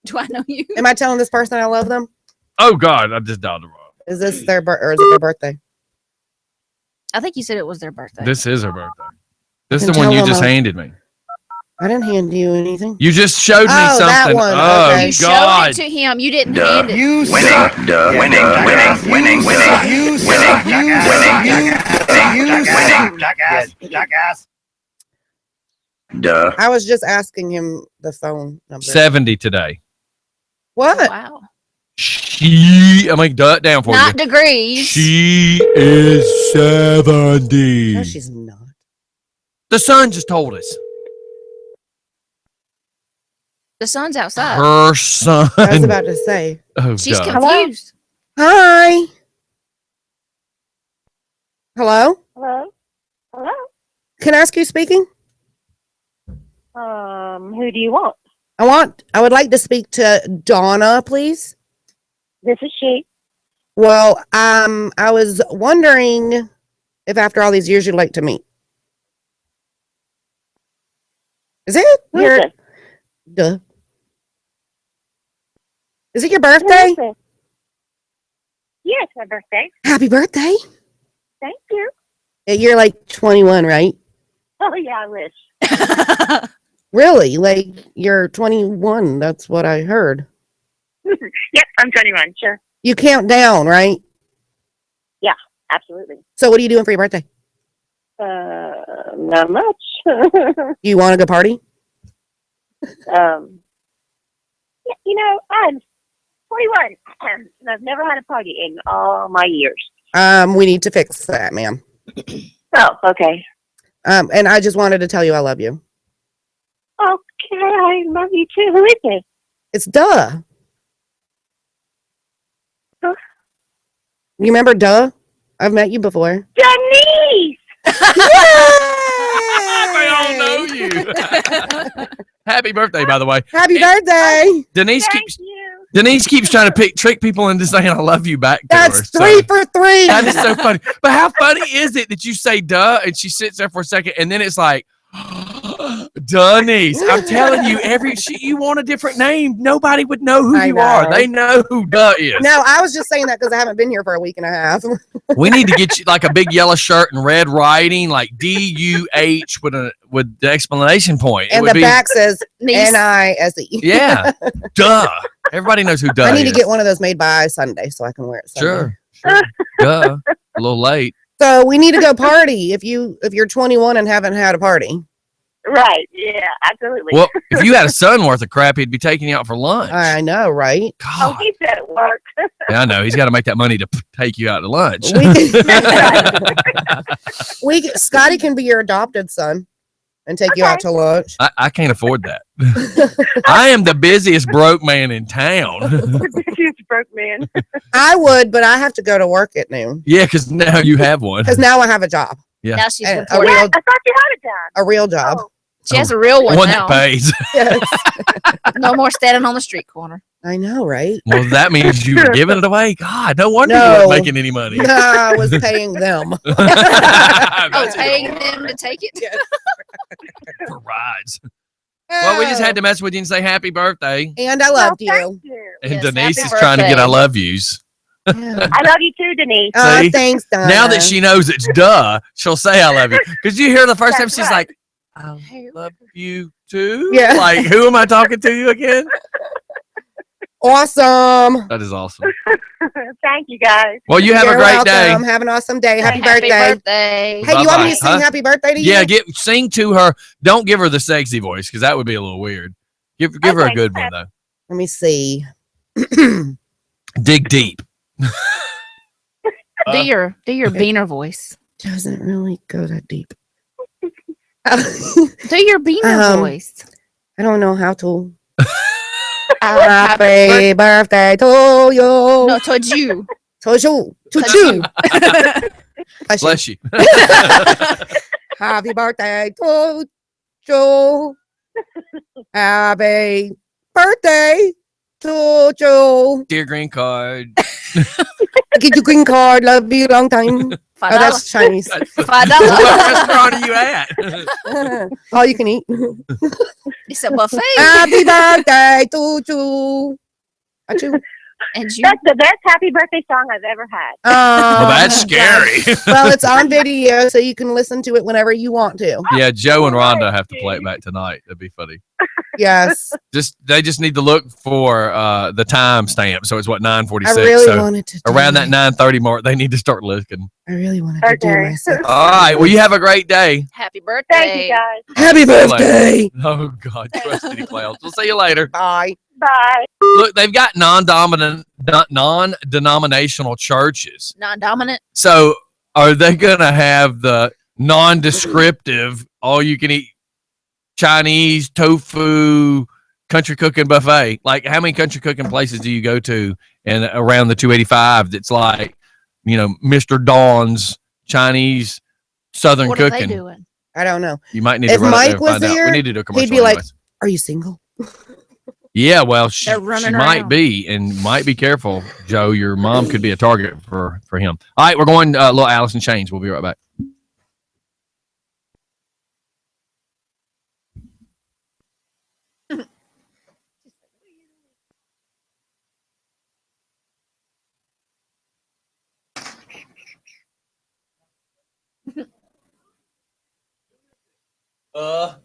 Do I know you? Am I telling this person I love them? Oh God. I just dialed the wrong. Is this their or is it their birthday? I think you said it was their birthday. This is her birthday. This is can the one tell you them just I- handed me. I didn't hand you anything. You just showed me Oh, something. that one. Oh Okay. You God. showed it to him. You didn't hand it. You suck. Winning. You suck. Jackass. Duh. I was just asking him the phone number. 70 today. What? Wow. I'm gonna duh it down for Not you. degrees. She is 70. No, she's not. The sun just told us. The sun's outside. Her son. I was about to say. Oh, She's God. confused. Hi. Hello? Hello? Hello? Can I ask you speaking? Who do you want? I would like to speak to Donna, please. This is she. Well, I was wondering if after all these years you'd like to meet. Is it Who is your this? duh? Is it your Who is birthday? this? Yes, my birthday. Happy birthday! Thank you. You're like 21, right? Oh, yeah, I wish. Really? Like you're 21? That's what I heard. Yep, I'm 21. Sure. You count down, right? Yeah, absolutely. So what are you doing for your birthday? Not much. You want to go party? Yeah, I'm 21, and I've never had a party in all my years. We need to fix that, ma'am. Oh, okay. And I just wanted to tell you I love you. Okay, I love you too. Who is this? It's Duh. Huh? You remember Duh? I've met you before. Denise! They all know you. Happy birthday, by the way. Happy birthday! Denise Thank keeps you. Denise keeps trying to trick people into saying I love you back to That's her. 3 for 3. That is so funny. But how funny is it that you say duh and she sits there for a second and then it's like, Denise, I'm telling you, you want a different name. Nobody would know who I you know. are. They know who duh is. No, I was just saying that because I haven't been here for a week and a half. We need to get you like a big yellow shirt and red writing, like DUH with the explanation point. And the back says Niece. NISE. Yeah, duh. Everybody knows who duh I need is. to get one of those made by Sunday so I can wear it Sunday. Sure. Duh. A little late. So we need to go party if you're 21 and haven't had a party. Right, yeah, absolutely. Well, if you had a son worth of crap, he'd be taking you out for lunch. I know, right? Oh, God. he's at work. Yeah, I know. He's got to make that money to take you out to lunch. Scottie can be your adopted son and take you out to lunch. I can't afford that. I am the busiest broke man in town. He's broke man. I would, but I have to go to work at noon Yeah, because now you have one. because now I have a job, Yeah. Now she's And reporting. Yeah, I thought you had a job. a real job. Oh, She has a real one One now. that pays. Yes. No more standing on the street corner. I know, right? Well, that means you were giving it away. God, no wonder you No. weren't making any money. No, I was paying them. Oh, That's paying even them to take it. for rides. Well, we just had to mess with you and say happy birthday. And I loved thank you. you. And Yes, Denise happy is trying to get birthday. I love yous. Yeah. I love you too, Denise. See? Thanks, Donna. Now that she knows it's duh, she'll say I love you. Because you hear the first time That's she's right. like, I love you too. Yeah. Like, who am I talking to you again? Awesome. That is awesome. Thank you, guys. Well, you have You're a great welcome. day. Have an awesome day. Happy Happy birthday. birthday. Hey, you want me Bye-bye. to sing Huh? happy birthday to you? Yeah, sing to her. Don't give her the sexy voice because that would be a little weird. Give her a Okay. good one though. Let me see. Dig deep. Do your Beaner voice. Doesn't really go that deep. Do your Beaner voice. I don't know how to. Happy birthday to you. No, towards you. To you. To Touch you. Bless you. Happy birthday to you. Happy birthday to you. Dear green card. Get your green card. Love you long time. Oh, $5. that's Chinese. $5. What restaurant are you at? All you can eat. It's a buffet. Happy birthday to you. Achoo. And you. That's the best happy birthday song I've ever had. Well, that's scary. Well, it's on video, so you can listen to it whenever you want to. Yeah, Joe and Rhonda have to play it back tonight. That'd be funny. Yes. They just need to look for the time stamp. So it's what 9:46. I really so wanted to do around that it. 9:30 mark, they need to start looking. I really wanted to do Okay. myself. All right. Well, you have a great day. Happy birthday. Thank you, guys. Happy See you later. birthday. Oh God, crusty clouds. We'll see you later. Bye. Bye. Look, they've got non-denominational churches. Non-dominant. So are they gonna have the non-descriptive all-you-can-eat Chinese tofu country cooking buffet? Like, how many country cooking places do you go to and around the 285 that's like, Mr. Dawn's Chinese Southern What are cooking? they doing? I don't know. You might need If to run up there Mike and was find out. here, We need to do a commercial. he'd be like, anyways. "Are you single?" Yeah, well, she They're running might around. be, and might be careful, Joe. Your mom could be a target for him. All right, we're going little Allison Chains. We'll be right back.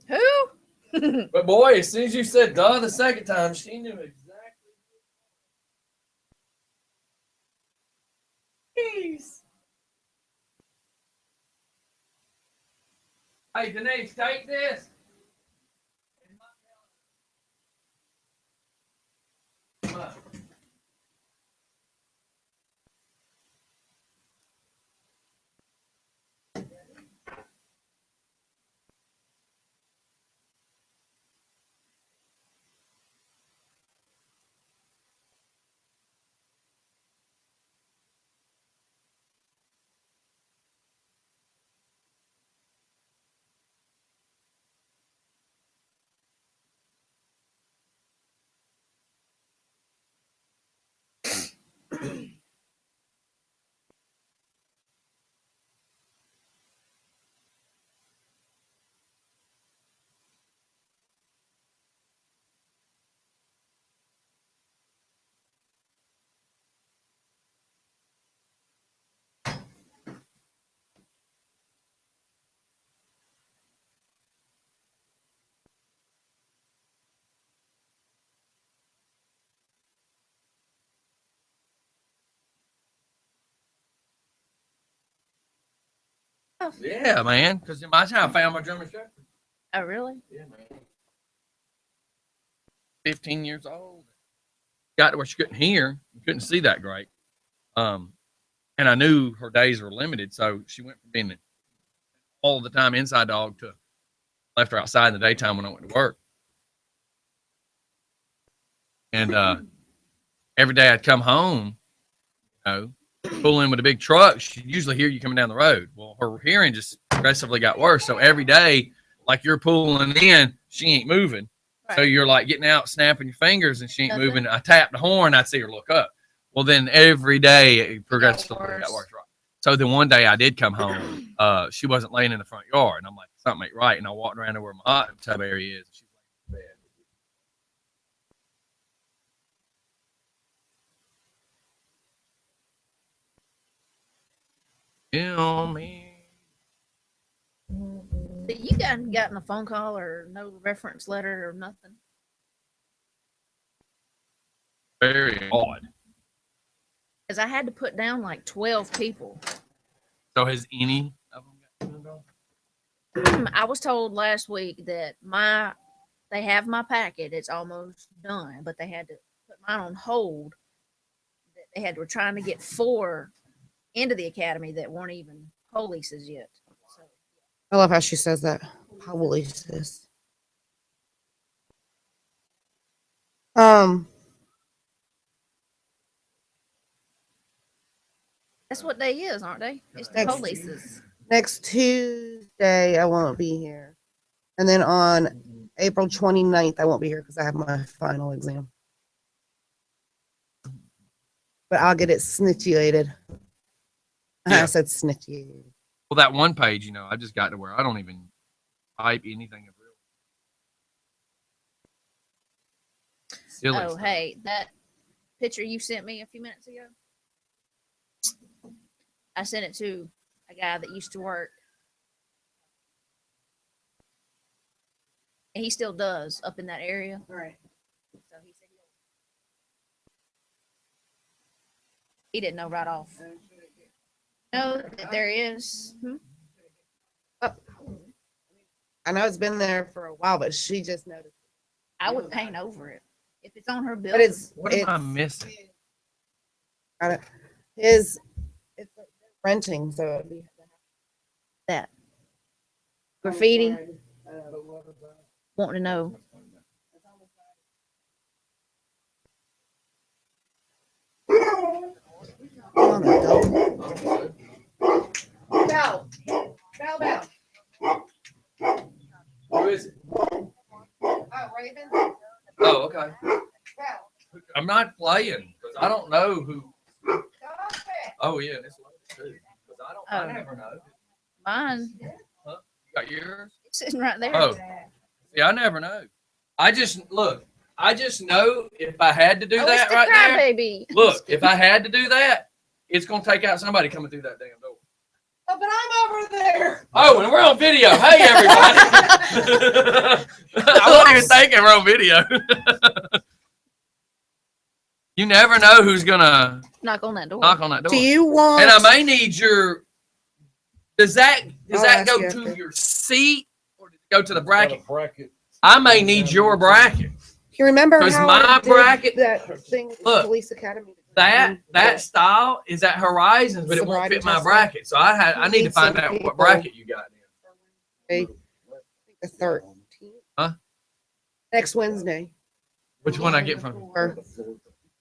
Who? But boy, as soon as you said "duh" the second time, she knew exactly. Jeez. Hey, Denise, take this. Yeah, man. Because that's how I found my German Shepherd. Oh, really? Yeah, man. 15 years old. Got to where she couldn't hear, couldn't see that great. And I knew her days were limited, so she went from being all the time inside dog to left her outside in the daytime when I went to work. And every day I'd come home, pull in with a big truck. She'd usually hear you coming down the road. Well, her hearing just progressively got worse. So every day, like you're pulling in, she ain't moving. Right. So you're like getting out, snapping your fingers, and she ain't moving. I tapped the horn, I'd see her look up. Well, then every day it progressively got worse. Right. So then one day I did come home. She wasn't laying in the front yard, and I'm like, something ain't right. And I walked around to where my hot tub area is. And she's like, man. You hadn't gotten a phone call or no reference letter or nothing? Very odd. Because I had to put down like 12 people. So has any of them got I was told last week that they have my packet. It's almost done, but they had to put mine on hold. Were trying to get 4 into the academy that weren't even polices yet. So. I love how she says that. Polices. That's what they is, aren't they? It's the polices. Next Tuesday, I won't be here. And then on April 29th, I won't be here because I have my final exam. But I'll get it snitchiated. Yeah. I said snitchiated. Well, that one page, I just got to where I don't even type anything of real. Oh, hey, that picture you sent me a few minutes ago, I sent it to a guy that used to work. And he still does up in that area. Right. So he said he didn't know right off. No, that there is. I know it's been there for a while, but she just noticed. I would paint over it if it's on her building. But it's what am I missing? It's renting, so it'd be that graffiti. Wanting to know. Bow. Okay. I'm not playing because I don't know who. Oh yeah, it's loaded too. I never know. Mine. Huh? You got yours? It's sitting right there. Oh, see, I never know. I just know if I had to do that it's the right cry there. baby. Look, if I had to do that, it's gonna take out somebody coming through that damn door. Oh, but I'm over there. Oh, and we're on video. Hey, everybody. I wasn't even thinking we're on video. You never know who's gonna knock on that door. Do you want? And I may need your. Does that go you to your seat or does it go to the bracket? I may need your bracket. You remember Because how my I did bracket. that thing with Look, Police Academy? that style is at Horizons, but it won't Sobriety fit my test. bracket. So I need to find some out people. what bracket you got. I think the 13th. Huh? Next Wednesday. Which one I get from? Or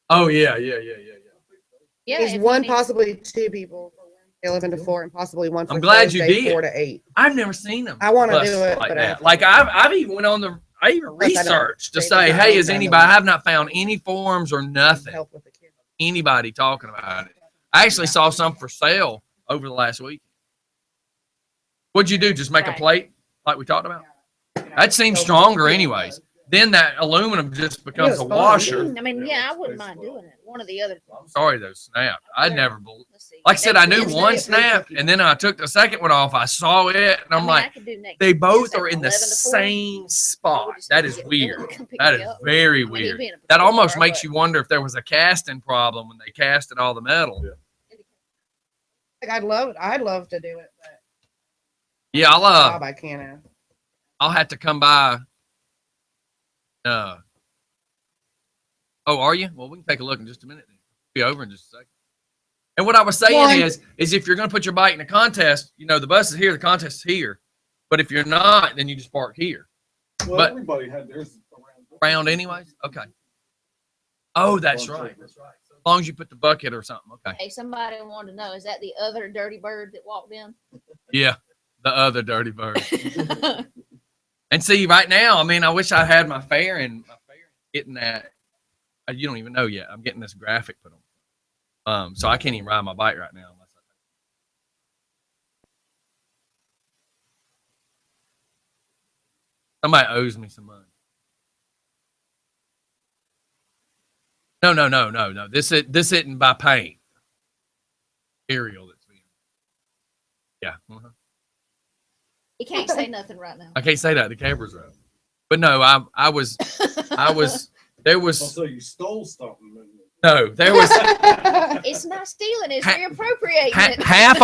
Oh yeah. Yeah, there's if one, you need- possibly two people. 11 to 4, and possibly one for I'm glad you Thursday, did. 4 to 8. I've never seen them. I want to bust do it, like but that. Like I've even went on the. I even Plus, I don't- researched to they say, don't hey, know is that anybody? I much. have not found any forums or nothing. help with the kids. Anybody talking about it. I actually saw some for sale over the last week. What'd you do? Just make a plate like we talked about? That seems stronger anyways. Then that aluminum just becomes it's a fun. washer. I mean, yeah, I wouldn't mind doing it. One of the other. Sorry, those snapped. I never believed. Let's see. Like I said, I knew Next one Wednesday. snapped, and then I took the second one off. I saw it, and I I'm mean, like, I could do next they both Wednesday are in from the 11 to 4. same spot. Just That is get weird. Doug to pick That me is up. very I mean, weird. he'd be in a That patrol almost car, makes but- you wonder if there was a casting problem when they casted all the metal. Like I'd love to do it, but Yeah, job I can't. I'll have to come by. Oh, are you? Well, we can take a look in just a minute. Be over in just a second. And what I was saying is if you're going to put your bike in a contest, the bus is here, the contest is here. But if you're not, then you just park here. Well, But- everybody had theirs Round anyways? Okay. Oh, that's right. That's right. As long as you put the bucket or something. Okay. Hey, somebody wanted to know, is that the other dirty bird that walked in? Yeah. The other dirty bird. And see, right now, I mean, I wish I had my fairing getting that. You don't even know yet. I'm getting this graphic put on. So I can't even ride my bike right now. Unless somebody owes me some money. No. This isn't by paint. Material that's being. Yeah. He can't say nothing right now. I can't say that. The camera's up. But no, I was. There was. So you stole something. No, there was It's not stealing, it's reappropriating it. half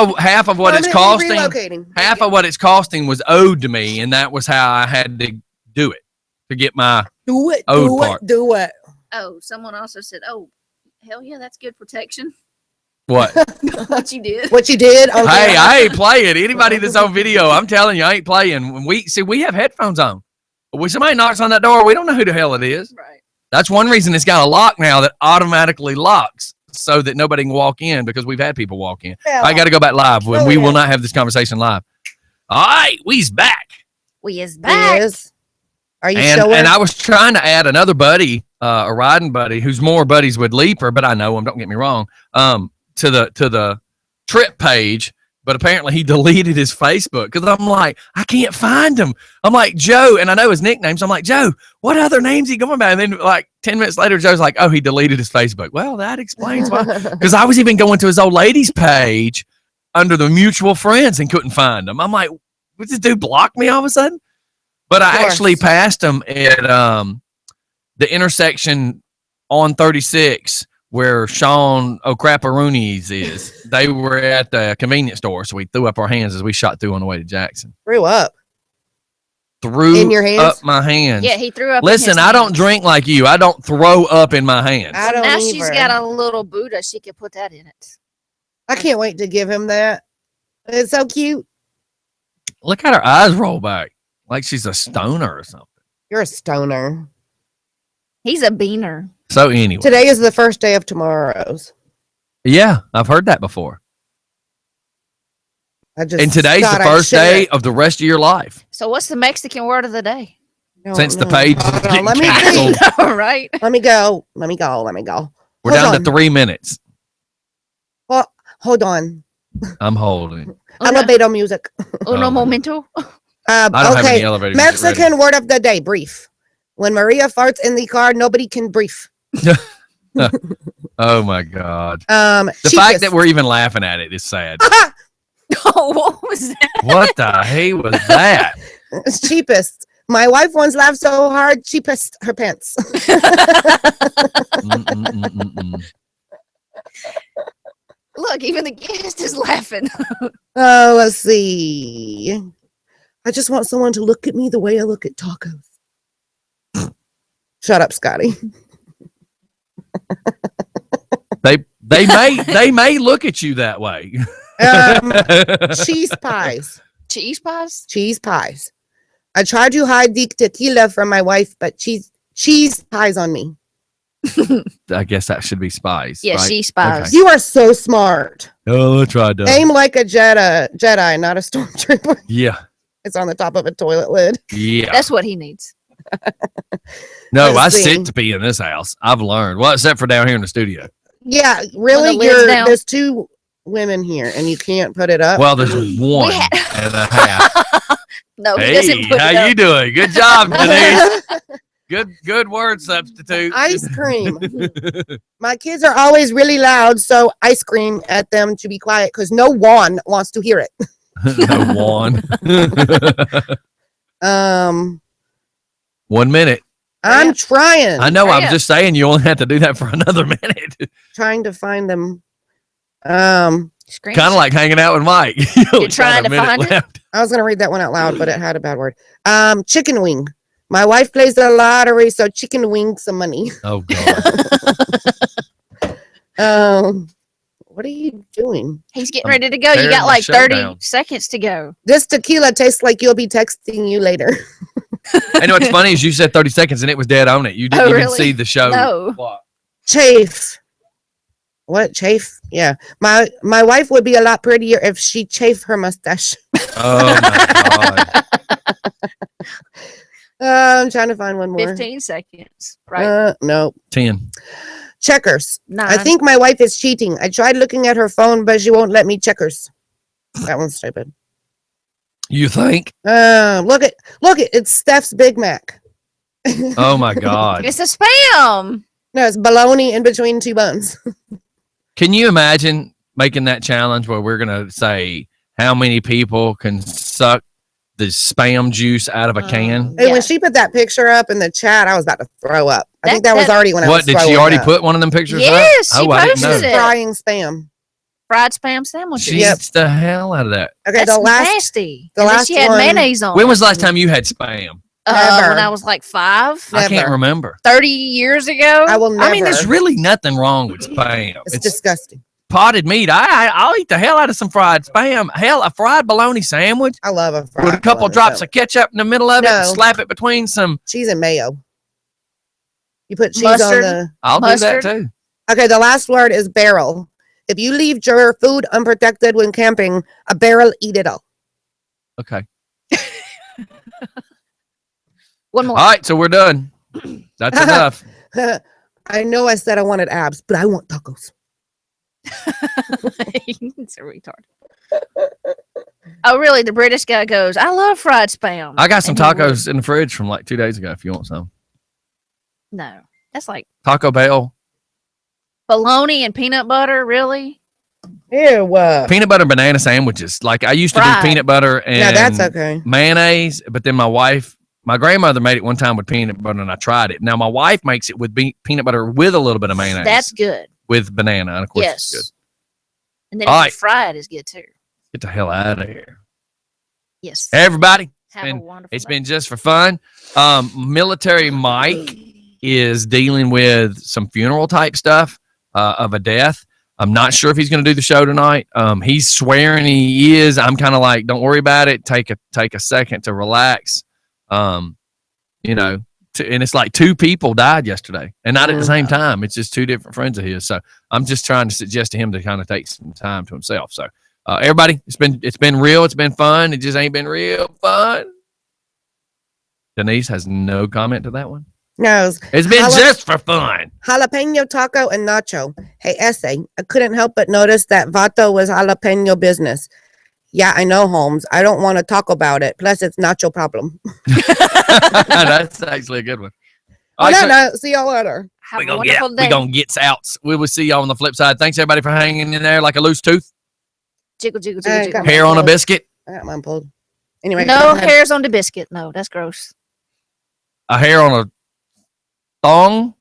of what it's costing. Relocating. Half of what it's costing was owed to me, and that was how I had to do it to get my Do it. owed Do part. it. Do it. Oh, someone also said, oh, hell yeah, that's good protection. What? What you did. What you did? On Hey, camera. I ain't playing. Anybody that's on video, I'm telling you, I ain't playing. When we have headphones on. When somebody knocks on that door, we don't know who the hell it is. Right. That's one reason it's got a lock now that automatically locks so that nobody can walk in because we've had people walk in. Yeah. I got to go back live. Oh, We yeah. will not have this conversation live. All right, we's back. We is He back. is. Are you And showing? I was trying to add another buddy, a riding buddy, who's more buddies with Leaper, but I know him. Don't get me wrong. To the trip page, but apparently he deleted his Facebook because I'm like, I can't find him. I'm like, Joe, and I know his nickname. So I'm like, Joe, what other names he going by? And then like 10 minutes later, Joe's like, oh, he deleted his Facebook. Well, that explains why. Because I was even going to his old lady's page under the mutual friends and couldn't find him. I'm like, would this dude block me all of a sudden? But I actually passed him at the intersection on 36 where Sean O'Craparooni's is. They were at the convenience store, so we threw up our hands as we shot through on the way to Jackson. Threw up. Threw In your hands? up my hands. Yeah, he threw up. in Listen, his I don't hands. drink like you. I don't throw up in my hands. I don't Now either. she's got a little Buddha. She could put that in it. I can't wait to give him that. It's so cute. Look at her eyes roll back like she's a stoner or something. You're a stoner. He's a beaner. So anyway. Today is the first day of tomorrow's. Yeah, I've heard that before. I just And today's the thought I'd first share day it. of the rest of your life. So what's the Mexican word of the day? Since the page is getting Let me canceled. see. All right. Let me go. Let me go. We're Hold down on. to 3 minutes. Well, hold on. I'm holding. Elevator music. Uno momento. I don't have any Okay. elevator music ready. Mexican word of the day, brief. When Maria farts in the car, nobody can brief. Oh my God. The fact that we're even laughing at it is sad. Oh, what was that? What the hey was that? It's cheapest. My wife once laughed so hard, she pissed her pants. Look, even the guest is laughing. Oh, let's see. I just want someone to look at me the way I look at tacos. Shut up, Scotty. They may look at you that way. Cheese pies. Cheese pies? Cheese pies. I tried to hide the tequila from my wife, but cheese pies on me. I guess that should be spies. Yeah, right? she spies. Okay. You are so smart. Oh, I tried to. Aim like a Jedi, not a stormtrooper. Yeah. It's on the top of a toilet lid. Yeah. That's what he needs. No, Let's I see. sit to pee in this house. I've learned. Well, except for down here in the studio. Yeah, really. When the lid's down. There's two women here, and you can't put it up. Well, there's one and a half. No, he Hey, doesn't put how it up. you doing? Good job, Denise. Good word substitute. Ice cream. My kids are always really loud, so I scream at them to be quiet because no one wants to hear it. No one. 1 minute. I'm trying. I know. I'm just saying you only have to do that for another minute. Trying to find them. Kind of like hanging out with Mike. You're trying to find it? I was gonna read that one out loud, but it had a bad word. Chicken wing. My wife plays the lottery, so chicken wing some money. Oh God. What are you doing? He's getting ready to go. You got like 30 seconds to go. This tequila tastes like you'll be texting you later. I know what's funny is you said 30 seconds and it was dead on it. You didn't even really? see the show. No. Chafe. What chafe? Yeah. My wife would be a lot prettier if she chafed her mustache. Oh my God. I'm trying to find one more. 15 seconds. Right. No. 10. Checkers. 9. I think my wife is cheating. I tried looking at her phone, but she won't let me checkers. That one's stupid. You think? Look at it's Steph's Big Mac. Oh my God. It's a spam. No, it's bologna in between two buns. Can you imagine making that challenge where we're going to say how many people can suck the spam juice out of a can? Hey, when she put that picture up in the chat, I was about to throw up. I think that was already when I was What, did she throwing already up. put one of them pictures Yes, up? she I didn't posted know. it. Frying spam. Fried spam sandwiches. She eats the hell out of that. Okay, That's the last nasty. the And then last she had one- mayonnaise on. When it. was the last time you had spam? Never. When I was like 5. I can't Never. remember. 30 years ago. I will never. I mean, there's really nothing wrong with spam. It's disgusting. Potted meat. I'll eat the hell out of some fried spam. Hell, a fried bologna sandwich I love a fried with a couple bologna drops sandwich. of ketchup in the middle of it. No. And slap it between some. Cheese and mayo. You put cheese Mustard. on the. I'll Mustard. do that too. Okay, the last word is barrel. If you leave your food unprotected when camping, a barrel eat it all. Okay. One more. All right, so we're done. That's enough. I know I said I wanted abs, but I want tacos. It's a retard. Oh, really? The British guy goes, I love fried spam. I got some And he would- tacos in the fridge from like 2 days ago if you want some. No. That's like Taco Bell. bologna and peanut butter, really? Ew. Peanut butter and banana sandwiches. Like I used to Fried. do peanut butter and Yeah, that's okay. mayonnaise, but then my grandmother made it one time with peanut butter and I tried it. Now my wife makes it with peanut butter with a little bit of mayonnaise. That's good. with banana. And of course Yes. it's good. And then All if right. you fry it, is good too. Get the hell out of here. Yes. Hey, everybody. Have a wonderful It's day. been just for fun. Military Mike is dealing with some funeral type stuff of a death. I'm not sure if he's going to do the show tonight. He's swearing he is. I'm kind of like, don't worry about it. Take a second to relax. You know, and it's like 2 people died yesterday, and not at the same time. It's just 2 different friends of his. So I'm just trying to suggest to him to kind of take some time to himself. So everybody, it's been real. It's been fun. It just ain't been real fun. Denise has no comment to that one. No. It's been just for fun. Jalapeno taco and nacho. Hey, Essay, I couldn't help but notice that Vato was jalapeno business. Yeah, I know, Holmes. I don't want to talk about it. Plus, it's nacho problem. That's actually a good one. On that note, see y'all later. Have We're a gonna wonderful day. We're gonna get outs. We will see y'all on the flip side. Thanks everybody for hanging in there like a loose tooth. Jiggle, jiggle, jiggle, jiggle. Hair on a biscuit. I got mine pulled. Anyway. No hairs on the biscuit. No, that's gross. A hair on a thong.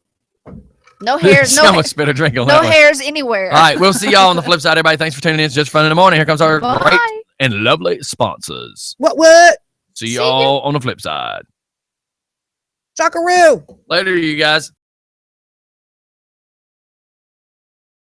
No hairs. No, Someone spit a drink on no that one. hairs anywhere. All right, we'll see y'all on the flip side, everybody. Thanks for tuning in. It's just fun in the morning. Here comes our Bye. great and lovely sponsors. What? See y'all on the flip side. Jockaroo. Later, you guys.